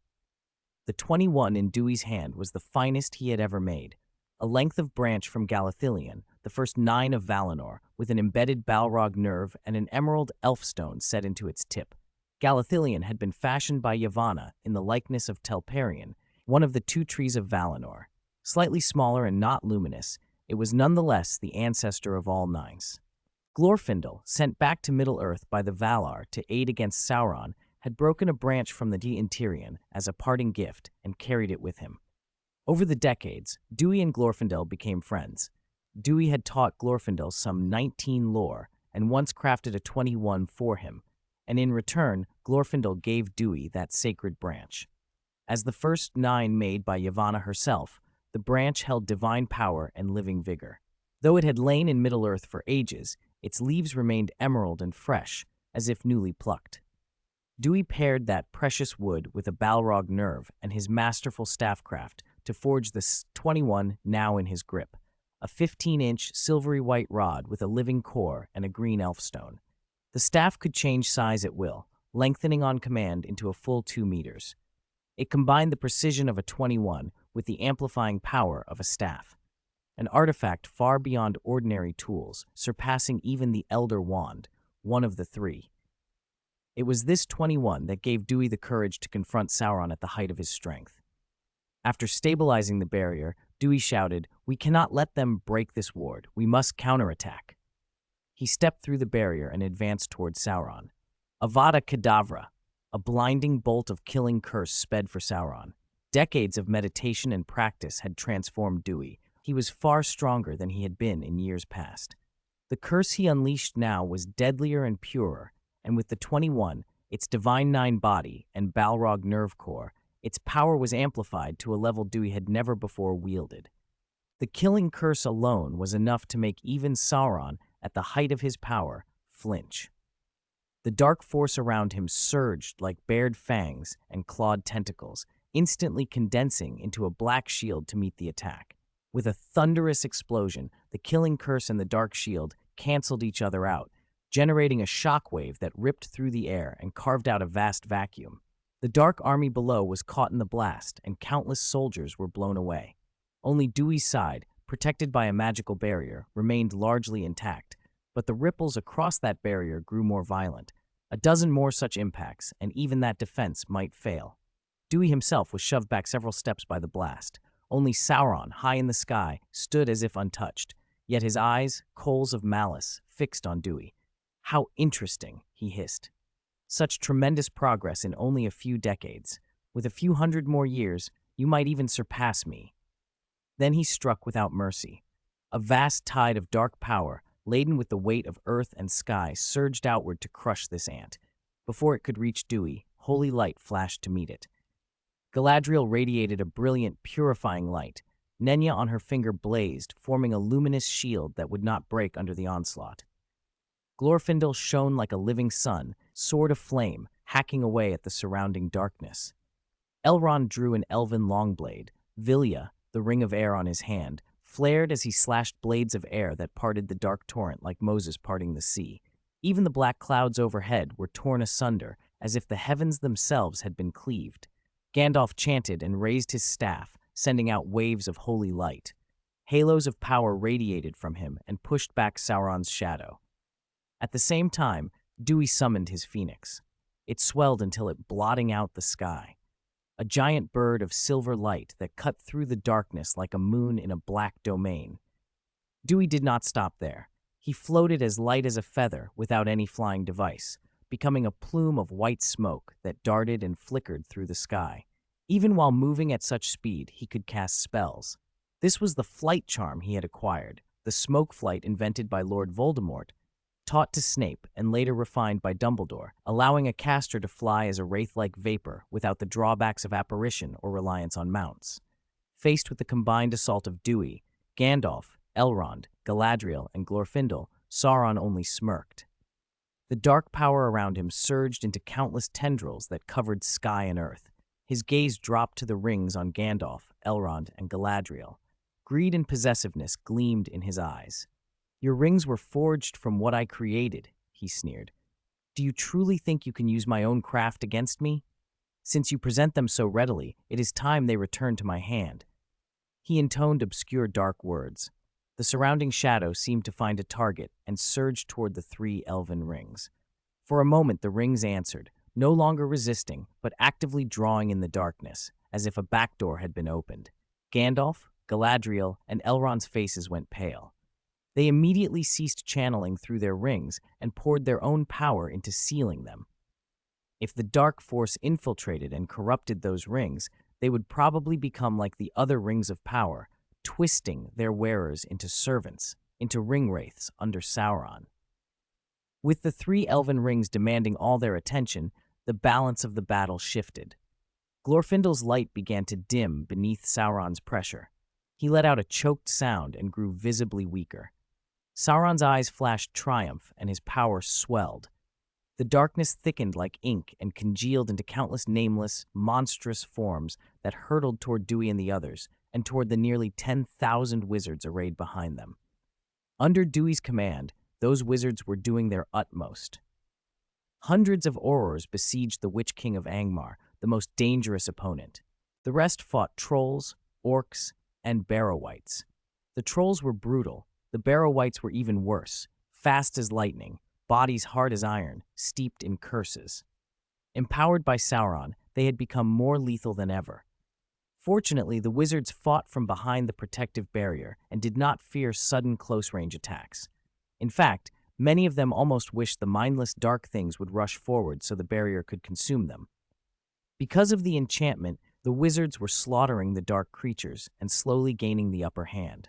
The 21 in Dewey's hand was the finest he had ever made, a length of branch from Galathylion, the first 9 of Valinor, with an embedded Balrog nerve and an emerald elfstone set into its tip. Galathylion had been fashioned by Yavanna in the likeness of Telperion, one of the 2 trees of Valinor. Slightly smaller and not luminous, it was nonetheless the ancestor of all Nines. Glorfindel, sent back to Middle-earth by the Valar to aid against Sauron, had broken a branch from the Interion as a parting gift and carried it with him. Over the decades, Dewey and Glorfindel became friends. Dewey had taught Glorfindel some 19 lore and once crafted a 21 for him, and in return, Glorfindel gave Dewey that sacred branch. As the first 9 made by Yavanna herself, the branch held divine power and living vigor. Though it had lain in Middle-earth for ages, its leaves remained emerald and fresh, as if newly plucked. Dewey paired that precious wood with a Balrog nerve and his masterful staffcraft to forge the 21 now in his grip, a 15-inch silvery white rod with a living core and a green elfstone. The staff could change size at will, lengthening on command into a full 2 meters. It combined the precision of a 21 with the amplifying power of a staff, an artifact far beyond ordinary tools, surpassing even the Elder Wand, one of the 3. It was this 21 that gave Dewey the courage to confront Sauron at the height of his strength. After stabilizing the barrier, Dewey shouted, "We cannot let them break this ward. We must counterattack." He stepped through the barrier and advanced toward Sauron. Avada Kedavra, a blinding bolt of killing curse sped for Sauron. Decades of meditation and practice had transformed Dewey. He was far stronger than he had been in years past. The curse he unleashed now was deadlier and purer, and with the 21, its Divine 9 body and Balrog nerve core, its power was amplified to a level Dewey had never before wielded. The killing curse alone was enough to make even Sauron, at the height of his power, flinch. The dark force around him surged like bared fangs and clawed tentacles, instantly condensing into a black shield to meet the attack. With a thunderous explosion, the killing curse and the dark shield canceled each other out, generating a shockwave that ripped through the air and carved out a vast vacuum. The dark army below was caught in the blast, and countless soldiers were blown away. Only Dewey's side, protected by a magical barrier, remained largely intact, but the ripples across that barrier grew more violent. A dozen more such impacts, and even that defense might fail. Dewey himself was shoved back several steps by the blast. Only Sauron, high in the sky, stood as if untouched, yet his eyes, coals of malice, fixed on Dewey. "How interesting," he hissed. "Such tremendous progress in only a few decades. With a few hundred more years, you might even surpass me." Then he struck without mercy. A vast tide of dark power, laden with the weight of earth and sky, surged outward to crush this ant. Before it could reach Dewey, holy light flashed to meet it. Galadriel radiated a brilliant, purifying light. Nenya on her finger blazed, forming a luminous shield that would not break under the onslaught. Glorfindel shone like a living sun, sword of flame, hacking away at the surrounding darkness. Elrond drew an elven longblade. Vilya, the ring of air on his hand, flared as he slashed blades of air that parted the dark torrent like Moses parting the sea. Even the black clouds overhead were torn asunder, as if the heavens themselves had been cleaved. Gandalf chanted and raised his staff, sending out waves of holy light. Halos of power radiated from him and pushed back Sauron's shadow. At the same time, Dewey summoned his phoenix. It swelled until it blotting out the sky. A giant bird of silver light that cut through the darkness like a moon in a black domain. Dewey did not stop there. He floated as light as a feather without any flying device, becoming a plume of white smoke that darted and flickered through the sky. Even while moving at such speed, he could cast spells. This was the flight charm he had acquired, the smoke flight invented by Lord Voldemort, taught to Snape and later refined by Dumbledore, allowing a caster to fly as a wraith-like vapor without the drawbacks of apparition or reliance on mounts. Faced with the combined assault of Dewey, Gandalf, Elrond, Galadriel, and Glorfindel, Sauron only smirked. The dark power around him surged into countless tendrils that covered sky and earth. His gaze dropped to the rings on Gandalf, Elrond, and Galadriel. Greed and possessiveness gleamed in his eyes. "Your rings were forged from what I created," he sneered. "Do you truly think you can use my own craft against me? Since you present them so readily, it is time they return to my hand." He intoned obscure dark words. The surrounding shadow seemed to find a target and surged toward the 3 elven rings. For a moment the rings answered, no longer resisting, but actively drawing in the darkness, as if a back door had been opened. Gandalf, Galadriel, and Elrond's faces went pale. They immediately ceased channeling through their rings and poured their own power into sealing them. If the dark force infiltrated and corrupted those rings, they would probably become like the other rings of power, twisting their wearers into servants, into ringwraiths under Sauron. With the 3 elven rings demanding all their attention, the balance of the battle shifted. Glorfindel's light began to dim beneath Sauron's pressure. He let out a choked sound and grew visibly weaker. Sauron's eyes flashed triumph and his power swelled. The darkness thickened like ink and congealed into countless nameless, monstrous forms that hurtled toward Dewey and the others, and toward the nearly 10,000 wizards arrayed behind them. Under Dewey's command, those wizards were doing their utmost. Hundreds of Aurors besieged the Witch King of Angmar, the most dangerous opponent. The rest fought trolls, orcs, and Barrow-wights. The trolls were brutal. The Barrow-wights were even worse, fast as lightning, bodies hard as iron, steeped in curses. Empowered by Sauron, they had become more lethal than ever. Fortunately, the wizards fought from behind the protective barrier and did not fear sudden close-range attacks. In fact, many of them almost wished the mindless dark things would rush forward so the barrier could consume them. Because of the enchantment, the wizards were slaughtering the dark creatures and slowly gaining the upper hand.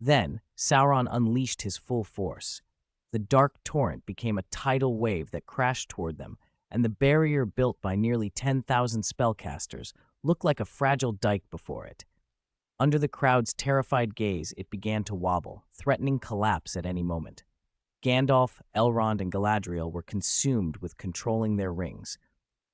Then, Sauron unleashed his full force. The dark torrent became a tidal wave that crashed toward them, and the barrier built by nearly 10,000 spellcasters looked like a fragile dike before it. Under the crowd's terrified gaze, it began to wobble, threatening collapse at any moment. Gandalf, Elrond, and Galadriel were consumed with controlling their rings.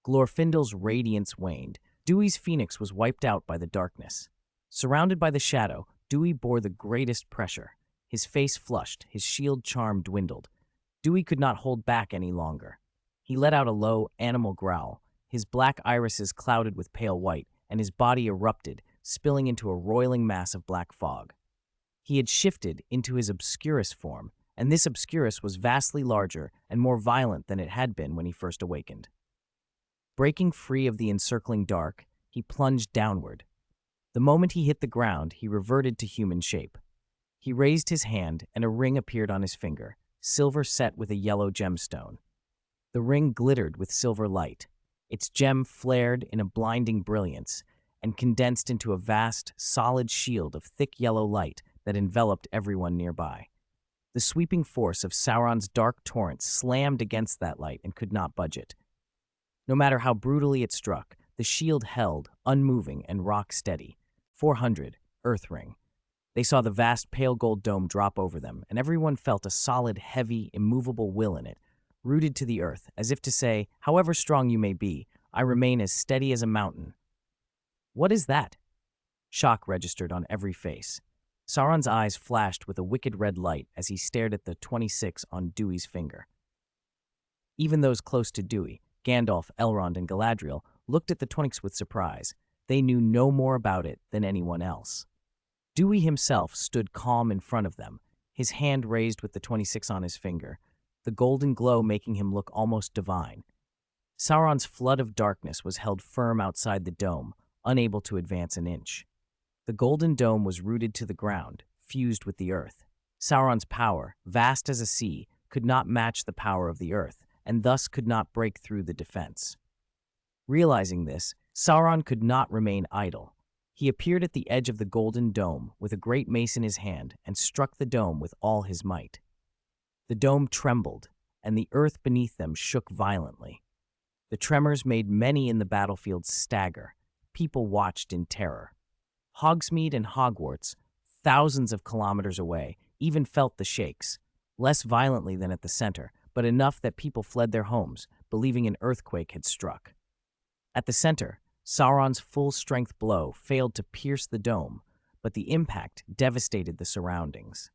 Glorfindel's radiance waned. Dewey's phoenix was wiped out by the darkness. Surrounded by the shadow, Dewey bore the greatest pressure. His face flushed, his shield charm dwindled. Dewey could not hold back any longer. He let out a low, animal growl. His black irises clouded with pale white, and his body erupted, spilling into a roiling mass of black fog. He had shifted into his obscurus form, and this obscurus was vastly larger and more violent than it had been when he first awakened. Breaking free of the encircling dark, he plunged downward. The moment he hit the ground, he reverted to human shape. He raised his hand, and a ring appeared on his finger, silver set with a yellow gemstone. The ring glittered with silver light. Its gem flared in a blinding brilliance and condensed into a vast, solid shield of thick yellow light that enveloped everyone nearby. The sweeping force of Sauron's dark torrent slammed against that light and could not budge it. No matter how brutally it struck, the shield held, unmoving and rock-steady. 400, Earth Ring. They saw the vast pale gold dome drop over them, and everyone felt a solid, heavy, immovable will in it, rooted to the earth, as if to say, however strong you may be, I remain as steady as a mountain. What is that? Shock registered on every face. Sauron's eyes flashed with a wicked red light as he stared at the 26 on Dewey's finger. Even those close to Dewey, Gandalf, Elrond, and Galadriel, looked at the 26 with surprise. They knew no more about it than anyone else. Dewey himself stood calm in front of them, his hand raised with the 26 on his finger, the golden glow making him look almost divine. Sauron's flood of darkness was held firm outside the dome, unable to advance an inch. The golden dome was rooted to the ground, fused with the earth. Sauron's power, vast as a sea, could not match the power of the earth, and thus could not break through the defense. Realizing this, Sauron could not remain idle. He appeared at the edge of the golden dome with a great mace in his hand and struck the dome with all his might. The dome trembled, and the earth beneath them shook violently. The tremors made many in the battlefield stagger. People watched in terror. Hogsmeade and Hogwarts, thousands of kilometers away, even felt the shakes, less violently than at the center, but enough that people fled their homes, believing an earthquake had struck. At the center, Sauron's full-strength blow failed to pierce the dome, but the impact devastated the surroundings.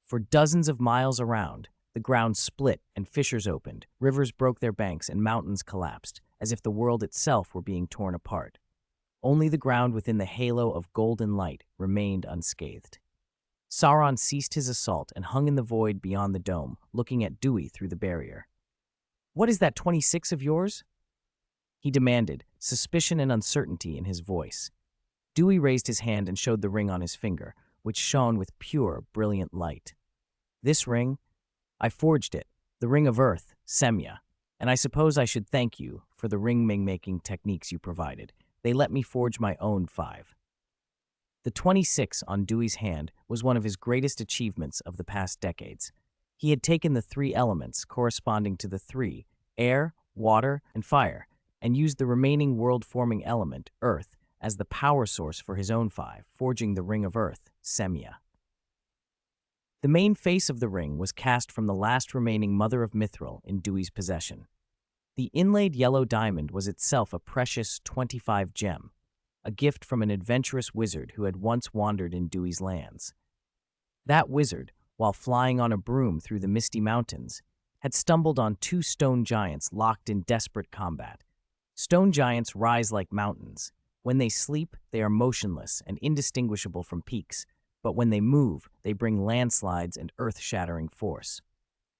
For dozens of miles around, the ground split and fissures opened, rivers broke their banks, and mountains collapsed, as if the world itself were being torn apart. Only the ground within the halo of golden light remained unscathed. Sauron ceased his assault and hung in the void beyond the dome, looking at Dewey through the barrier. "What is that 26 of yours?" he demanded, suspicion and uncertainty in his voice. Dewey raised his hand and showed the ring on his finger, which shone with pure, brilliant light. "This ring? I forged it, the Ring of Earth, Semya, and I suppose I should thank you for the ring-making techniques you provided. They let me forge my own 5. The 26 on Dewey's hand was one of his greatest achievements of the past decades. He had taken the 3 elements corresponding to the 3, air, water, and fire, and used the remaining world-forming element, earth, as the power source for his own 5, forging the Ring of Earth, Semya. The main face of the ring was cast from the last remaining Mother of Mithril in Dewey's possession. The inlaid yellow diamond was itself a precious 25 gem, a gift from an adventurous wizard who had once wandered in Dewey's lands. That wizard, while flying on a broom through the misty mountains, had stumbled on 2 stone giants locked in desperate combat. Stone giants rise like mountains. When they sleep, they are motionless and indistinguishable from peaks, but when they move, they bring landslides and earth-shattering force.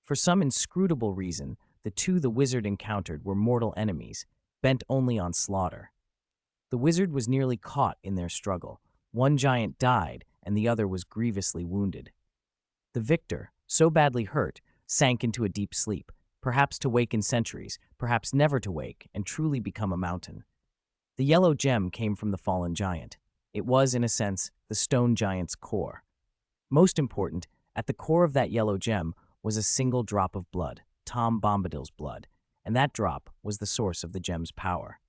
For some inscrutable reason, the 2 the wizard encountered were mortal enemies, bent only on slaughter. The wizard was nearly caught in their struggle. One giant died, and the other was grievously wounded. The victor, so badly hurt, sank into a deep sleep, perhaps to wake in centuries, perhaps never to wake and truly become a mountain. The yellow gem came from the fallen giant. It was, in a sense, the stone giant's core. Most important, at the core of that yellow gem was a single drop of blood, Tom Bombadil's blood, and that drop was the source of the gem's power.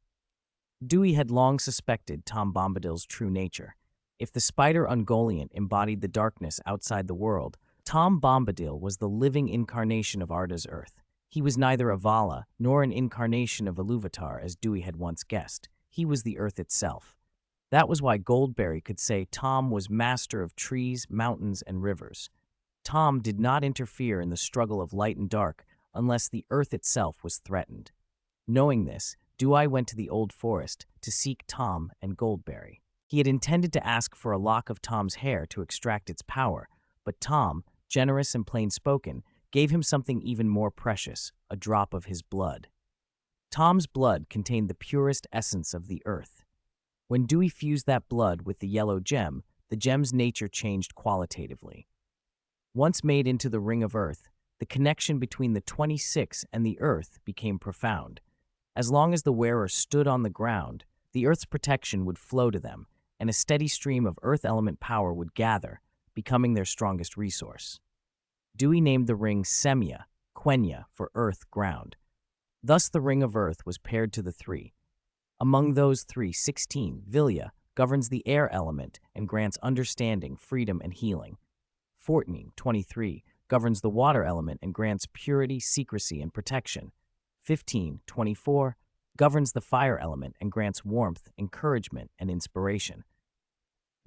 Dewey had long suspected Tom Bombadil's true nature. If the spider Ungoliant embodied the darkness outside the world, Tom Bombadil was the living incarnation of Arda's Earth. He was neither a Vala nor an incarnation of Iluvatar, as Dewey had once guessed. He was the Earth itself. That was why Goldberry could say Tom was master of trees, mountains, and rivers. Tom did not interfere in the struggle of light and dark unless the Earth itself was threatened. Knowing this, Dewey went to the old forest to seek Tom and Goldberry. He had intended to ask for a lock of Tom's hair to extract its power, but Tom, generous and plain-spoken, gave him something even more precious, a drop of his blood. Tom's blood contained the purest essence of the earth. When Dewey fused that blood with the yellow gem, the gem's nature changed qualitatively. Once made into the Ring of Earth, the connection between the 26 and the earth became profound. As long as the wearer stood on the ground, the earth's protection would flow to them, and a steady stream of earth element power would gather, becoming their strongest resource. Dewey named the ring Semia, Quenya for earth ground. Thus the Ring of Earth was paired to the three. Among those three, 16, Vilya, governs the air element and grants understanding, freedom, and healing. 14, 23, governs the water element and grants purity, secrecy, and protection. 15, 24, governs the fire element and grants warmth, encouragement, and inspiration.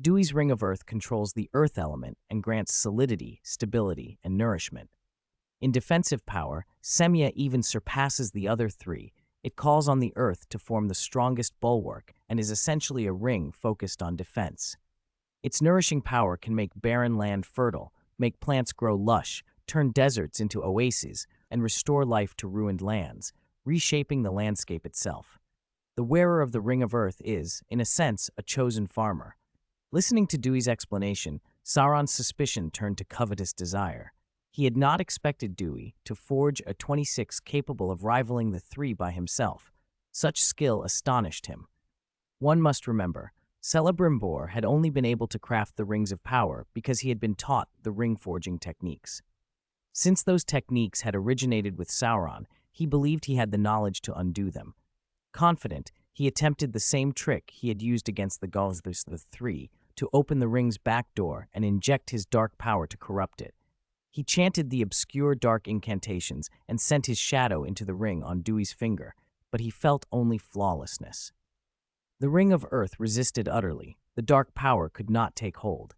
Dewey's Ring of Earth controls the earth element and grants solidity, stability, and nourishment. In defensive power, Semia even surpasses the other three. It calls on the earth to form the strongest bulwark and is essentially a ring focused on defense. Its nourishing power can make barren land fertile, make plants grow lush, turn deserts into oases, and restore life to ruined lands, reshaping the landscape itself. The wearer of the Ring of Earth is, in a sense, a chosen farmer. Listening to Dewey's explanation, Sauron's suspicion turned to covetous desire. He had not expected Dewey to forge a 26 capable of rivaling the three by himself. Such skill astonished him. One must remember, Celebrimbor had only been able to craft the Rings of Power because he had been taught the ring-forging techniques. Since those techniques had originated with Sauron, he believed he had the knowledge to undo them. Confident, he attempted the same trick he had used against the Gauls the Three to open the ring's back door and inject his dark power to corrupt it. He chanted the obscure dark incantations and sent his shadow into the ring on Dewey's finger, but he felt only flawlessness. The Ring of Earth resisted utterly. The dark power could not take hold.